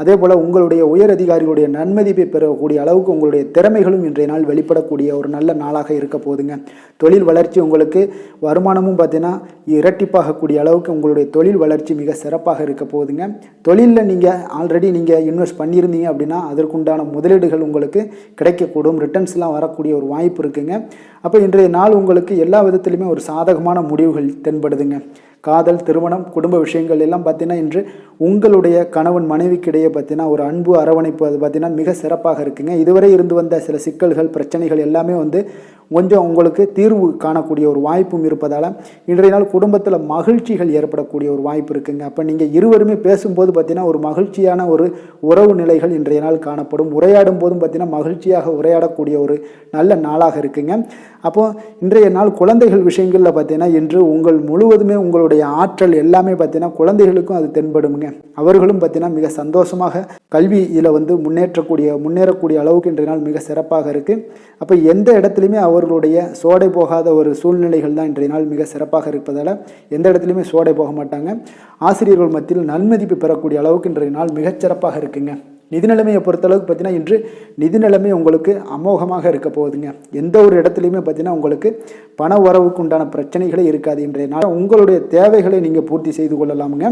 அதே போல் உங்களுடைய உயர் அதிகாரிகளுடைய நன்மதிப்பை பெறக்கூடிய அளவுக்கு உங்களுடைய திறமைகளும் இன்றைய நாள் வெளிப்படக்கூடிய ஒரு நல்ல நாளாக இருக்க போகுதுங்க. தொழில் வளர்ச்சி உங்களுக்கு வருமானமும் பார்த்தீங்கன்னா இரட்டிப்பாகக்கூடிய அளவுக்கு உங்களுடைய தொழில் வளர்ச்சி மிக சிறப்பாக இருக்க போகுதுங்க. தொழிலில் நீங்கள் ஆல்ரெடி இன்வெஸ்ட் பண்ணியிருந்தீங்க அப்படின்னா அதற்குண்டான முதலீடுகள் உங்களுக்கு கிடைக்கக்கூடும். ரிட்டர்ன்ஸ்லாம் வரக்கூடிய ஒரு வாய்ப்பு இருக்குங்க. அப்போ இன்றைய நாள் உங்களுக்கு எல்லா விதத்திலுமே ஒரு சாதகமான முடிவுகள் தென்படுதுங்க. காதல், திருமணம், குடும்ப விஷயங்கள் எல்லாம் பார்த்தீங்கன்னா இன்று உங்களுடைய கணவன் மனைவிக்கிடையே பார்த்தீங்கன்னா ஒரு அன்பு அரவணைப்பு அது பார்த்தீங்கன்னா மிக சிறப்பாக இருக்குங்க. இதுவரை இருந்து வந்த சில சிக்கல்கள் பிரச்சனைகள் எல்லாமே கொஞ்சம் உங்களுக்கு தீர்வு காணக்கூடிய ஒரு வாய்ப்பும் இருப்பதால் இன்றைய நாள் குடும்பத்தில் மகிழ்ச்சிகள் ஏற்படக்கூடிய ஒரு வாய்ப்பு இருக்குங்க. அப்போ நீங்கள் இருவருமே பேசும்போது பார்த்தீங்கன்னா ஒரு மகிழ்ச்சியான ஒரு உறவு நிலைகள் இன்றைய நாள் காணப்படும். உரையாடும் போதும் பார்த்தீங்கன்னா மகிழ்ச்சியாக உரையாடக்கூடிய ஒரு நல்ல நாளாக இருக்குங்க. அப்போது இன்றைய நாள் குழந்தைகள் விஷயங்களில் பார்த்தீங்கன்னா இன்று முழுவதுமே உங்களுடைய ஆற்றல் எல்லாமே பார்த்தீங்கன்னா குழந்தைகளுக்கும் அது தென்படுங்க. அவர்களும் பார்த்தீங்கன்னா மிக சந்தோஷமாக கல்வியில் முன்னேறக்கூடிய அளவுக்கு இன்றைய நாள் மிக சிறப்பாக இருக்குது. அப்போ எந்த இடத்துலையுமே அவர்களுடைய சோடை போகாத ஒரு சூழ்நிலைகள் தான் இன்றைய நாள் மிக சிறப்பாக இருப்பதால் எந்த இடத்துலையுமே சோடை போக மாட்டாங்க. ஆசிரியர்கள் மத்தியில் நன்மதிப்பு பெறக்கூடிய அளவுக்கு இன்றைய நாள் மிகச்சிறப்பாக இருக்குங்க. நிதி நிலைமையை பொறுத்தளவுக்கு பார்த்தீங்கன்னா இன்று நிதி நிலைமை உங்களுக்கு அமோகமாக இருக்க போகுதுங்க. எந்த ஒரு இடத்துலையுமே பார்த்தீங்கன்னா உங்களுக்கு பண வரவுக்கு உண்டான பிரச்சனைகளே இருக்காது. இன்றைய நாள் உங்களுடைய தேவைகளை நீங்கள் பூர்த்தி செய்து கொள்ளலாமுங்க.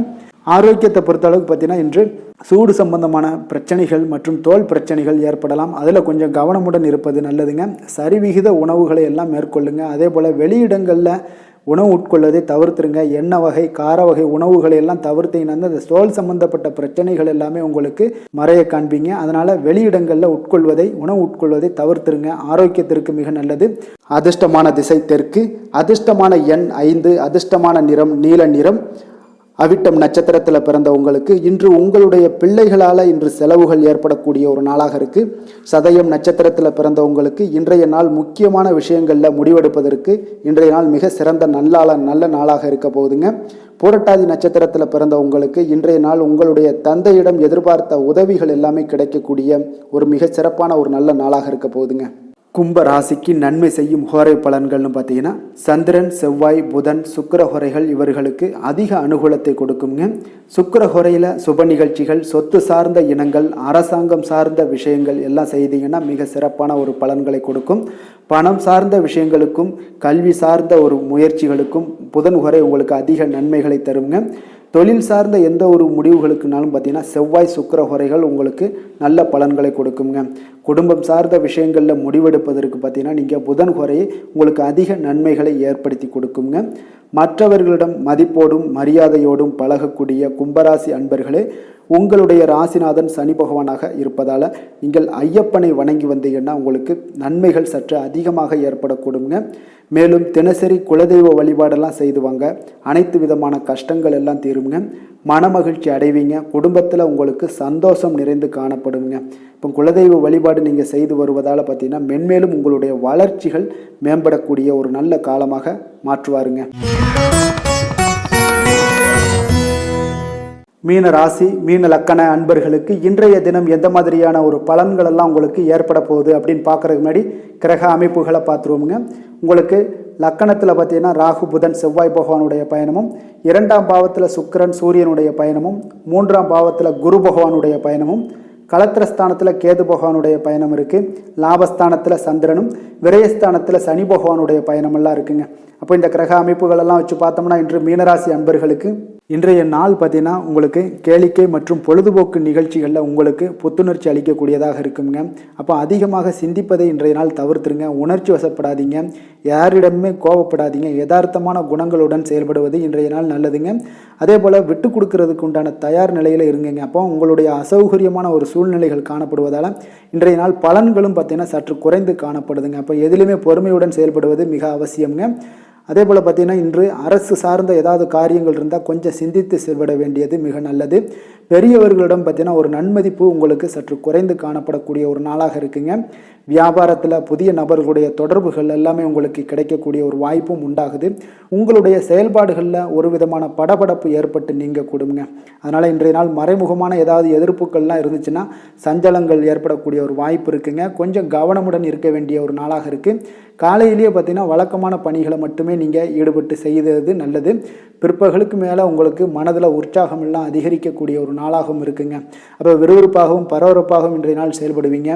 ஆரோக்கியத்தை பொறுத்தளவுக்கு பார்த்தீங்கன்னா இன்று சூடு சம்பந்தமான பிரச்சனைகள் மற்றும் தோல் பிரச்சனைகள் ஏற்படலாம். அதில் கொஞ்சம் கவனமுடன் இருப்பது நல்லதுங்க. சரிவிகித உணவுகளை எல்லாம் மேற்கொள்ளுங்க. அதே போல் வெளியிடங்களில் உணவு உட்கொள்வதை தவிர்த்துருங்க. எண்ணெய் வகை, கார வகை உணவுகளை எல்லாம் தவிர்த்தீங்கன்னா அந்த தோல் சம்பந்தப்பட்ட பிரச்சனைகள் எல்லாமே உங்களுக்கு மறைய காண்பீங்க. அதனால் வெளியிடங்களில் உணவு உட்கொள்வதை தவிர்த்துருங்க. ஆரோக்கியத்திற்கு மிக நல்லது. அதிர்ஷ்டமான திசை தெற்கு, அதிர்ஷ்டமான எண் 5, அதிர்ஷ்டமான நிறம் நீல நிறம். அவிட்டம் நட்சத்திரத்தில் பிறந்த உங்களுக்கு இன்று உங்களுடைய பிள்ளைகளால் இன்று செலவுகள் ஏற்படக்கூடிய ஒரு நாளாக இருக்குது. சதயம் நட்சத்திரத்தில் பிறந்த உங்களுக்கு இன்றைய நாள் முக்கியமான விஷயங்களில் முடிவெடுப்பதற்கு இன்றைய நாள் மிக சிறந்த நல்ல நாளாக இருக்க போகுதுங்க. பூரட்டாதி நட்சத்திரத்தில் பிறந்த உங்களுக்கு இன்றைய நாள் உங்களுடைய தந்தையிடம் எதிர்பார்த்த உதவிகள் எல்லாமே கிடைக்கக்கூடிய ஒரு மிக சிறப்பான ஒரு நல்ல நாளாக இருக்க போகுதுங்க. கும்ப ராசிக்கு நன்மை செய்யும் ஹோரை பலன்கள்னு பார்த்தீங்கன்னா சந்திரன், செவ்வாய், புதன், சுக்கிர ஹோரைகள் இவர்களுக்கு அதிக அனுகூலத்தை கொடுக்குங்க. சுக்கிர ஹோரையில் சுப நிகழ்ச்சிகள், சொத்து சார்ந்த இனங்கள், அரசாங்கம் சார்ந்த விஷயங்கள் எல்லாம் செய்தீங்கன்னா மிக சிறப்பான ஒரு பலன்களை கொடுக்கும். பணம் சார்ந்த விஷயங்களுக்கும் கல்வி சார்ந்த ஒரு முயற்சிகளுக்கும் புதன் ஹோரை உங்களுக்கு அதிக நன்மைகளை தருங்க. தொழில் சார்ந்த எந்த ஒரு முடிவுகளுக்குனாலும் பார்த்தீங்கன்னா செவ்வாய், சுக்கிர ஹோரைகள் உங்களுக்கு நல்ல பலன்களை கொடுக்குங்க. குடும்பம் சார்ந்த விஷயங்களில் முடிவெடுப்பதற்கு பார்த்தீங்கன்னா நீங்கள் புதன் ஹோரை உங்களுக்கு அதிக நன்மைகளை ஏற்படுத்தி கொடுக்குங்க. மற்றவர்களிடம் மதிப்போடும் மரியாதையோடும் பழகக்கூடிய கும்பராசி அன்பர்களே, உங்களுடைய ராசிநாதன் சனி பகவானாக இருப்பதால் நீங்கள் ஐயப்பனை வணங்கி வந்தீங்கன்னா உங்களுக்கு நன்மைகள் சற்று அதிகமாக ஏற்படக்கூடுங்க. மேலும் தினசரி குலதெய்வ வழிபாடெல்லாம் செய்து வாங்க, அனைத்து விதமான கஷ்டங்கள் எல்லாம் தீருங்க, மனமகிழ்ச்சி அடைவீங்க, குடும்பத்தில் உங்களுக்கு சந்தோஷம் நிறைந்து காணப்படுங்க. இப்போ குலதெய்வ வழிபாடு நீங்கள் செய்து வருவதால் பார்த்தீங்கன்னா மென்மேலும் உங்களுடைய வளர்ச்சிகள் மேம்படக்கூடிய ஒரு நல்ல காலமாக மாற்றுவாருங்க. மீன ராசி மீன லக்கண அன்பர்களுக்கு இன்றைய தினம் எந்த மாதிரியான ஒரு பலன்கள் எல்லாம் உங்களுக்கு ஏற்பட போகுது அப்படின்னு பார்க்குறதுக்கு முன்னாடி கிரக அமைப்புகளை பார்த்துருவோமுங்க. உங்களுக்கு லக்கணத்தில் பார்த்தீங்கன்னா ராகு புதன் செவ்வாய் பகவானுடைய பயணமும், 2ஆம் பாவத்தில் சுக்கிரன் சூரியனுடைய பயணமும், 3ஆம் பாவத்தில் குரு பகவானுடைய பயணமும், களத்திரஸ்தானத்தில் கேது பகவானுடைய பயணம் இருக்குது, லாபஸ்தானத்தில் சந்திரனும், விரயஸ்தானத்தில் சனி பகவானுடைய பயணமெல்லாம் இருக்குங்க. அப்போ இந்த கிரக அமைப்புகளெல்லாம் வச்சு பார்த்தோம்னா இன்று மீனராசி அன்பர்களுக்கு இன்றைய நாள் பார்த்தீங்கன்னா உங்களுக்கு கேளிக்கை மற்றும் பொழுதுபோக்கு நிகழ்ச்சிகளில் உங்களுக்கு புத்துணர்ச்சி அளிக்கக்கூடியதாக இருக்குங்க. அப்போ அதிகமாக சிந்திப்பதை இன்றைய நாள் தவிர்த்துருங்க. உணர்ச்சி வசப்படாதீங்க, யாரிடமே கோபப்படாதீங்க, யதார்த்தமான குணங்களுடன் செயல்படுவது இன்றைய நாள் நல்லதுங்க. அதே போல் விட்டு கொடுக்கறதுக்கு உண்டான தயார் நிலையில் இருங்குங்க. அப்போ உங்களுடைய அசௌகரியமான ஒரு சூழ்நிலைகள் காணப்படுவதால் இன்றைய நாள் பலன்களும் பார்த்தீங்கன்னா சற்று குறைந்து காணப்படுதுங்க. அப்போ எதிலுமே பொறுமையுடன் செயல்படுவது மிக அவசியம்ங்க. அதே போல் பார்த்திங்கன்னா இன்று அரசு சார்ந்த ஏதாவது காரியங்கள் இருந்தால் கொஞ்சம் சிந்தித்து செயல்பட வேண்டியது மிக நல்லது. பெரியவர்களிடம் பார்த்திங்கன்னா ஒரு நன்மதிப்பு உங்களுக்கு சற்று குறைந்து காணப்படக்கூடிய ஒரு நாளாக இருக்குங்க. வியாபாரத்தில் புதிய நபர்களுடைய தொடர்புகள் எல்லாமே உங்களுக்கு கிடைக்கக்கூடிய ஒரு வாய்ப்பும் உண்டாகுது. உங்களுடைய செயல்பாடுகளில் ஒரு விதமான படபடப்பு ஏற்பட்டு நீங்க கூடுங்க. அதனால் இன்றைய நாள் மறைமுகமான ஏதாவது எதிர்ப்புகள்லாம் இருந்துச்சுன்னா சஞ்சலங்கள் ஏற்படக்கூடிய ஒரு வாய்ப்பு இருக்குங்க. கொஞ்சம் கவனமுடன் இருக்க வேண்டிய ஒரு நாளாக இருக்குது. காலையிலேயே பார்த்தீங்கன்னா வழக்கமான பணிகளை மட்டுமே நீங்கள் ஈடுபட்டு செய்தது நல்லது. பிற்பகலுக்கு மேலே உங்களுக்கு மனதில் உற்சாகம் எல்லாம் அதிகரிக்கக்கூடிய ஒரு நாளாகவும் இருக்குங்க. அப்போ விறுவிறுப்பாகவும் பரபரப்பாகவும் இன்றைய நாள் செயல்படுவீங்க.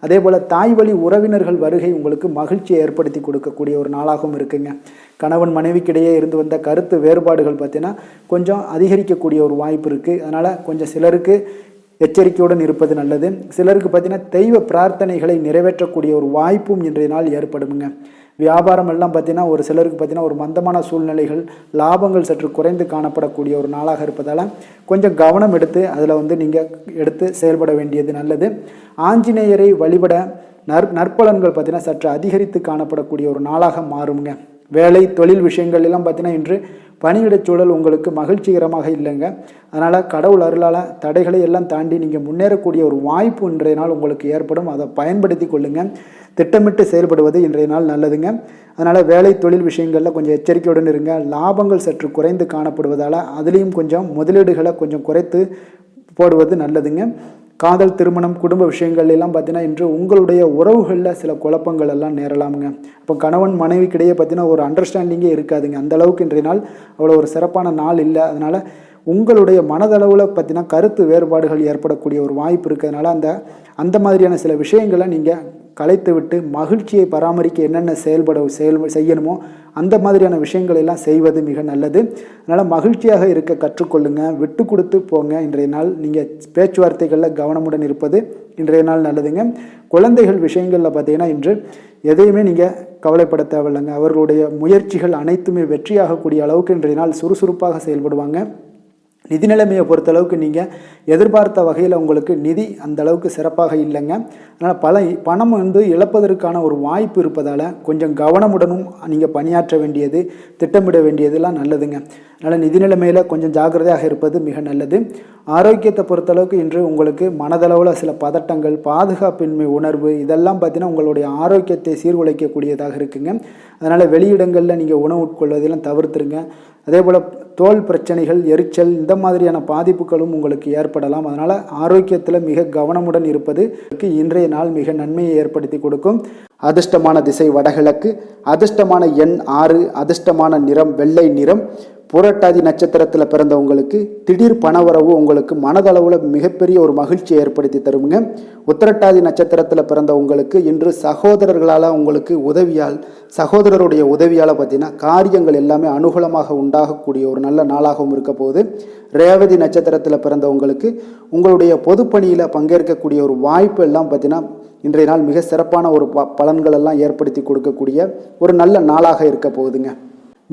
அதே போல் தாய் வழி உறவினர்கள் வருகை உங்களுக்கு மகிழ்ச்சியை ஏற்படுத்தி கொடுக்கக்கூடிய ஒரு நாளாகவும் இருக்குங்க. கணவன் மனைவிக்கிடையே இருந்து வந்த கருத்து வேறுபாடுகள் பார்த்தீங்கன்னா கொஞ்சம் அதிகரிக்கக்கூடிய ஒரு வாய்ப்பு இருக்குது. அதனால் கொஞ்சம் சிலருக்கு எச்சரிக்கையுடன் இருப்பது நல்லது. சிலருக்கு பார்த்தீங்கன்னா தெய்வ பிரார்த்தனைகளை நிறைவேற்றக்கூடிய ஒரு வாய்ப்பும் இன்றைய நாள் ஏற்படுங்க. வியாபாரம் எல்லாம் பார்த்தீங்கன்னா ஒரு சிலருக்கு பார்த்தீங்கன்னா ஒரு மந்தமான சூழ்நிலைகள், லாபங்கள் சற்று குறைந்து காணப்படக்கூடிய ஒரு நாளாக இருப்பதால் கொஞ்சம் கவனம் எடுத்து அதில் நீங்கள் எடுத்து செயல்பட வேண்டியது நல்லது. ஆஞ்சநேயரை வழிபட நற்பலன்கள் பார்த்தீங்கன்னா சற்று அதிகரித்து காணப்படக்கூடிய ஒரு நாளாக மாறுங்க. வேலை தொழில் விஷயங்கள் எல்லாம் பார்த்தீங்கன்னா இன்று பணியிடச் சூழல் உங்களுக்கு மகிழ்ச்சிகரமாக இல்லைங்க. அதனால் கடவுள் அருளால் தடைகளை எல்லாம் தாண்டி நீங்கள் முன்னேறக்கூடிய ஒரு வாய்ப்பு இன்றைய நாள் உங்களுக்கு ஏற்படும். அதை பயன்படுத்தி கொள்ளுங்கள். திட்டமிட்டு செயல்படுவது இன்றைய நாள் நல்லதுங்க. அதனால் வேலை தொழில் விஷயங்களில் கொஞ்சம் எச்சரிக்கையுடன் இருங்க. லாபங்கள் சற்று குறைந்து காணப்படுவதால் அதுலேயும் கொஞ்சம் முதலீடுகளை கொஞ்சம் குறைத்து போடுவது நல்லதுங்க. காதல் திருமணம் குடும்ப விஷயங்கள் எல்லாம் பார்த்தீங்கன்னா இன்று உங்களுடைய உறவுகளில் சில குழப்பங்கள் எல்லாம் நேரலாமுங்க. அப்போ கணவன் மனைவிக்கிடையே பார்த்தீங்கன்னா ஒரு அண்டர்ஸ்டாண்டிங்கே இருக்காதுங்க. அந்த அளவுக்கு இன்றைய நாள் அவ்வளோ ஒரு சிறப்பான நாள் இல்லை. அதனால் உங்களுடைய மனதளவில் பார்த்தீங்கன்னா கருத்து வேறுபாடுகள் ஏற்படக்கூடிய ஒரு வாய்ப்பு இருக்கிறதுனால அந்த மாதிரியான சில விஷயங்களை நீங்கள் கலைத்து விட்டு மகிழ்ச்சியை பராமரிக்க என்னென்ன செய்யணுமோ அந்த மாதிரியான விஷயங்கள் எல்லாம் செய்வது மிக நல்லது. அதனால் மகிழ்ச்சியாக இருக்க கற்றுக்கொள்ளுங்க, விட்டு கொடுத்து போங்க. இன்றைய நாள் நீங்கள் பேச்சுவார்த்தைகளில் கவனமுடன் இருப்பது இன்றைய நாள் நல்லதுங்க. குழந்தைகள் விஷயங்களில் பார்த்தீங்கன்னா இன்று எதையுமே நீங்கள் கவலைப்பட தேவையில்லைங்க. அவர்களுடைய முயற்சிகள் அனைத்துமே வெற்றியாகக்கூடிய அளவுக்கு இன்றைய நாள் சுறுசுறுப்பாக செயல்படுவாங்க. நிதி நிலைமையை பொறுத்தளவுக்கு நீங்கள் எதிர்பார்த்த வகையில் உங்களுக்கு நிதி அந்த அளவுக்கு சிறப்பாக இல்லைங்க. அதனால் பணம் இழப்பதற்கான ஒரு வாய்ப்பு இருப்பதால் கொஞ்சம் கவனமுடனும் நீங்கள் பணியாற்ற வேண்டியது, திட்டமிட வேண்டியதெல்லாம் நல்லதுங்க. அதனால் நிதி நிலைமையில் கொஞ்சம் ஜாக்கிரதையாக இருப்பது மிக நல்லது. ஆரோக்கியத்தை பொறுத்தளவுக்கு இன்று உங்களுக்கு மனதளவில் சில பதட்டங்கள், பாதுகாப்பின்மை உணர்வு இதெல்லாம் பார்த்தீங்கன்னா உங்களுடைய ஆரோக்கியத்தை சீர்குலைக்கக்கூடியதாக இருக்குங்க. அதனால் வெளியிடங்களில் நீங்கள் உணவு உட்கொள்வதெல்லாம் தவிர்த்துருங்க. அதே போல் தோல் பிரச்சனைகள், எரிச்சல் இந்த மாதிரியான பாதிப்புகளும் உங்களுக்கு ஏற்படலாம். அதனால் ஆரோக்கியத்தில் மிக கவனமுடன் இருப்பது இன்றைய நாள் மிக நன்மையை ஏற்படுத்தி கொடுக்கும். அதிர்ஷ்டமான திசை வடகிழக்கு, அதிர்ஷ்டமான எண் 6, அதிர்ஷ்டமான நிறம் வெள்ளை நிறம். புரட்டாதி நட்சத்திரத்தில் பிறந்தவங்களுக்கு திடீர் பணவரவு உங்களுக்கு மனதளவில் மிகப்பெரிய ஒரு மகிழ்ச்சியை ஏற்படுத்தி தருங்க. உத்திரட்டாதி நட்சத்திரத்தில் பிறந்தவங்களுக்கு இன்று சகோதரர்களால் உங்களுக்கு சகோதரருடைய உதவியால் பார்த்தீங்கன்னா காரியங்கள் எல்லாமே அனுகூலமாக உண்டாகக்கூடிய ஒரு நல்ல நாளாகவும் இருக்க போகுது. ரேவதி நட்சத்திரத்தில் பிறந்தவங்களுக்கு உங்களுடைய பொதுப்பணியில் பங்கேற்கக்கூடிய ஒரு வாய்ப்பு எல்லாம் பார்த்தீங்கன்னா இன்றைய நாள் மிக சிறப்பான ஒரு பலன்கள் எல்லாம் ஏற்படுத்தி கொடுக்கக்கூடிய ஒரு நல்ல நாளாக இருக்க போகுதுங்க.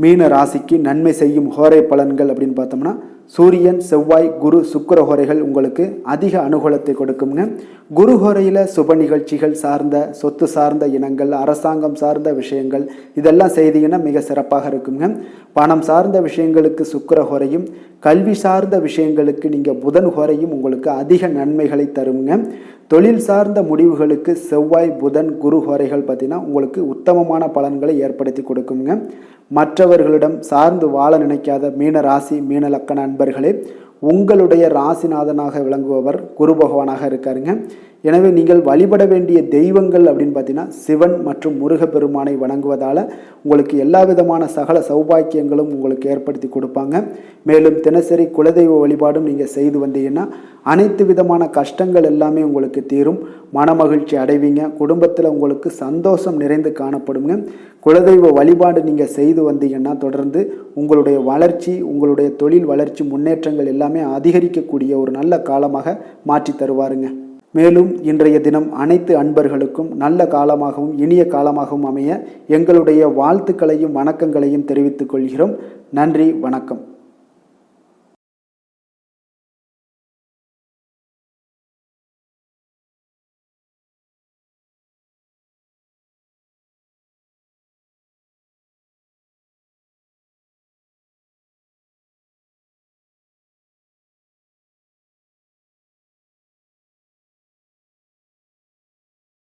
மீன ராசிக்கு நன்மை செய்யும் ஹோரை பலன்கள் அப்படின்னு பார்த்தோம்னா சூரியன், செவ்வாய், குரு, சுக்கிர ஹோரைகள் உங்களுக்கு அதிக அனுகூலத்தை கொடுக்குங்க. குரு ஹோரையில் சுப நிகழ்ச்சிகள் சார்ந்த, சொத்து சார்ந்த இனங்கள், அரசாங்கம் சார்ந்த விஷயங்கள் இதெல்லாம் செய்தீங்கன்னா மிக சிறப்பாக இருக்குங்க. பணம் சார்ந்த விஷயங்களுக்கு சுக்கிர ஹோரையும், கல்வி சார்ந்த விஷயங்களுக்கு நீங்கள் புதன் ஹோரையும் உங்களுக்கு அதிக நன்மைகளை தருங்க. தொழில் சார்ந்த முடிவுகளுக்கு செவ்வாய், புதன், குரு ஹோரைகள் பார்த்தீங்கன்னா உங்களுக்கு உத்தமமான பலன்களை ஏற்படுத்தி கொடுக்குங்க. மற்றவர்களிடம் சார்ந்து வாழ நினைக்காத மீன ராசி, மீன லக்கண அன்பர்களே, உங்களுடைய ராசிநாதனாக விளங்குபவர் குரு பகவானாக இருக்காருங்க. எனவே நீங்கள் வழிபட வேண்டிய தெய்வங்கள் அப்படின்னு பார்த்தீங்கன்னா சிவன் மற்றும் முருகப்பெருமானை வணங்குவதால் உங்களுக்கு எல்லா விதமான சகல சௌபாக்கியங்களும் உங்களுக்கு ஏற்படுத்தி கொடுப்பாங்க. மேலும் தினசரி குலதெய்வ வழிபாடும் நீங்கள் செய்து வந்தீங்கன்னா அனைத்து விதமான கஷ்டங்கள் எல்லாமே உங்களுக்கு தீரும், மனமகிழ்ச்சி அடைவீங்க, குடும்பத்தில் உங்களுக்கு சந்தோஷம் நிறைந்து காணப்படுங்க. குலதெய்வ வழிபாடு நீங்கள் செய்து வந்தீங்கன்னா தொடர்ந்து உங்களுடைய வளர்ச்சி, உங்களுடைய தொழில் வளர்ச்சி, முன்னேற்றங்கள் எல்லாமே அதிகரிக்கக்கூடிய ஒரு நல்ல காலமாக மாற்றி தருவாருங்க. மேலும் இன்றைய தினம் அனைத்து அன்பர்களுக்கும் நல்ல காலமாகவும் இனிய காலமாகவும் அமைய எங்களுடைய வாழ்த்துக்களையும் வணக்கங்களையும் தெரிவித்துக் கொள்கிறோம். நன்றி, வணக்கம்.